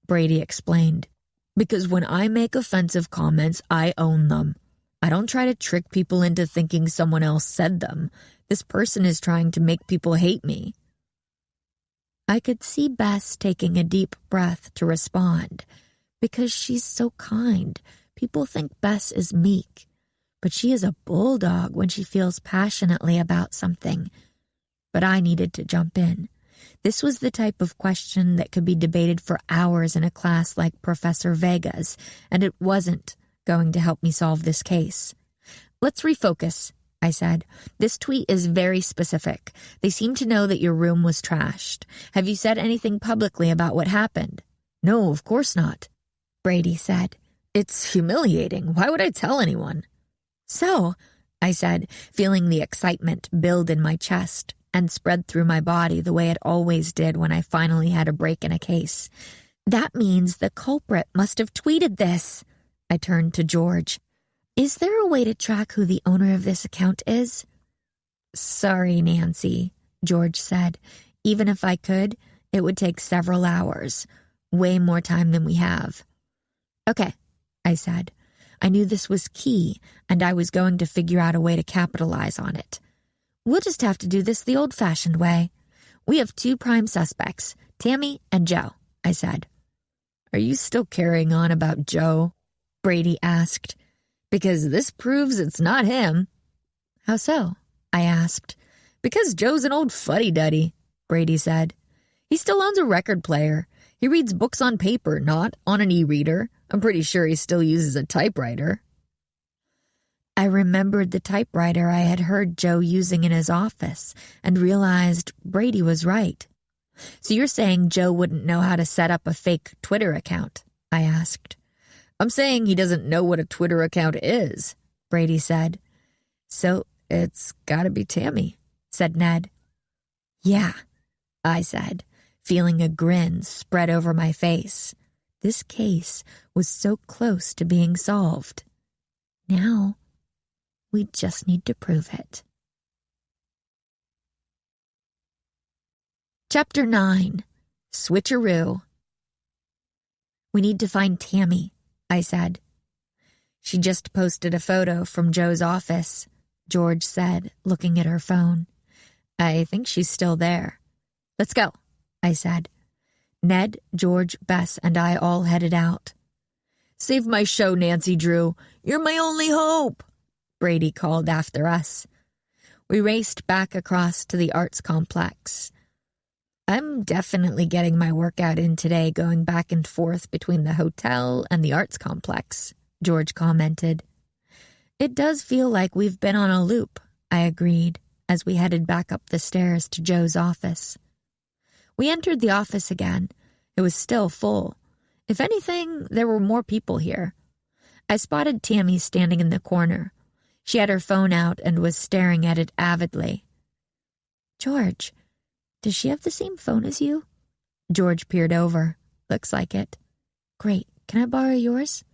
Brady explained, "because when I make offensive comments, I own them. I don't try to trick people into thinking someone else said them. This person is trying to make people hate me." I could see Bess taking a deep breath to respond. Because she's so kind, people think Bess is meek. But she is a bulldog when she feels passionately about something. But I needed to jump in. This was the type of question that could be debated for hours in a class like Professor Vega's, and it wasn't going to help me solve this case. "Let's refocus," I said. "This tweet is very specific. They seem to know that your room was trashed. Have you said anything publicly about what happened?" "No, of course not," Brady said. "It's humiliating. Why would I tell anyone?" "So," I said, feeling the excitement build in my chest and spread through my body the way it always did when I finally had a break in a case, "that means the culprit must have tweeted this." I turned to George. "Is there a way to track who the owner of this account is?" "Sorry, Nancy," George said. "Even if I could, it would take several hours. Way more time than we have." "Okay," I said. I knew this was key, and I was going to figure out a way to capitalize on it. "We'll just have to do this the old-fashioned way. We have 2 prime suspects, Tammy and Joe," I said. "Are you still carrying on about Joe?" Brady asked. "Because this proves it's not him." "How so?" I asked. "Because Joe's an old fuddy-duddy," Brady said. "He still owns a record player. He reads books on paper, not on an e-reader. I'm pretty sure he still uses a typewriter." I remembered the typewriter I had heard Joe using in his office and realized Brady was right. "So you're saying Joe wouldn't know how to set up a fake Twitter account?" I asked. "I'm saying he doesn't know what a Twitter account is," Brady said. "So it's gotta be Tammy," said Ned. "Yeah," I said, feeling a grin spread over my face. This case was so close to being solved. Now, we just need to prove it. Chapter 9. Switcheroo. We need to find Tammy, I said. She just posted a photo from Joe's office, George said, looking at her phone. I think she's still there. Let's go, I said. Ned, George, Bess, and I all headed out. Save my show, Nancy Drew. You're my only hope, Brady called after us. We raced back across to the arts complex. I'm definitely getting my workout in today going back and forth between the hotel and the arts complex, George commented. It does feel like we've been on a loop, I agreed, as we headed back up the stairs to Joe's office. We entered the office again. It was still full. If anything, there were more people here. I spotted Tammy standing in the corner. She had her phone out and was staring at it avidly. George, does she have the same phone as you? George peered over. Looks like it. Great. Can I borrow yours?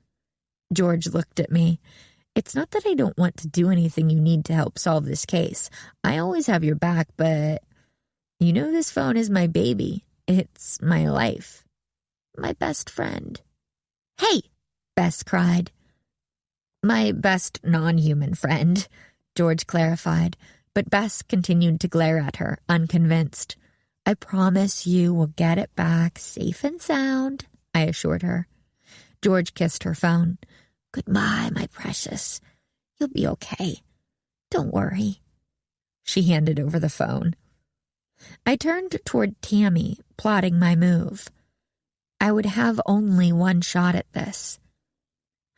George looked at me. It's not that I don't want to do anything you need to help solve this case. I always have your back, but you know this phone is my baby. It's my life. My best friend. Hey! Bess cried. My best non-human friend, George clarified, but Bess continued to glare at her, unconvinced. I promise you we'll get it back safe and sound, I assured her. George kissed her phone. Goodbye, my precious. You'll be okay. Don't worry. She handed over the phone. I turned toward Tammy, plotting my move. I would have only one shot at this.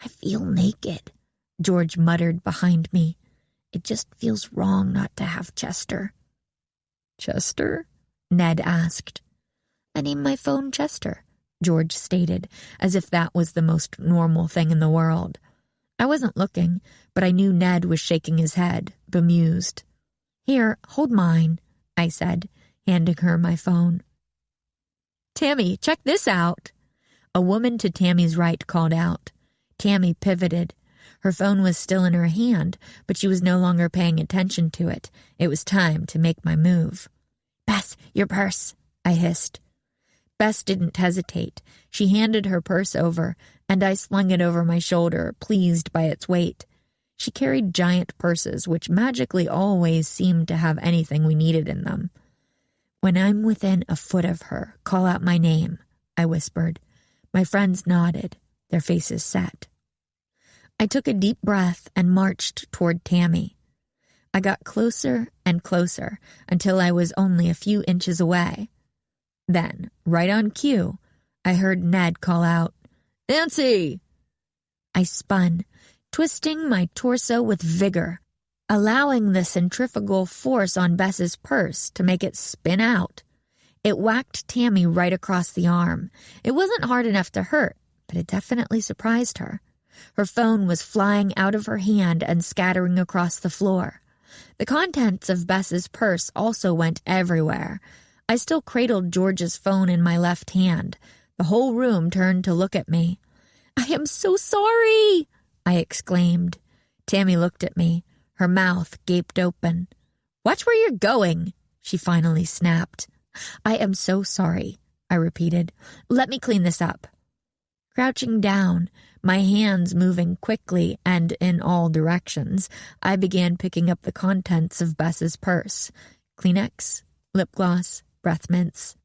I feel naked, George muttered behind me. It just feels wrong not to have Chester. Chester? Ned asked. I named my phone Chester, George stated, as if that was the most normal thing in the world. I wasn't looking, but I knew Ned was shaking his head, bemused. Here, hold mine, I said, handing her my phone. Tammy, check this out. A woman to Tammy's right called out. Tammy pivoted. Her phone was still in her hand, but she was no longer paying attention to it. It was time to make my move. Bess, your purse, I hissed. Bess didn't hesitate. She handed her purse over, and I slung it over my shoulder, pleased by its weight. She carried giant purses, which magically always seemed to have anything we needed in them. When I'm within a foot of her, call out my name, I whispered. My friends nodded, their faces set. I took a deep breath and marched toward Tammy. I got closer and closer until I was only a few inches away. Then, right on cue, I heard Ned call out, Nancy! I spun, twisting my torso with vigor, allowing the centrifugal force on Bess's purse to make it spin out. It whacked Tammy right across the arm. It wasn't hard enough to hurt, but it definitely surprised her. Her phone was flying out of her hand and scattering across the floor. The contents of Bess's purse also went everywhere. I still cradled George's phone in my left hand. The whole room turned to look at me. I am so sorry, I exclaimed. Tammy looked at me. Her mouth gaped open. Watch where you're going, she finally snapped. I am so sorry, I repeated. Let me clean this up. Crouching down, my hands moving quickly and in all directions, I began picking up the contents of Bess's purse. Kleenex, lip gloss, breath mints.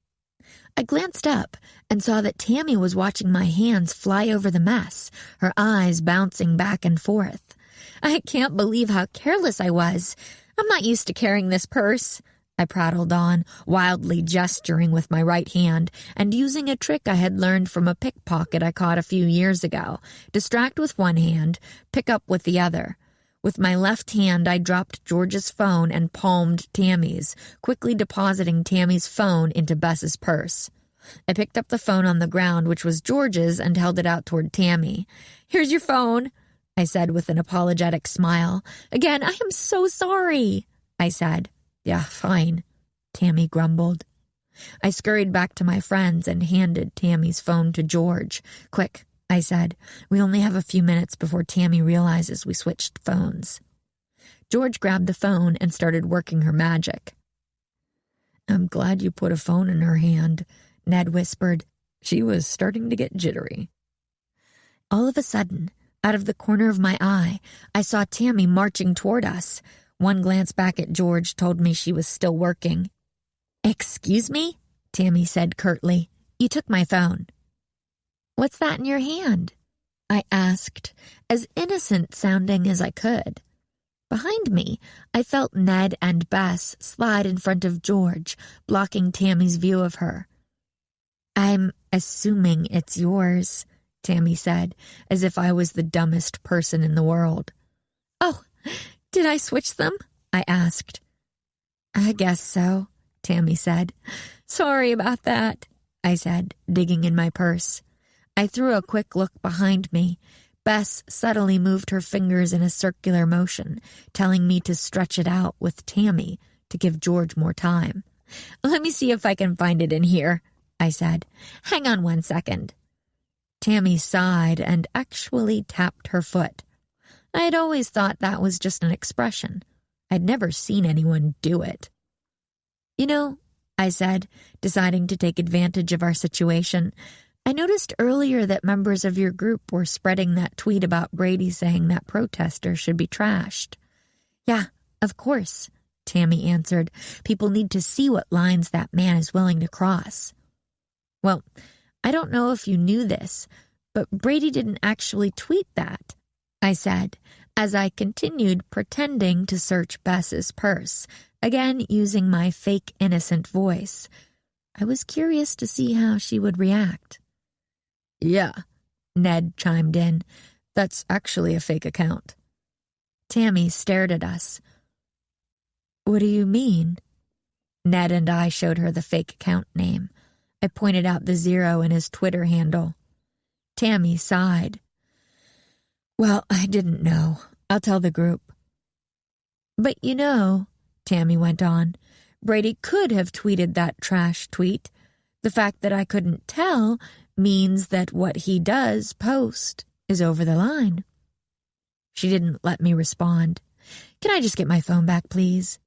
I glanced up and saw that Tammy was watching my hands fly over the mess, her eyes bouncing back and forth. I can't believe how careless I was. I'm not used to carrying this purse, I prattled on, wildly gesturing with my right hand and using a trick I had learned from a pickpocket I caught a few years ago. Distract with one hand, pick up with the other. With my left hand, I dropped George's phone and palmed Tammy's, quickly depositing Tammy's phone into Bess's purse. I picked up the phone on the ground, which was George's, and held it out toward Tammy. Here's your phone, I said with an apologetic smile. Again, I am so sorry, I said. Yeah, fine, Tammy grumbled. I scurried back to my friends and handed Tammy's phone to George. "Quick," I said. "We only have a few minutes before Tammy realizes we switched phones." George grabbed the phone and started working her magic. "I'm glad you put a phone in her hand," Ned whispered. She was starting to get jittery. All of a sudden, out of the corner of my eye, I saw Tammy marching toward us. One glance back at George told me she was still working. "Excuse me?" Tammy said curtly. "You took my phone." "What's that in your hand?" I asked, as innocent sounding as I could. Behind me, I felt Ned and Bess slide in front of George, blocking Tammy's view of her. "I'm assuming it's yours," Tammy said, as if I was the dumbest person in the world. "Oh, did I switch them?" I asked. "I guess so," Tammy said. "Sorry about that," I said, digging in my purse. I threw a quick look behind me. Bess subtly moved her fingers in a circular motion, telling me to stretch it out with Tammy to give George more time. "Let me see if I can find it in here," I said. "Hang on 1 second." Tammy sighed and actually tapped her foot. I had always thought that was just an expression. I'd never seen anyone do it. "You know," I said, deciding to take advantage of our situation, "I noticed earlier that members of your group were spreading that tweet about Brady saying that protesters should be trashed." "Yeah, of course," Tammy answered. "People need to see what lines that man is willing to cross." "Well, I don't know if you knew this, but Brady didn't actually tweet that," I said, as I continued pretending to search Bess's purse, again using my fake innocent voice. I was curious to see how she would react. "Yeah," Ned chimed in. "That's actually a fake account." Tammy stared at us. "What do you mean?" Ned and I showed her the fake account name. I pointed out the 0 in his Twitter handle. Tammy sighed. "Well, I didn't know. I'll tell the group." "But you know," Tammy went on, "Brady could have tweeted that trash tweet. The fact that I couldn't tell means that what he does post is over the line." She didn't let me respond. "Can I just get my phone back, please?"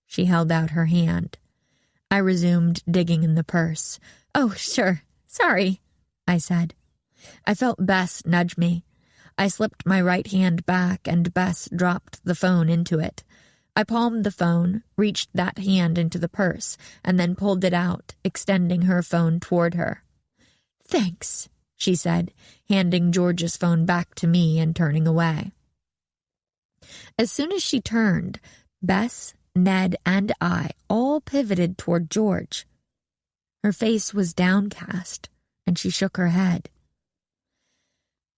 She held out her hand. I resumed digging in the purse. "Oh, sure. Sorry," I said. I felt Bess nudge me. I slipped my right hand back and Bess dropped the phone into it. I palmed the phone, reached that hand into the purse, and then pulled it out, extending her phone toward her. "Thanks," she said, handing George's phone back to me and turning away. As soon as she turned, Bess, Ned, and I all pivoted toward George. Her face was downcast, and she shook her head.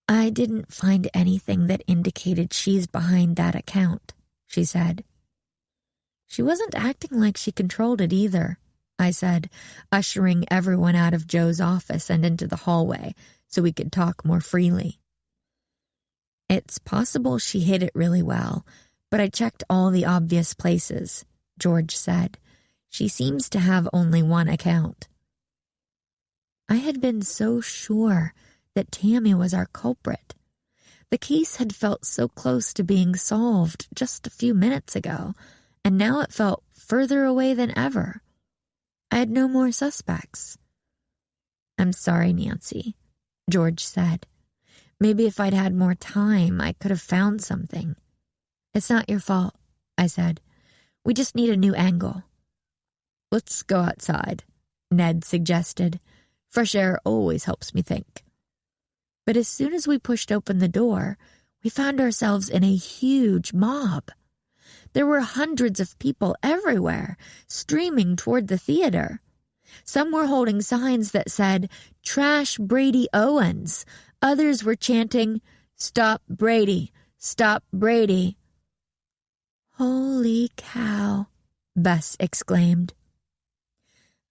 "I didn't find anything that indicated she's behind that account," she said. "She wasn't acting like she controlled it either," I said, ushering everyone out of Joe's office and into the hallway so we could talk more freely. "It's possible she hid it really well, but I checked all the obvious places," George said. "She seems to have only one account." I had been so sure that Tammy was our culprit. The case had felt so close to being solved just a few minutes ago, and now it felt further away than ever. I had no more suspects. "I'm sorry, Nancy," George said. "Maybe if I'd had more time, I could have found something." "It's not your fault," I said. "We just need a new angle." "Let's go outside," Ned suggested. "Fresh air always helps me think." But as soon as we pushed open the door, we found ourselves in a huge mob. There were hundreds of people everywhere, streaming toward the theater. Some were holding signs that said, "Trash Brady Owens." Others were chanting, "Stop Brady, stop Brady." "Holy cow," Bess exclaimed.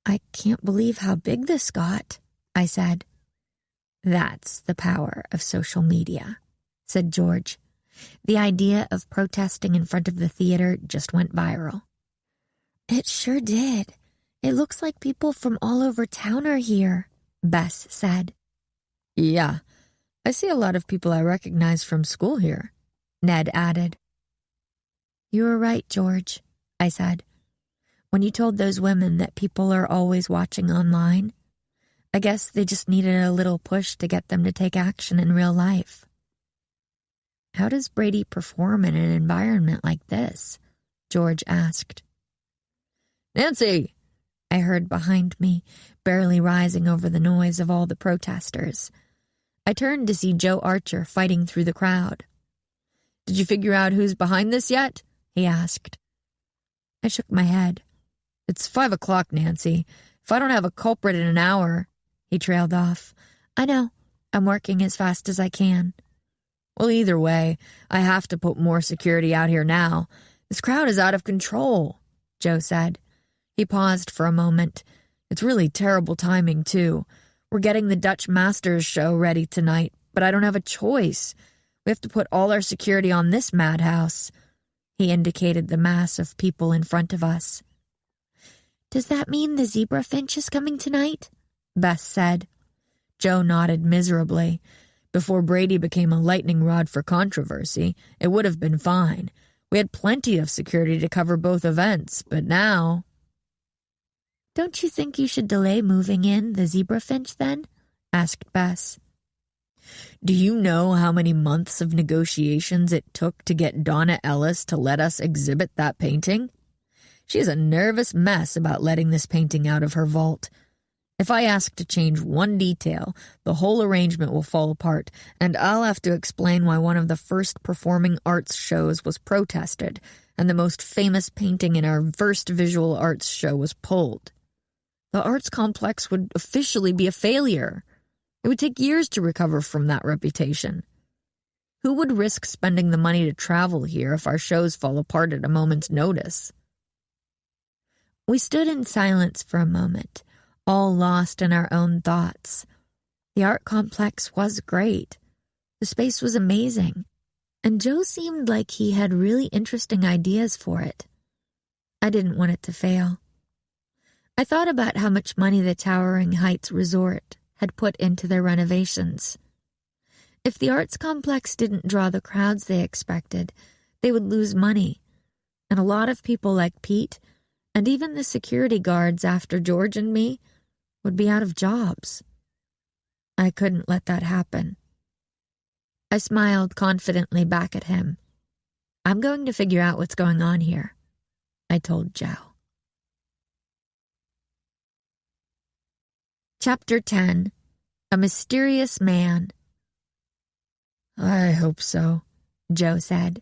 "I can't believe how big this got," I said. "That's the power of social media," said George. "The idea of protesting in front of the theater just went viral." "It sure did," It looks like people from all over town are here, Bess said. Yeah, I see a lot of people I recognize from school here, Ned added. You were right, George, I said. When you told those women that people are always watching online, I guess they just needed a little push to get them to take action in real life. How does Brady perform in an environment like this? George asked. Nancy! I heard behind me, barely rising over the noise of all the protesters. I turned to see Joe Archer fighting through the crowd. Did you figure out who's behind this yet? He asked. I shook my head. It's 5 o'clock, Nancy. If I don't have a culprit in an hour... He trailed off. I know. I'm working as fast as I can. Well, either way, I have to put more security out here now. This crowd is out of control, Joe said. He paused for a moment. It's really terrible timing, too. We're getting the Dutch Masters show ready tonight, but I don't have a choice. We have to put all our security on this madhouse. He indicated the mass of people in front of us. Does that mean the zebra finch is coming tonight? Bess said. Joe nodded miserably. Before Brady became a lightning rod for controversy, it would have been fine. We had plenty of security to cover both events, but now... Don't you think you should delay moving in the zebra finch then? Asked Bess. Do you know how many months of negotiations it took to get Donna Ellis to let us exhibit that painting? She's a nervous mess about letting this painting out of her vault. If I ask to change one detail, the whole arrangement will fall apart, and I'll have to explain why one of the first performing arts shows was protested, and the most famous painting in our first visual arts show was pulled. The arts complex would officially be a failure. It would take years to recover from that reputation. Who would risk spending the money to travel here if our shows fall apart at a moment's notice? We stood in silence for a moment, all lost in our own thoughts. The art complex was great. The space was amazing, and Joe seemed like he had really interesting ideas for it. I didn't want it to fail. I thought about how much money the Towering Heights Resort had put into their renovations. If the arts complex didn't draw the crowds they expected, they would lose money, and a lot of people like Pete, and even the security guards after George and me, would be out of jobs. I couldn't let that happen. I smiled confidently back at him. I'm going to figure out what's going on here, I told Joe. Chapter 10. A Mysterious Man. I hope so, Joe said.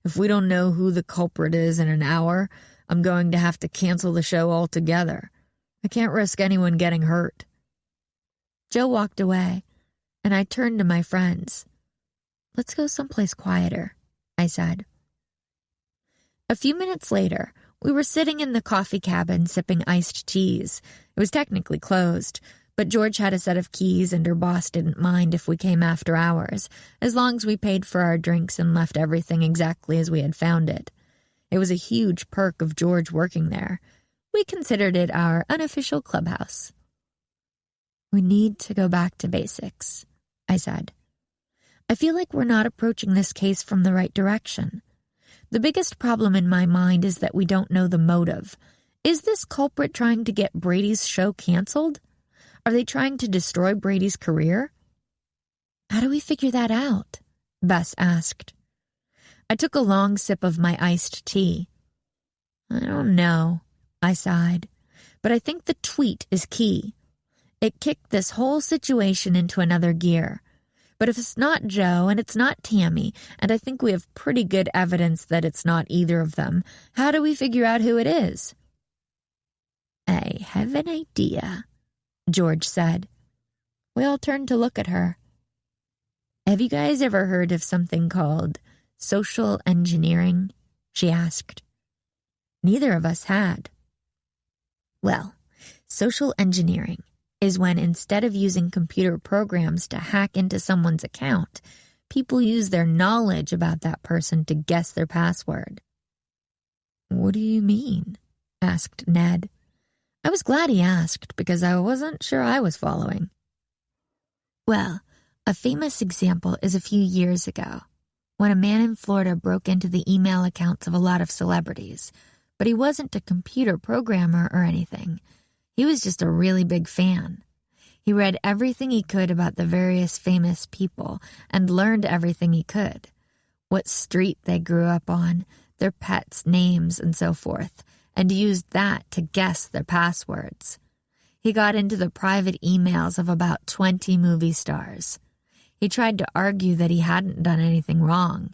If we don't know who the culprit is in an hour, I'm going to have to cancel the show altogether. I can't risk anyone getting hurt. Joe walked away, and I turned to my friends. Let's go someplace quieter, I said. A few minutes later, we were sitting in the coffee cabin sipping iced teas. It was technically closed, but George had a set of keys and her boss didn't mind if we came after hours, as long as we paid for our drinks and left everything exactly as we had found it. It was a huge perk of George working there. We considered it our unofficial clubhouse. We need to go back to basics, I said. I feel like we're not approaching this case from the right direction. The biggest problem in my mind is that we don't know the motive. Is this culprit trying to get Brady's show canceled? Are they trying to destroy Brady's career? How do we figure that out? Bess asked. I took a long sip of my iced tea. I don't know, I sighed, but I think the tweet is key. It kicked this whole situation into another gear. But if it's not Joe and it's not Tammy, and I think we have pretty good evidence that it's not either of them, how do we figure out who it is? I have an idea, George said. We all turned to look at her. Have you guys ever heard of something called social engineering? She asked. Neither of us had. Well, social engineering is when instead of using computer programs to hack into someone's account, people use their knowledge about that person to guess their password. What do you mean? Asked Ned. I was glad he asked because I wasn't sure I was following. Well, a famous example is a few years ago, when a man in Florida broke into the email accounts of a lot of celebrities, but he wasn't a computer programmer or anything. He was just a really big fan. He read everything he could about the various famous people and learned everything he could. What street they grew up on, their pets' names, and so forth, and used that to guess their passwords. He got into the private emails of about 20 movie stars. He tried to argue that he hadn't done anything wrong.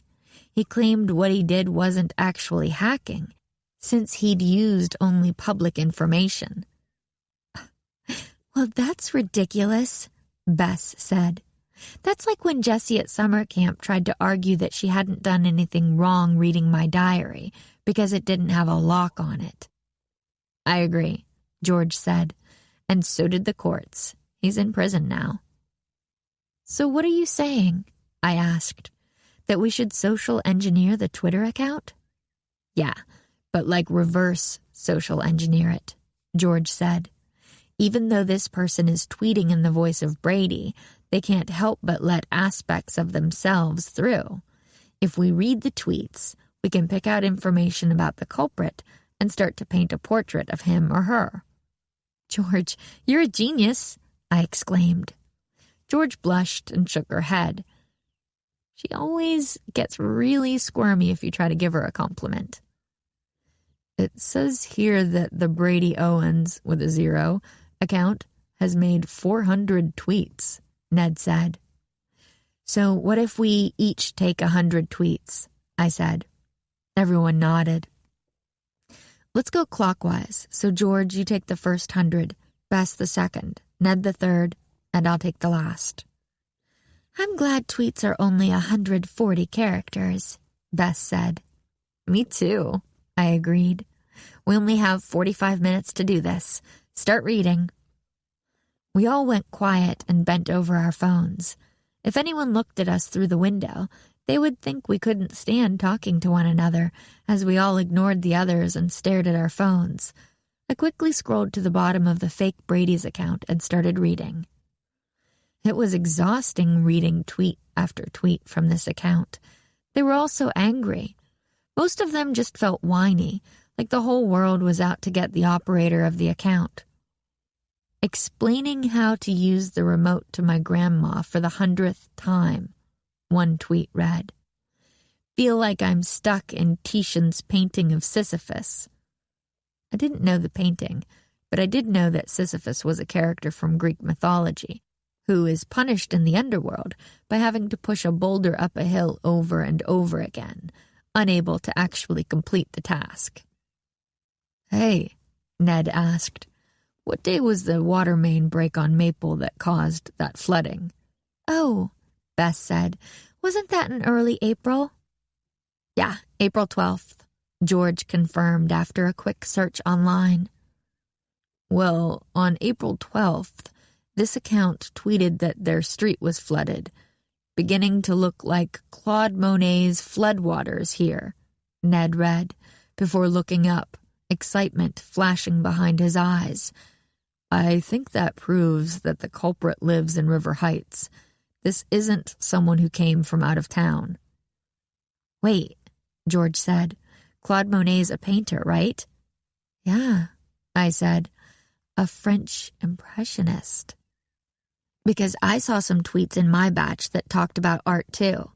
He claimed what he did wasn't actually hacking, since he'd used only public information. Well, that's ridiculous, Bess said. That's like when Jessie at summer camp tried to argue that she hadn't done anything wrong reading my diary because it didn't have a lock on it. I agree, George said, and so did the courts. He's in prison now. So what are you saying? I asked. That we should social engineer the Twitter account? Yeah, but like reverse social engineer it, George said. Even though this person is tweeting in the voice of Brady, they can't help but let aspects of themselves through. If we read the tweets, we can pick out information about the culprit and start to paint a portrait of him or her. George, you're a genius, I exclaimed. George blushed and shook her head. She always gets really squirmy if you try to give her a compliment. It says here that the Brady Owens, with a 0, account has made 400 tweets, Ned said. So what if we each take 100 tweets? I said. Everyone nodded. Let's go clockwise. So George, you take the first 100, Bess the second, Ned the third, and I'll take the last. I'm glad tweets are only 140 characters, Bess said. Me too, I agreed. We only have 45 minutes to do this. Start reading. We all went quiet and bent over our phones. If anyone looked at us through the window, they would think we couldn't stand talking to one another as we all ignored the others and stared at our phones. I quickly scrolled to the bottom of the fake Brady's account and started reading. It was exhausting reading tweet after tweet from this account. They were all so angry. Most of them just felt whiny, like the whole world was out to get the operator of the account. Explaining how to use the remote to my grandma for the 100th time, one tweet read. Feel like I'm stuck in Titian's painting of Sisyphus. I didn't know the painting, but I did know that Sisyphus was a character from Greek mythology, who is punished in the underworld by having to push a boulder up a hill over and over again, unable to actually complete the task. Hey, Ned asked, what day was the water main break on Maple that caused that flooding? Oh, Bess said, wasn't that in early April? Yeah, April 12th, George confirmed after a quick search online. Well, on April 12th, this account tweeted that their street was flooded, beginning to look like Claude Monet's floodwaters here, Ned read, before looking up, excitement flashing behind his eyes. I think that proves that the culprit lives in River Heights. This isn't someone who came from out of town. Wait, George said. Claude Monet's a painter, right? Yeah, I said. A French impressionist. Because I saw some tweets in my batch that talked about art too.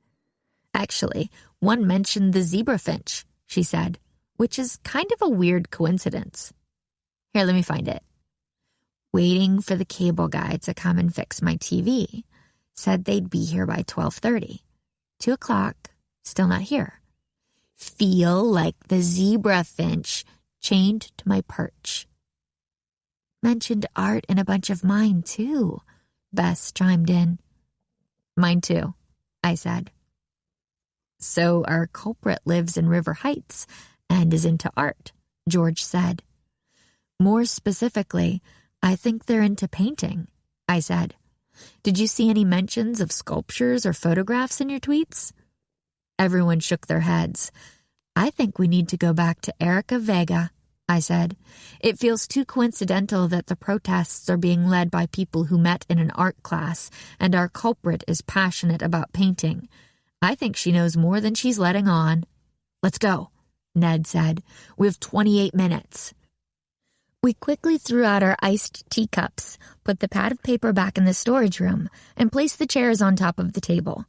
Actually, one mentioned the zebrafinch, she said, which is kind of a weird coincidence. Here, let me find it. Waiting for the cable guy to come and fix my TV. Said they'd be here by 12:30. 2 o'clock, still not here. Feel like the zebrafinch chained to my perch. Mentioned art in a bunch of mine, too, Bess chimed in. Mine too, I said. So our culprit lives in River Heights and is into art, George said. More specifically, I think they're into painting, I said. Did you see any mentions of sculptures or photographs in your tweets? Everyone shook their heads. I think we need to go back to Erica Vega, I said. It feels too coincidental that the protests are being led by people who met in an art class, and our culprit is passionate about painting. I think she knows more than she's letting on. Let's go, Ned said. We have 28 minutes. We quickly threw out our iced teacups, put the pad of paper back in the storage room, and placed the chairs on top of the table.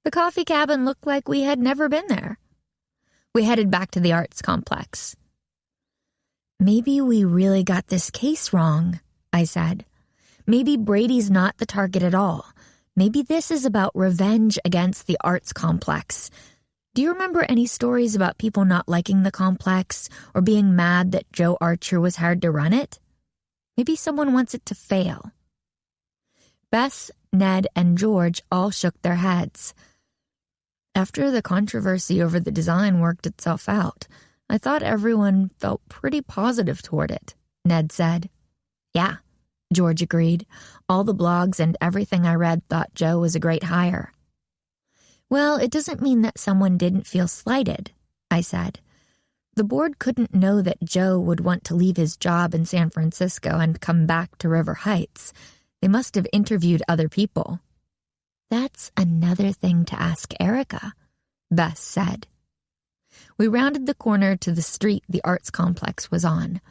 The coffee cabin looked like we had never been there. We headed back to the arts complex. Maybe we really got this case wrong, I said. Maybe Brady's not the target at all. Maybe this is about revenge against the arts complex. Do you remember any stories about people not liking the complex or being mad that Joe Archer was hired to run it? Maybe someone wants it to fail. Bess, Ned, and George all shook their heads. After the controversy over the design worked itself out, I thought everyone felt pretty positive toward it, Ned said. Yeah, George agreed. All the blogs and everything I read thought Joe was a great hire. Well, it doesn't mean that someone didn't feel slighted, I said. The board couldn't know that Joe would want to leave his job in San Francisco and come back to River Heights. They must have interviewed other people. That's another thing to ask Erica, Bess said. We rounded the corner to the street the arts complex was on.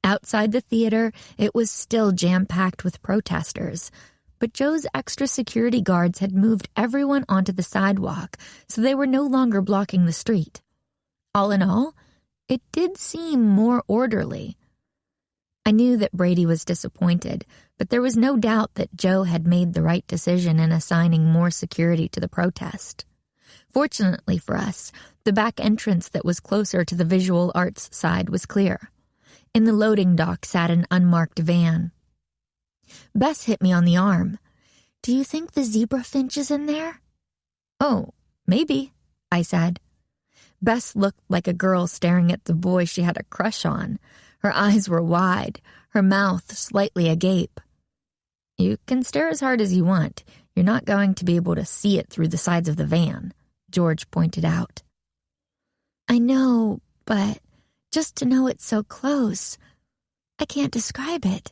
Outside the theater, it was still jam-packed with protesters, but Joe's extra security guards had moved everyone onto the sidewalk, so they were no longer blocking the street. All in all, it did seem more orderly. I knew that Brady was disappointed, but there was no doubt that Joe had made the right decision in assigning more security to the protest. Fortunately for us, the back entrance that was closer to the visual arts side was clear. In the loading dock sat an unmarked van. Bess hit me on the arm. Do you think the zebra finch is in there? Oh, maybe, I said. Bess looked like a girl staring at the boy she had a crush on. Her eyes were wide, her mouth slightly agape. You can stare as hard as you want. You're not going to be able to see it through the sides of the van, George pointed out. I know, but just to know it's so close, I can't describe it.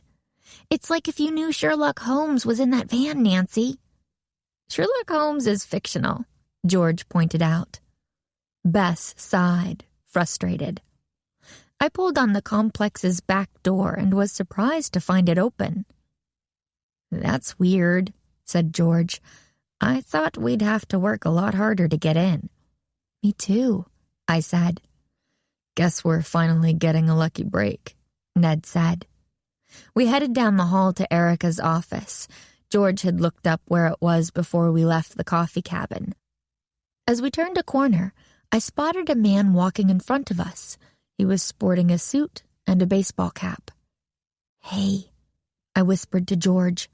It's like if you knew Sherlock Holmes was in that van, Nancy. Sherlock Holmes is fictional, George pointed out. Bess sighed, frustrated. I pulled on the complex's back door and was surprised to find it open. That's weird, said George. I thought we'd have to work a lot harder to get in. Me too, I said. Guess we're finally getting a lucky break, Ned said. We headed down the hall to Erica's office. George had looked up where it was before we left the coffee cabin. As we turned a corner, I spotted a man walking in front of us. He was sporting a suit and a baseball cap. Hey, I whispered to George.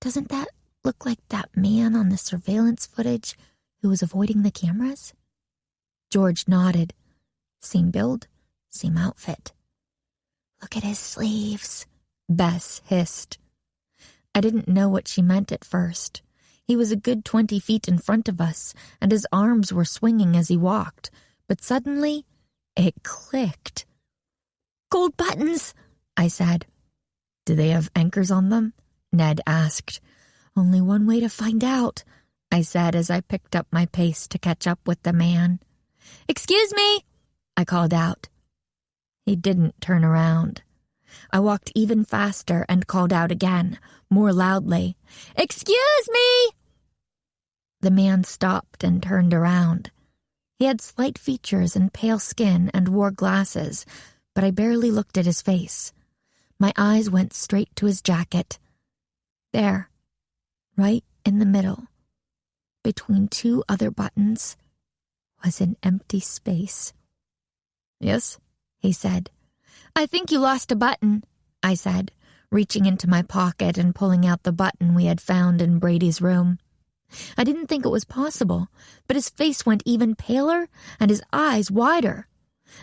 Doesn't that look like that man on the surveillance footage who was avoiding the cameras? George nodded. Same build, same outfit. Look at his sleeves, Bess hissed. I didn't know what she meant at first. He was a good 20 feet in front of us, and his arms were swinging as he walked, but suddenly it clicked. Gold buttons, I said. Do they have anchors on them? Ned asked. Only one way to find out, I said as I picked up my pace to catch up with the man. Excuse me, I called out. He didn't turn around. I walked even faster and called out again, more loudly. Excuse me! The man stopped and turned around. He had slight features and pale skin and wore glasses, but I barely looked at his face. My eyes went straight to his jacket. There, right in the middle, between two other buttons, was an empty space. Yes, he said. I think you lost a button, I said, reaching into my pocket and pulling out the button we had found in Brady's room. I didn't think it was possible, but his face went even paler and his eyes wider.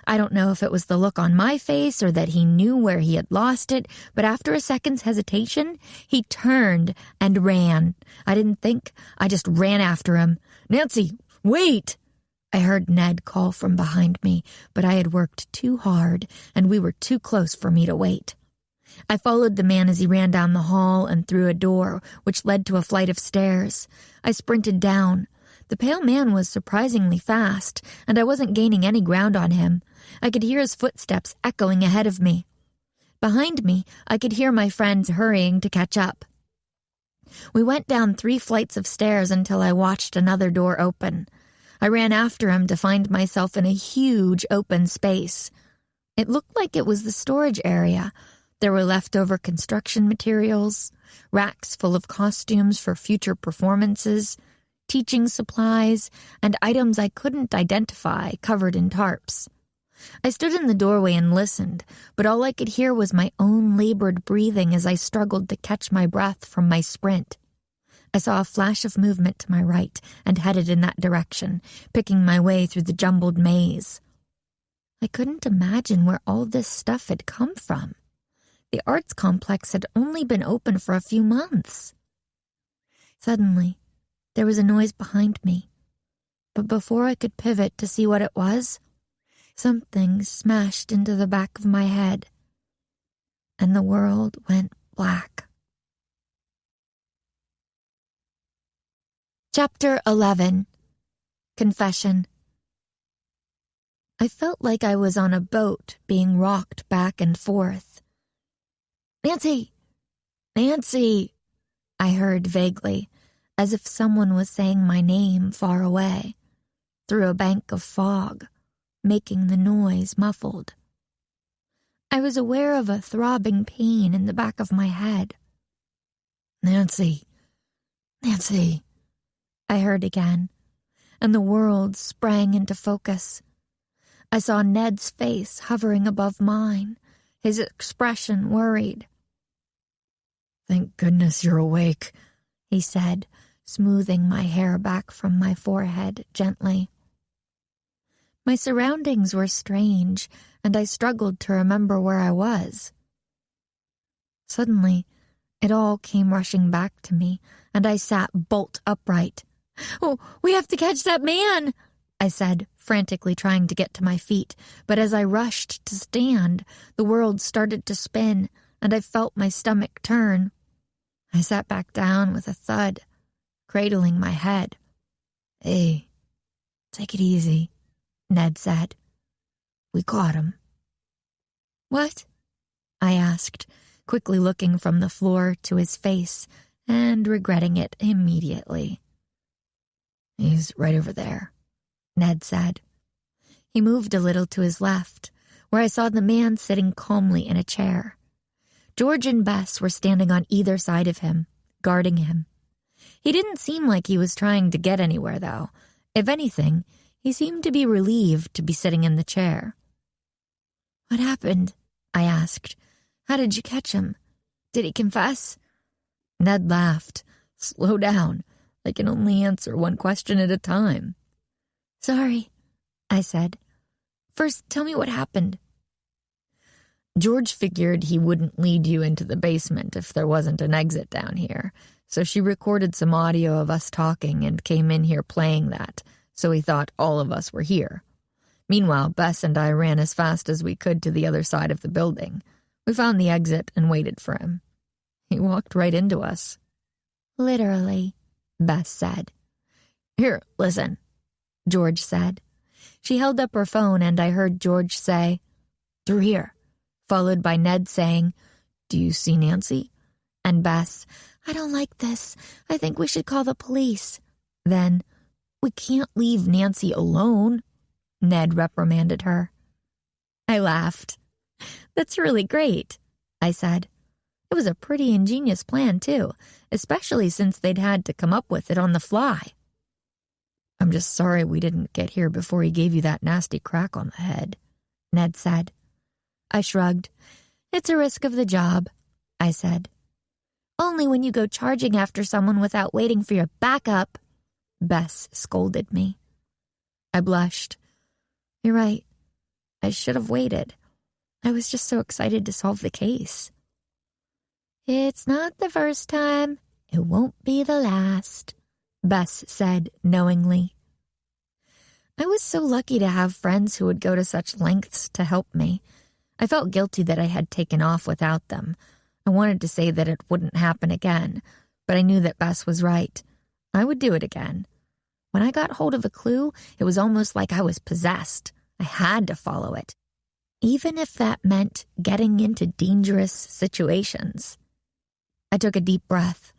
I don't know if it was the look on my face or that he knew where he had lost it, but after a second's hesitation, he turned and ran. I didn't think, I just ran after him. Nancy, wait! I heard Ned call from behind me, but I had worked too hard, and we were too close for me to wait. I followed the man as he ran down the hall and through a door, which led to a flight of stairs. I sprinted down. The pale man was surprisingly fast, and I wasn't gaining any ground on him. I could hear his footsteps echoing ahead of me. Behind me, I could hear my friends hurrying to catch up. We went down 3 flights of stairs until I watched another door open. I ran after him to find myself in a huge open space. It looked like it was the storage area. There were leftover construction materials, racks full of costumes for future performances, teaching supplies, and items I couldn't identify covered in tarps. I stood in the doorway and listened, but all I could hear was my own labored breathing as I struggled to catch my breath from my sprint. I saw a flash of movement to my right and headed in that direction, picking my way through the jumbled maze. I couldn't imagine where all this stuff had come from. The arts complex had only been open for a few months. Suddenly, there was a noise behind me, but before I could pivot to see what it was, something smashed into the back of my head, and the world went black. Chapter 11. Confession. I felt like I was on a boat being rocked back and forth. "Nancy! Nancy!" I heard vaguely, as if someone was saying my name far away, through a bank of fog, making the noise muffled. I was aware of a throbbing pain in the back of my head. "Nancy! Nancy!" I heard again, and the world sprang into focus. I saw Ned's face hovering above mine, his expression worried. "Thank goodness you're awake," he said, smoothing my hair back from my forehead gently. My surroundings were strange, and I struggled to remember where I was. Suddenly, it all came rushing back to me, and I sat bolt upright. "Oh, we have to catch that man," I said, frantically trying to get to my feet, but as I rushed to stand, the world started to spin, and I felt my stomach turn. I sat back down with a thud, cradling my head. "Hey, take it easy," Ned said. "We caught him." "What?" I asked, quickly looking from the floor to his face and regretting it immediately. "He's right over there," Ned said. He moved a little to his left, where I saw the man sitting calmly in a chair. George and Bess were standing on either side of him, guarding him. He didn't seem like he was trying to get anywhere, though. If anything, he seemed to be relieved to be sitting in the chair. "What happened?" I asked. "How did you catch him? Did he confess?" Ned laughed. "Slow down. I can only answer one question at a time." "Sorry," I said. "First, tell me what happened." "George figured he wouldn't lead you into the basement if there wasn't an exit down here, so she recorded some audio of us talking and came in here playing that, so he thought all of us were here. Meanwhile, Bess and I ran as fast as we could to the other side of the building. We found the exit and waited for him. He walked right into us." "Literally," Bess said. "Here, listen," George said. She held up her phone and I heard George say, "Through here," followed by Ned saying, "Do you see Nancy?" And Bess, "I don't like this. I think we should call the police." Then, "We can't leave Nancy alone," Ned reprimanded her. I laughed. "That's really great," I said. It was a pretty ingenious plan, too, especially since they'd had to come up with it on the fly. "I'm just sorry we didn't get here before he gave you that nasty crack on the head," Ned said. I shrugged. "It's a risk of the job," I said. "Only when you go charging after someone without waiting for your backup," Bess scolded me. I blushed. "You're right. I should have waited. I was just so excited to solve the case." "It's not the first time. It won't be the last," Bess said knowingly. I was so lucky to have friends who would go to such lengths to help me. I felt guilty that I had taken off without them. I wanted to say that it wouldn't happen again, but I knew that Bess was right. I would do it again. When I got hold of a clue, it was almost like I was possessed. I had to follow it, even if that meant getting into dangerous situations. I took a deep breath.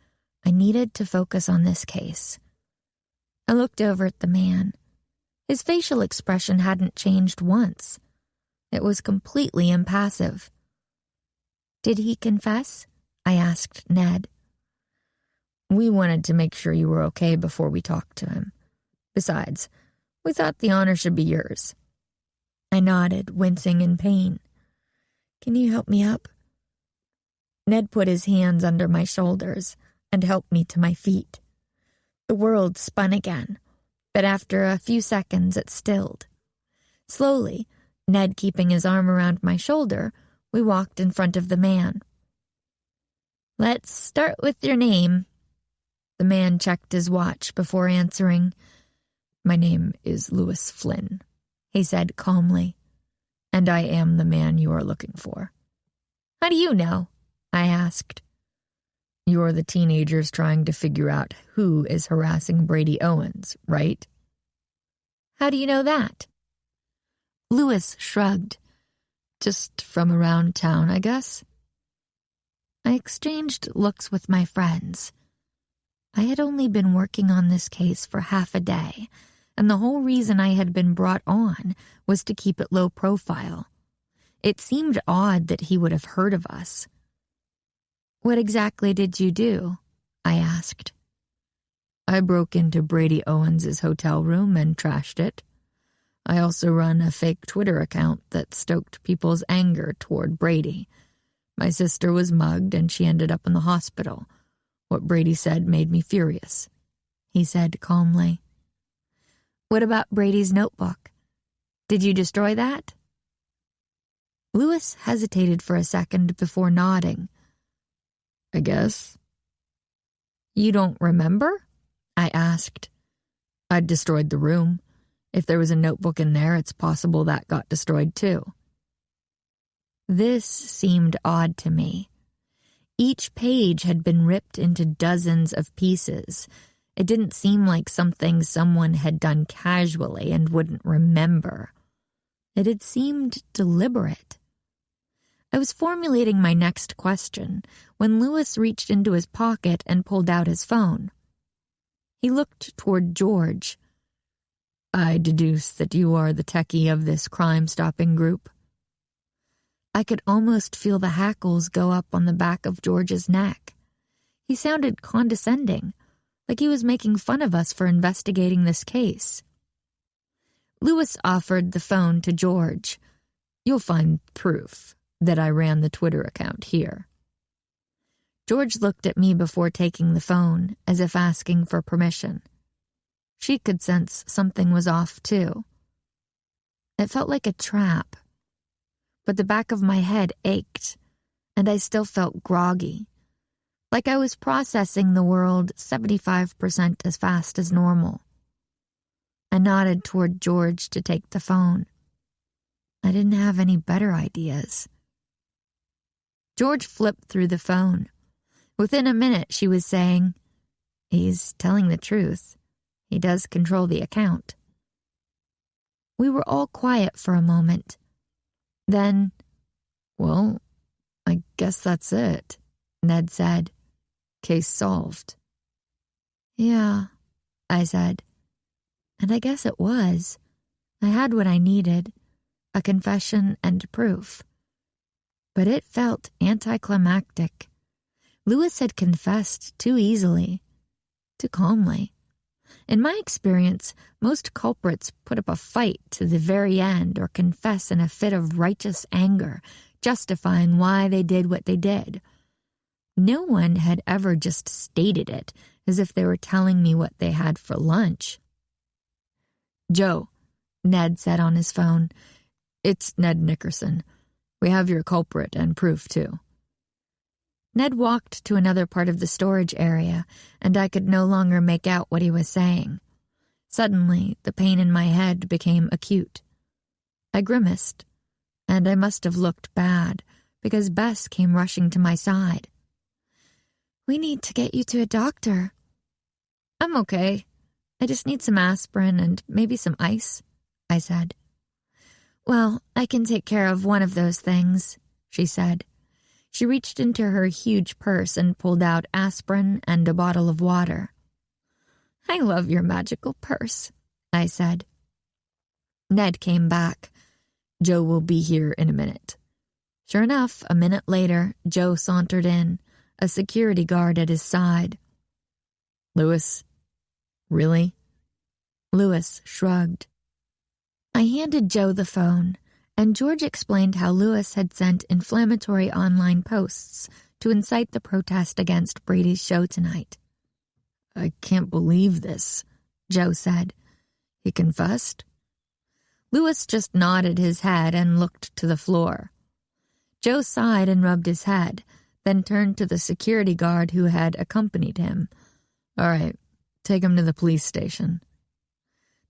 I needed to focus on this case. I looked over at the man. His facial expression hadn't changed once. It was completely impassive. "Did he confess?" I asked Ned. "We wanted to make sure you were okay before we talked to him. Besides, we thought the honor should be yours." I nodded, wincing in pain. "Can you help me up?" Ned put his hands under my shoulders and helped me to my feet. The world spun again, but after a few seconds it stilled. Slowly, Ned keeping his arm around my shoulder, we walked in front of the man. "Let's start with your name." The man checked his watch before answering. "My name is Lewis Flynn," he said calmly, "and I am the man you are looking for." "How do you know?" I asked. "You're the teenagers trying to figure out who is harassing Brady Owens, right?" "How do you know that?" Lewis shrugged. "Just from around town, I guess." I exchanged looks with my friends. I had only been working on this case for half a day, and the whole reason I had been brought on was to keep it low profile. It seemed odd that he would have heard of us. "What exactly did you do?" I asked. "I broke into Brady Owens' hotel room and trashed it. I also run a fake Twitter account that stoked people's anger toward Brady. My sister was mugged and she ended up in the hospital. What Brady said made me furious," he said calmly. "What about Brady's notebook? Did you destroy that?" Lewis hesitated for a second before nodding. "I guess." "You don't remember?" I asked. "I destroyed the room. If there was a notebook in there, it's possible that got destroyed too." This seemed odd to me. Each page had been ripped into dozens of pieces. It didn't seem like something someone had done casually and wouldn't remember. It had seemed deliberate. I was formulating my next question when Lewis reached into his pocket and pulled out his phone. He looked toward George. "I deduce that you are the techie of this crime-stopping group." I could almost feel the hackles go up on the back of George's neck. He sounded condescending, like he was making fun of us for investigating this case. Lewis offered the phone to George. "You'll find proof that I ran the Twitter account here." George looked at me before taking the phone, as if asking for permission. She could sense something was off, too. It felt like a trap. But the back of my head ached, and I still felt groggy, like I was processing the world 75% as fast as normal. I nodded toward George to take the phone. I didn't have any better ideas. George flipped through the phone. Within a minute, she was saying, "He's telling the truth. He does control the account." We were all quiet for a moment. Then, "Well, I guess that's it," Ned said. "Case solved." "Yeah," I said. And I guess it was. I had what I needed, a confession and proof. But it felt anticlimactic. Lewis had confessed too easily, too calmly. In my experience, most culprits put up a fight to the very end or confess in a fit of righteous anger, justifying why they did what they did. No one had ever just stated it as if they were telling me what they had for lunch. "Joe," Ned said on his phone. "It's Ned Nickerson. We have your culprit and proof, too." Ned walked to another part of the storage area, and I could no longer make out what he was saying. Suddenly, the pain in my head became acute. I grimaced, and I must have looked bad because Bess came rushing to my side. "We need to get you to a doctor." "I'm okay. I just need some aspirin and maybe some ice," I said. "Well, I can take care of one of those things," she said. She reached into her huge purse and pulled out aspirin and a bottle of water. "I love your magical purse," I said. Ned came back. "Joe will be here in a minute." Sure enough, a minute later, Joe sauntered in, a security guard at his side. "Lewis? Really?" Lewis shrugged. I handed Joe the phone, and George explained how Lewis had sent inflammatory online posts to incite the protest against Brady's show tonight. "I can't believe this," Joe said. "He confessed?" Lewis just nodded his head and looked to the floor. Joe sighed and rubbed his head, then turned to the security guard who had accompanied him. "All right, take him to the police station."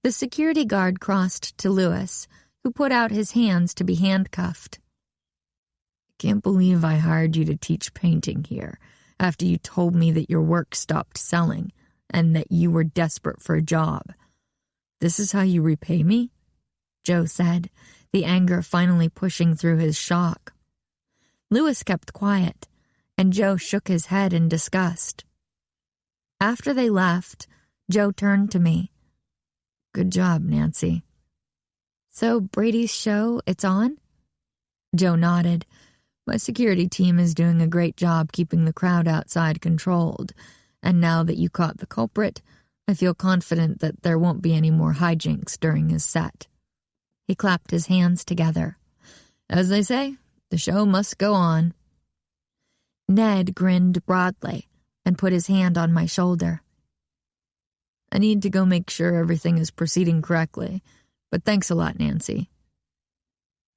The security guard crossed to Lewis, who put out his hands to be handcuffed. "I can't believe I hired you to teach painting here after you told me that your work stopped selling and that you were desperate for a job. This is how you repay me?" Joe said, the anger finally pushing through his shock. Lewis kept quiet, and Joe shook his head in disgust. After they left, Joe turned to me. "Good job, Nancy." "So Brady's show, it's on?" Joe nodded. "My security team is doing a great job keeping the crowd outside controlled, and now that you caught the culprit, I feel confident that there won't be any more hijinks during his set." He clapped his hands together. "As they say, the show must go on." Ned grinned broadly and put his hand on my shoulder. "I need to go make sure everything is proceeding correctly, but thanks a lot, Nancy."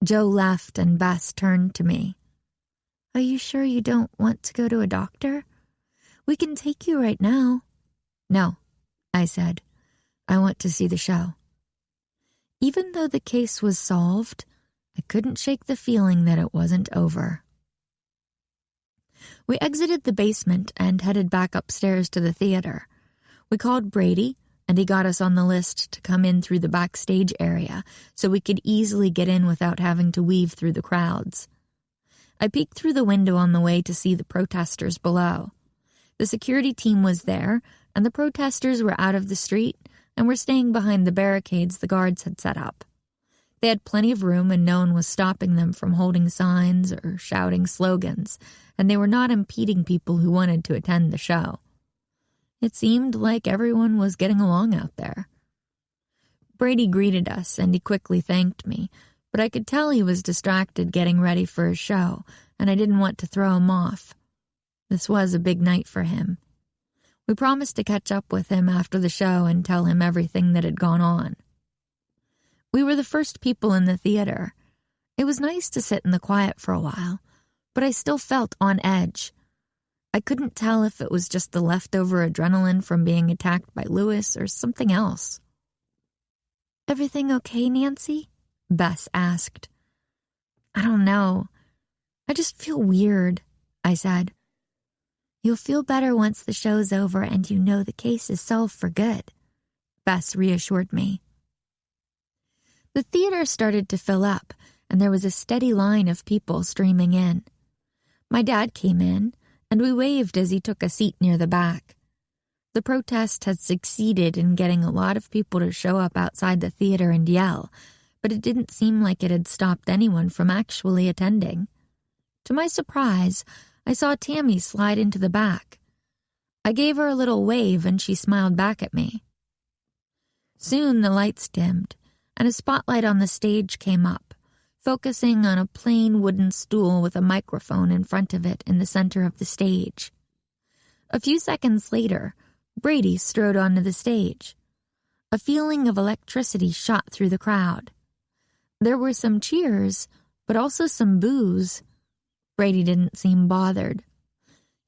Joe left and Bess turned to me. "Are you sure you don't want to go to a doctor? We can take you right now." "No," I said. "I want to see the show." Even though the case was solved, I couldn't shake the feeling that it wasn't over. We exited the basement and headed back upstairs to the theater. We called Brady, and he got us on the list to come in through the backstage area so we could easily get in without having to weave through the crowds. I peeked through the window on the way to see the protesters below. The security team was there, and the protesters were out of the street and were staying behind the barricades the guards had set up. They had plenty of room and no one was stopping them from holding signs or shouting slogans, and they were not impeding people who wanted to attend the show. It seemed like everyone was getting along out there. Brady greeted us and he quickly thanked me, but I could tell he was distracted getting ready for his show, and I didn't want to throw him off. This was a big night for him. We promised to catch up with him after the show and tell him everything that had gone on. We were the first people in the theater. It was nice to sit in the quiet for a while, but I still felt on edge. I couldn't tell if it was just the leftover adrenaline from being attacked by Lewis or something else. "Everything okay, Nancy?" Bess asked. "I don't know. I just feel weird," I said. "You'll feel better once the show's over and you know the case is solved for good," Bess reassured me. The theater started to fill up, and there was a steady line of people streaming in. My dad came in, and we waved as he took a seat near the back. The protest had succeeded in getting a lot of people to show up outside the theater and yell, but it didn't seem like it had stopped anyone from actually attending. To my surprise, I saw Tammy slide into the back. I gave her a little wave and she smiled back at me. Soon the lights dimmed, and a spotlight on the stage came up, focusing on a plain wooden stool with a microphone in front of it in the center of the stage. A few seconds later, Brady strode onto the stage. A feeling of electricity shot through the crowd. There were some cheers, but also some boos. Brady didn't seem bothered.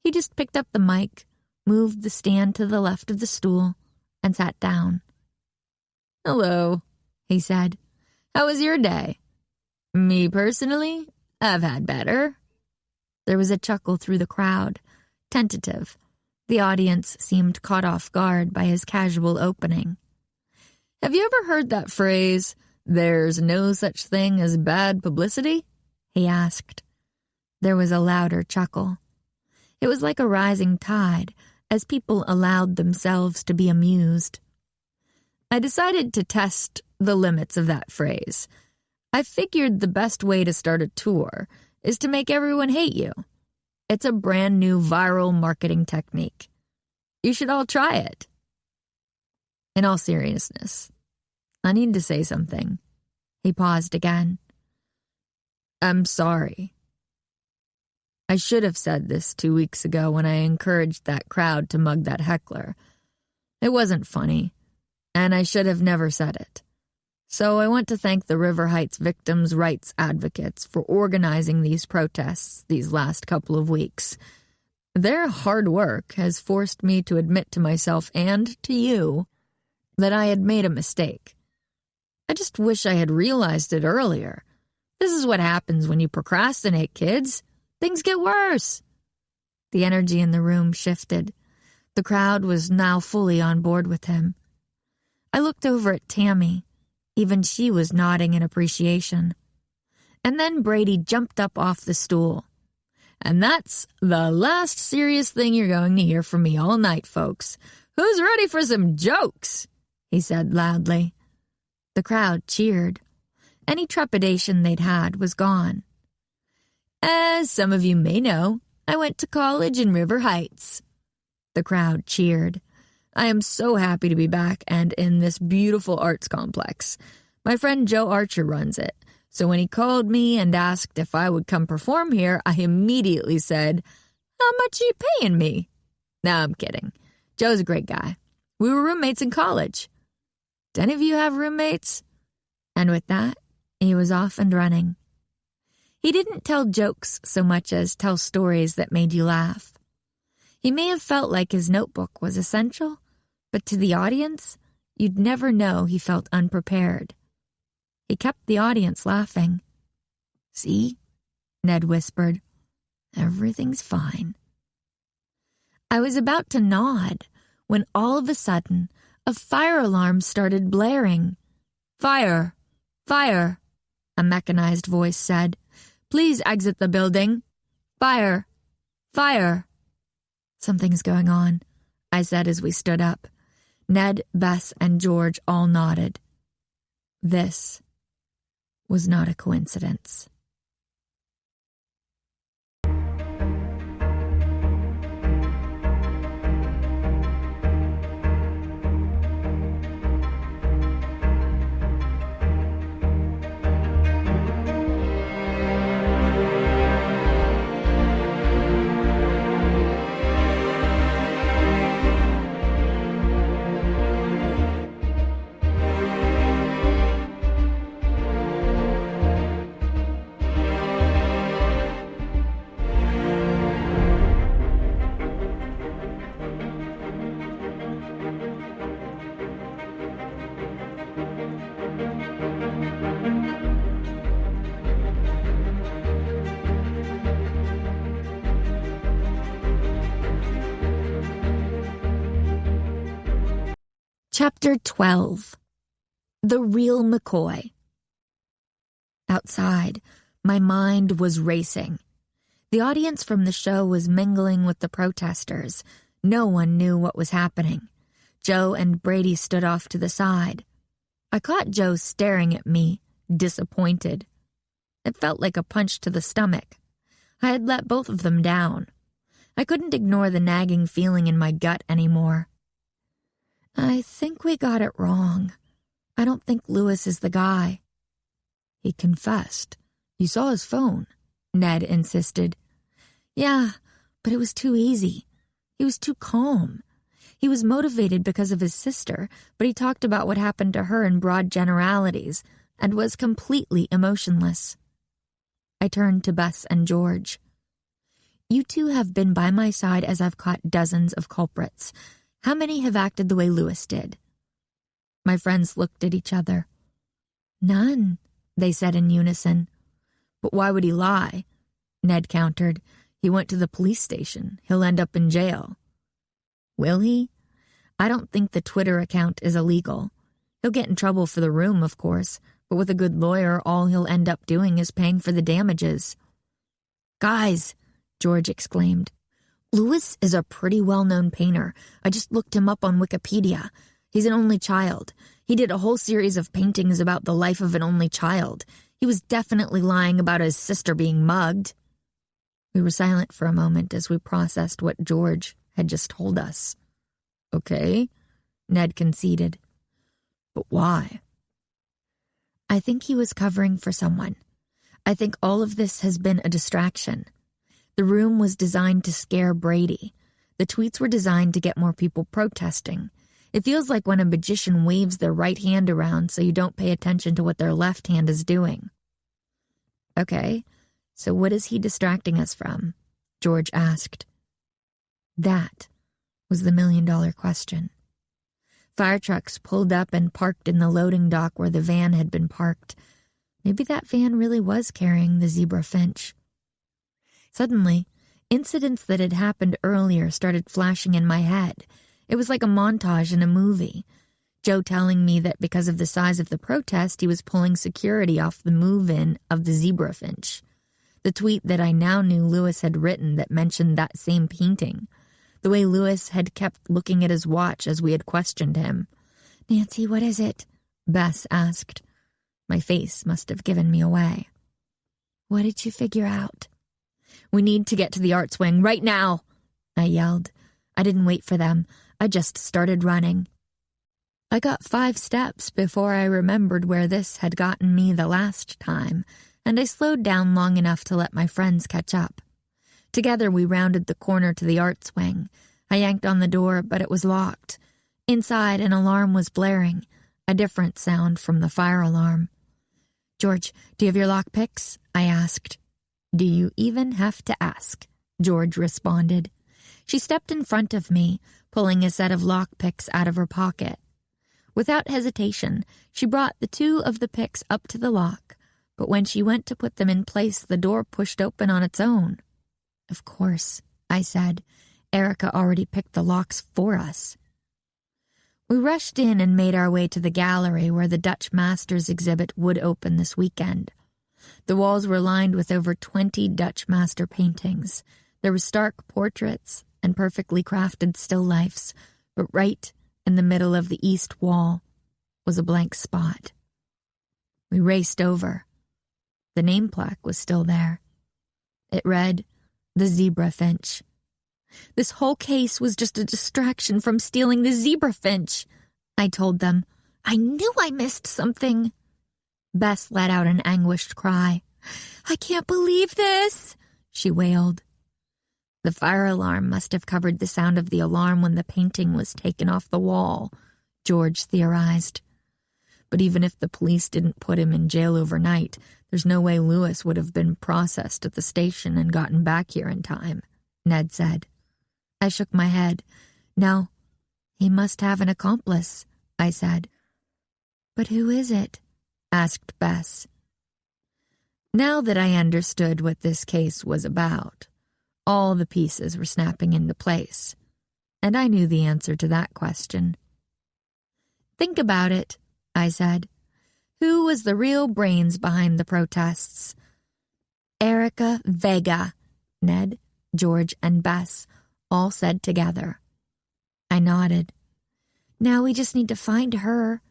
He just picked up the mic, moved the stand to the left of the stool, and sat down. "Hello," he said. "How was your day?" "Me personally, I've had better." There was a chuckle through the crowd, tentative. The audience seemed caught off guard by his casual opening. "Have you ever heard that phrase, 'there's no such thing as bad publicity'?" he asked. There was a louder chuckle. It was like a rising tide, as people allowed themselves to be amused. I decided to test the limits of that phrase. I figured the best way to start a tour is to make everyone hate you. It's a brand new viral marketing technique. You should all try it. In all seriousness, I need to say something. He paused again. I'm sorry. I should have said this 2 weeks ago when I encouraged that crowd to mug that heckler. It wasn't funny, and I should have never said it. So I want to thank the River Heights victims' rights advocates for organizing these protests these last couple of weeks. Their hard work has forced me to admit to myself and to you that I had made a mistake. I just wish I had realized it earlier. This is what happens when you procrastinate, kids. Things get worse. The energy in the room shifted. The crowd was now fully on board with him. I looked over at Tammy. Even she was nodding in appreciation. And then Brady jumped up off the stool. And that's the last serious thing you're going to hear from me all night, folks. Who's ready for some jokes? He said loudly. The crowd cheered. Any trepidation they'd had was gone. As some of you may know, I went to college in River Heights. The crowd cheered. I am so happy to be back and in this beautiful arts complex. My friend Joe Archer runs it, so when he called me and asked if I would come perform here, I immediately said, "How much are you paying me?" No, I'm kidding. Joe's a great guy. We were roommates in college. Do any of you have roommates? And with that, he was off and running. He didn't tell jokes so much as tell stories that made you laugh. He may have felt like his notebook was essential, but to the audience, you'd never know he felt unprepared. He kept the audience laughing. See? Ned whispered. Everything's fine. I was about to nod when all of a sudden a fire alarm started blaring. Fire! Fire! A mechanized voice said. Please exit the building. Fire! Fire! Something's going on, I said as we stood up. Ned, Bess, and George all nodded. This was not a coincidence. Chapter 12. The Real McCoy. Outside, my mind was racing. The audience from the show was mingling with the protesters. No one knew what was happening. Joe and Brady stood off to the side. I caught Joe staring at me, disappointed. It felt like a punch to the stomach. I had let both of them down. I couldn't ignore the nagging feeling in my gut anymore. I think we got it wrong. I don't think Lewis is the guy. He confessed. You saw his phone, Ned insisted. Yeah, but it was too easy. He was too calm. He was motivated because of his sister, but he talked about what happened to her in broad generalities and was completely emotionless. I turned to Bess and George. You two have been by my side as I've caught dozens of culprits. How many have acted the way Lewis did? My friends looked at each other. "None," they said in unison. "But why would he lie?" Ned countered. "He went to the police station. He'll end up in jail." "Will he? I don't think the Twitter account is illegal. He'll get in trouble for the room, of course, but with a good lawyer, all he'll end up doing is paying for the damages." "Guys," George exclaimed, "Lewis is a pretty well-known painter. I just looked him up on Wikipedia. He's an only child. He did a whole series of paintings about the life of an only child. He was definitely lying about his sister being mugged." We were silent for a moment as we processed what George had just told us. "Okay," Ned conceded. "But why?" "I think he was covering for someone. I think all of this has been a distraction. The room was designed to scare Brady. The tweets were designed to get more people protesting. It feels like when a magician waves their right hand around so you don't pay attention to what their left hand is doing." "Okay, so what is he distracting us from?" George asked. That was the million-dollar question. Fire trucks pulled up and parked in the loading dock where the van had been parked. Maybe that van really was carrying the zebra finch. Suddenly, incidents that had happened earlier started flashing in my head. It was like a montage in a movie. Joe telling me that because of the size of the protest, he was pulling security off the move-in of the zebra finch. The tweet that I now knew Lewis had written that mentioned that same painting. The way Lewis had kept looking at his watch as we had questioned him. "Nancy, what is it?" Bess asked. My face must have given me away. "What did you figure out?" "We need to get to the art swing right now," I yelled. I didn't wait for them. I just started running. I got 5 steps before I remembered where this had gotten me the last time, and I slowed down long enough to let my friends catch up. Together we rounded the corner to the art swing. I yanked on the door, but it was locked. Inside, an alarm was blaring, a different sound from the fire alarm. "George, do you have your lockpicks?" I asked. "Do you even have to ask?" George responded. She stepped in front of me, pulling a set of lockpicks out of her pocket. Without hesitation, she brought the 2 of the picks up to the lock, but when she went to put them in place, the door pushed open on its own. "Of course," I said. "Erica already picked the locks for us." We rushed in and made our way to the gallery where the Dutch Masters exhibit would open this weekend. The walls were lined with over 20 Dutch master paintings. There were stark portraits and perfectly crafted still lifes, but right in the middle of the east wall was a blank spot. We raced over. The name plaque was still there. It read, "The Zebra Finch." This whole case was just a distraction from stealing the zebra finch, I told them. I knew I missed something. Bess let out an anguished cry. "I can't believe this," she wailed. The fire alarm must have covered the sound of the alarm when the painting was taken off the wall, George theorized. But even if the police didn't put him in jail overnight, there's no way Lewis would have been processed at the station and gotten back here in time, Ned said. I shook my head. "No, he must have an accomplice," I said. "But who is it?" asked Bess. Now that I understood what this case was about, all the pieces were snapping into place, and I knew the answer to that question. "Think about it," I said. "Who was the real brains behind the protests?" "Erica Vega," Ned, George, and Bess all said together. I nodded. "Now we just need to find her.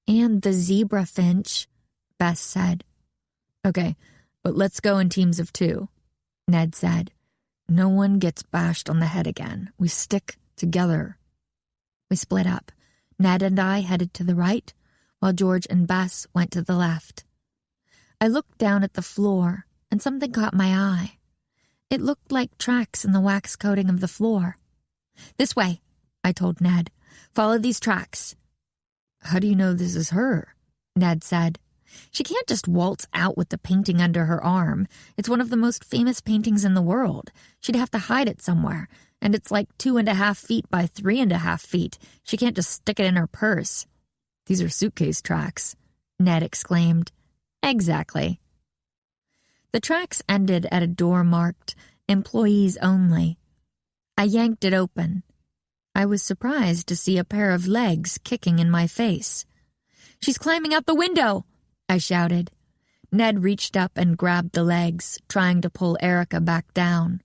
And the zebra finch," Bess said. "Okay, but let's go in teams of 2, Ned said. "No one gets bashed on the head again. We stick together." We split up. Ned and I headed to the right, while George and Bess went to the left. I looked down at the floor, and something caught my eye. It looked like tracks in the wax coating of the floor. "This way," I told Ned. "Follow these tracks." "How do you know this is her?" Ned said. "She can't just waltz out with the painting under her arm. It's one of the most famous paintings in the world. She'd have to hide it somewhere, and it's like 2.5 feet by 3.5 feet. She can't just stick it in her purse." These are suitcase tracks, Ned exclaimed. Exactly. The tracks ended at a door marked Employees Only. I yanked it open. I was surprised to see a pair of legs kicking in my face. "She's climbing out the window!" I shouted. Ned reached up and grabbed the legs, trying to pull Erica back down.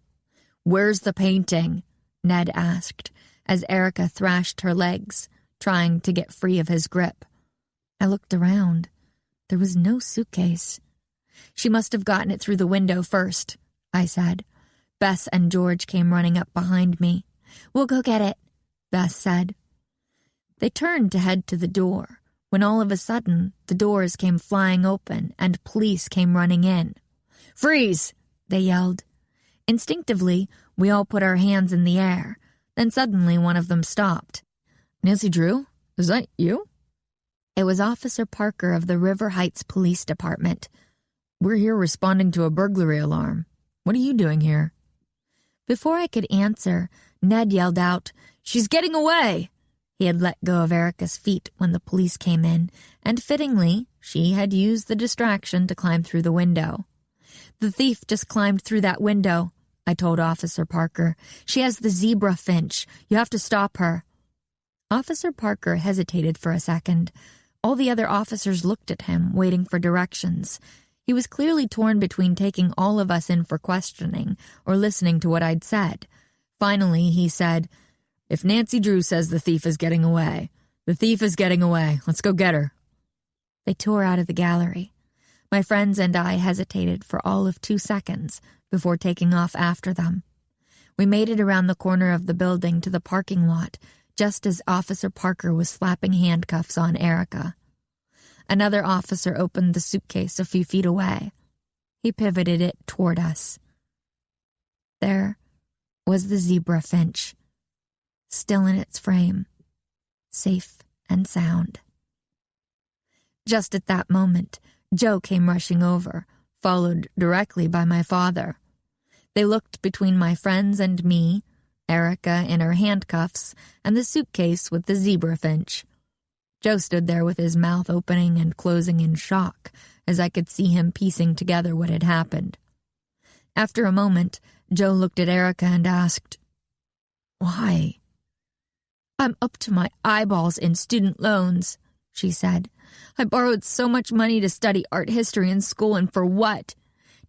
"Where's the painting?" Ned asked, as Erica thrashed her legs, trying to get free of his grip. I looked around. There was no suitcase. "She must have gotten it through the window first," I said. Bess and George came running up behind me. "We'll go get it," Bess said. They turned to head to the door, when all of a sudden the doors came flying open and police came running in. "Freeze!" they yelled. Instinctively, we all put our hands in the air. Then suddenly one of them stopped. "Nancy Drew, is that you?" It was Officer Parker of the River Heights Police Department. "We're here responding to a burglary alarm. What are you doing here?" Before I could answer, Ned yelled out, "She's getting away!" He had let go of Erica's feet when the police came in, and fittingly, she had used the distraction to climb through the window. "The thief just climbed through that window," I told Officer Parker. "She has the zebra finch. You have to stop her." Officer Parker hesitated for a second. All the other officers looked at him, waiting for directions. He was clearly torn between taking all of us in for questioning or listening to what I'd said. Finally, he said, "If Nancy Drew says the thief is getting away, the thief is getting away. Let's go get her." They tore out of the gallery. My friends and I hesitated for all of 2 seconds before taking off after them. We made it around the corner of the building to the parking lot, just as Officer Parker was slapping handcuffs on Erica. Another officer opened the suitcase a few feet away. He pivoted it toward us. There was the zebra finch, still in its frame, safe and sound. Just at that moment, Joe came rushing over, followed directly by my father. They looked between my friends and me, Erica in her handcuffs, and the suitcase with the zebra finch. Joe stood there with his mouth opening and closing in shock, as I could see him piecing together what had happened. After a moment, Joe looked at Erica and asked, "Why?" "I'm up to my eyeballs in student loans," she said. "I borrowed so much money to study art history in school, and for what?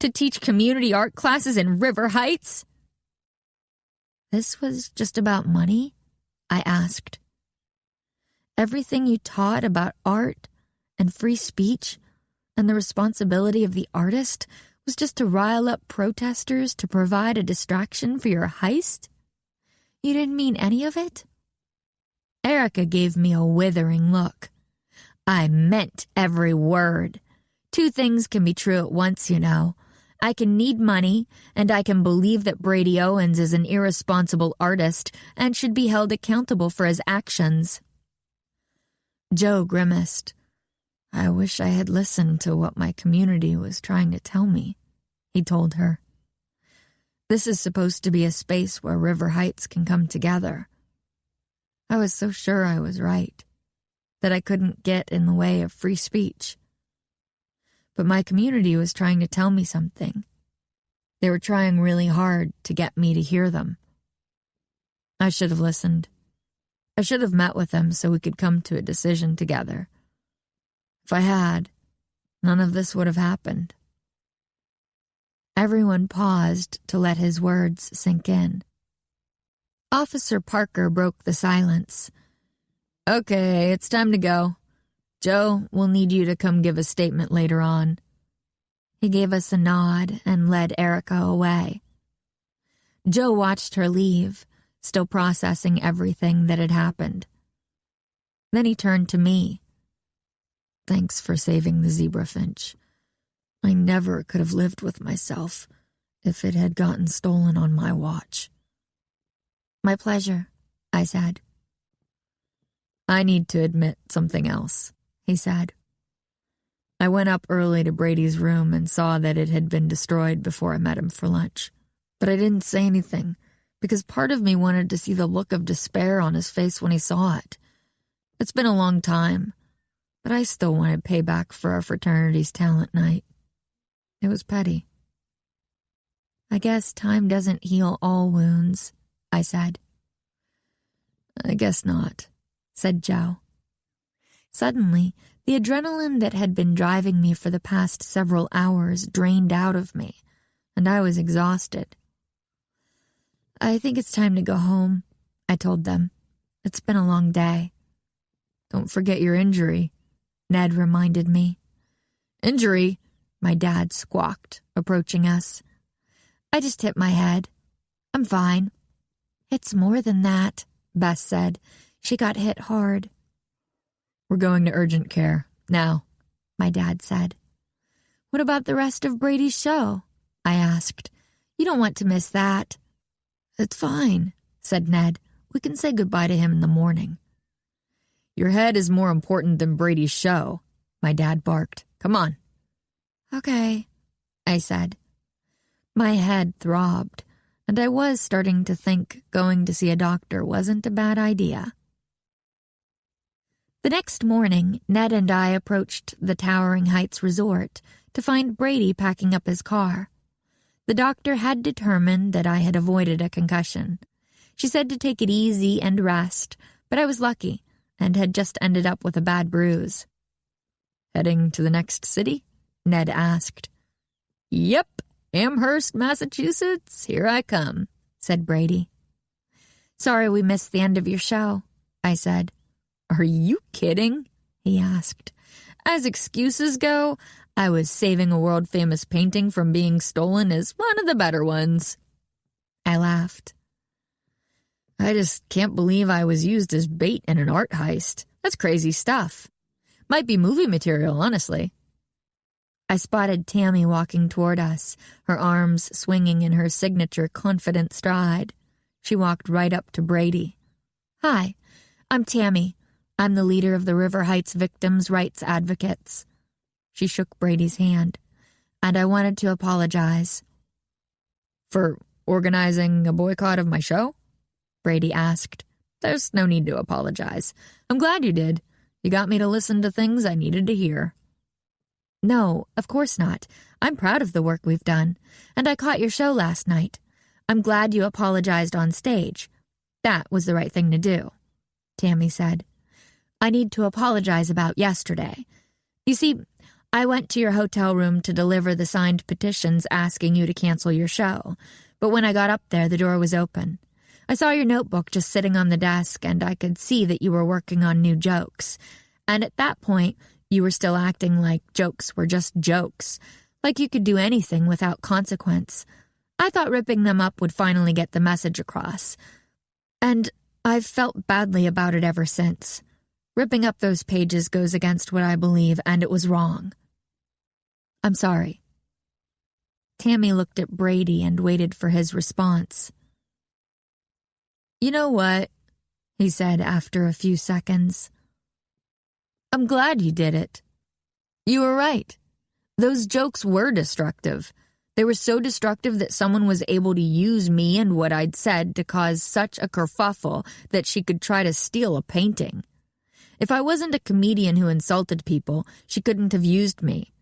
To teach community art classes in River Heights?" "This was just about money?" I asked. "Everything you taught about art and free speech and the responsibility of the artist was just to rile up protesters to provide a distraction for your heist? You didn't mean any of it?" Erica gave me a withering look. "I meant every word. 2 things can be true at once, you know. I can need money, and I can believe that Brady Owens is an irresponsible artist and should be held accountable for his actions." Joe grimaced. "I wish I had listened to what my community was trying to tell me," he told her. "This is supposed to be a space where River Heights can come together. I was so sure I was right, that I couldn't get in the way of free speech. But my community was trying to tell me something. They were trying really hard to get me to hear them. I should have listened. I should have met with them so we could come to a decision together. If I had, none of this would have happened." Everyone paused to let his words sink in. Officer Parker broke the silence. "Okay, it's time to go. Joe, we'll need you to come give a statement later on." He gave us a nod and led Erica away. Joe watched her leave, still processing everything that had happened. Then he turned to me. "Thanks for saving the zebra finch. I never could have lived with myself if it had gotten stolen on my watch." "My pleasure," I said. "I need to admit something else," he said. "I went up early to Brady's room and saw that it had been destroyed before I met him for lunch. But I didn't say anything, because part of me wanted to see the look of despair on his face when he saw it. It's been a long time. but I still wanted payback for our fraternity's talent night. It was petty. I guess time doesn't heal all wounds, I said. I guess not, said Joe. Suddenly, the adrenaline that had been driving me for the past several hours drained out of me, and I was exhausted. I think it's time to go home, I told them. It's been a long day. Don't forget your injury, Ned reminded me. Injury? My dad squawked, approaching us. I just hit my head. I'm fine. It's more than that, Bess said. She got hit hard. We're going to urgent care, now, my dad said. What about the rest of Brady's show? I asked. You don't want to miss that. It's fine, said Ned. We can say goodbye to him in the morning. Your head is more important than Brady's show, my dad barked. Come on. Okay, I said. My head throbbed, and I was starting to think going to see a doctor wasn't a bad idea. The next morning, Ned and I approached the Towering Heights Resort to find Brady packing up his car. The doctor had determined that I had avoided a concussion. She said to take it easy and rest, but I was lucky and had just ended up with a bad bruise. Heading to the next city? Ned asked. Yep, Amherst, Massachusetts, here I come, said Brady. Sorry we missed the end of your show, I said. Are you kidding? He asked. As excuses go, I was saving a world-famous painting from being stolen as one of the better ones. I laughed. I just can't believe I was used as bait in an art heist. That's crazy stuff. Might be movie material, honestly. I spotted Tammy walking toward us, her arms swinging in her signature confident stride. She walked right up to Brady. Hi, I'm Tammy. I'm the leader of the River Heights Victims' Rights Advocates. She shook Brady's hand, and I wanted to apologize. For organizing a boycott of my show? Brady asked. There's no need to apologize. I'm glad you did. You got me to listen to things I needed to hear. No, of course not. I'm proud of the work we've done, and I caught your show last night. I'm glad you apologized on stage. That was the right thing to do, Tammy said. I need to apologize about yesterday. You see, I went to your hotel room to deliver the signed petitions asking you to cancel your show, but when I got up there, the door was open. I saw your notebook just sitting on the desk, and I could see that you were working on new jokes. And at that point, you were still acting like jokes were just jokes, like you could do anything without consequence. I thought ripping them up would finally get the message across. And I've felt badly about it ever since. Ripping up those pages goes against what I believe, and it was wrong. I'm sorry. Tammy looked at Brady and waited for his response. You know what? He said after a few seconds. I'm glad you did it. You were right. Those jokes were destructive. They were so destructive that someone was able to use me and what I'd said to cause such a kerfuffle that she could try to steal a painting. If I wasn't a comedian who insulted people, she couldn't have used me.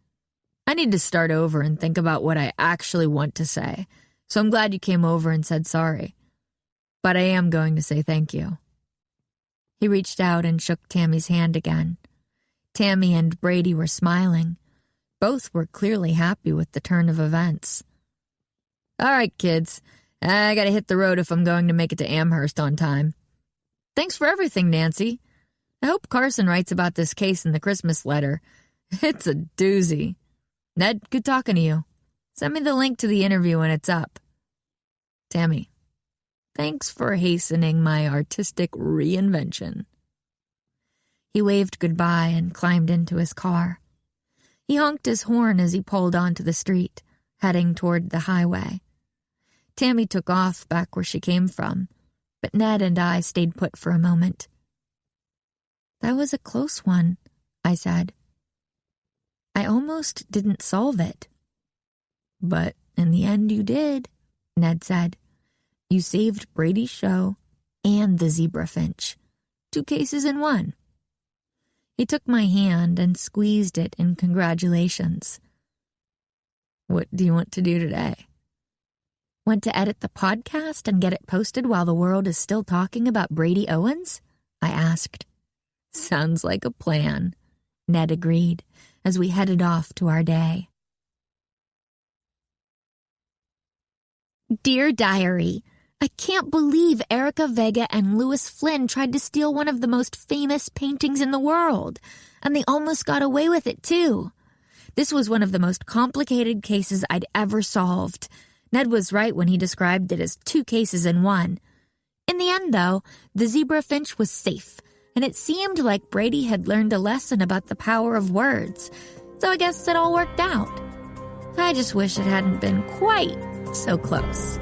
I need to start over and think about what I actually want to say, so I'm glad you came over and said sorry. But I am going to say thank you. He reached out and shook Tammy's hand again. Tammy and Brady were smiling. Both were clearly happy with the turn of events. All right, kids. I gotta hit the road if I'm going to make it to Amherst on time. Thanks for everything, Nancy. I hope Carson writes about this case in the Christmas letter. It's a doozy. Ned, good talking to you. Send me the link to the interview when it's up. Tammy, thanks for hastening my artistic reinvention. He waved goodbye and climbed into his car. He honked his horn as he pulled onto the street, heading toward the highway. Tammy took off back where she came from, but Ned and I stayed put for a moment. That was a close one, I said. I almost didn't solve it. But in the end you did, Ned said. You saved Brady's show and the zebra finch. 2 cases in one. He took my hand and squeezed it in congratulations. What do you want to do today? Want to edit the podcast and get it posted while the world is still talking about Brady Owens? I asked. Sounds like a plan, Ned agreed as we headed off to our day. Dear Diary, I can't believe Erica Vega and Louis Flynn tried to steal one of the most famous paintings in the world, and they almost got away with it too. This was one of the most complicated cases I'd ever solved. Ned was right when he described it as 2 cases in one. In the end, though, the zebra finch was safe, and it seemed like Brady had learned a lesson about the power of words, so I guess it all worked out. I just wish it hadn't been quite so close.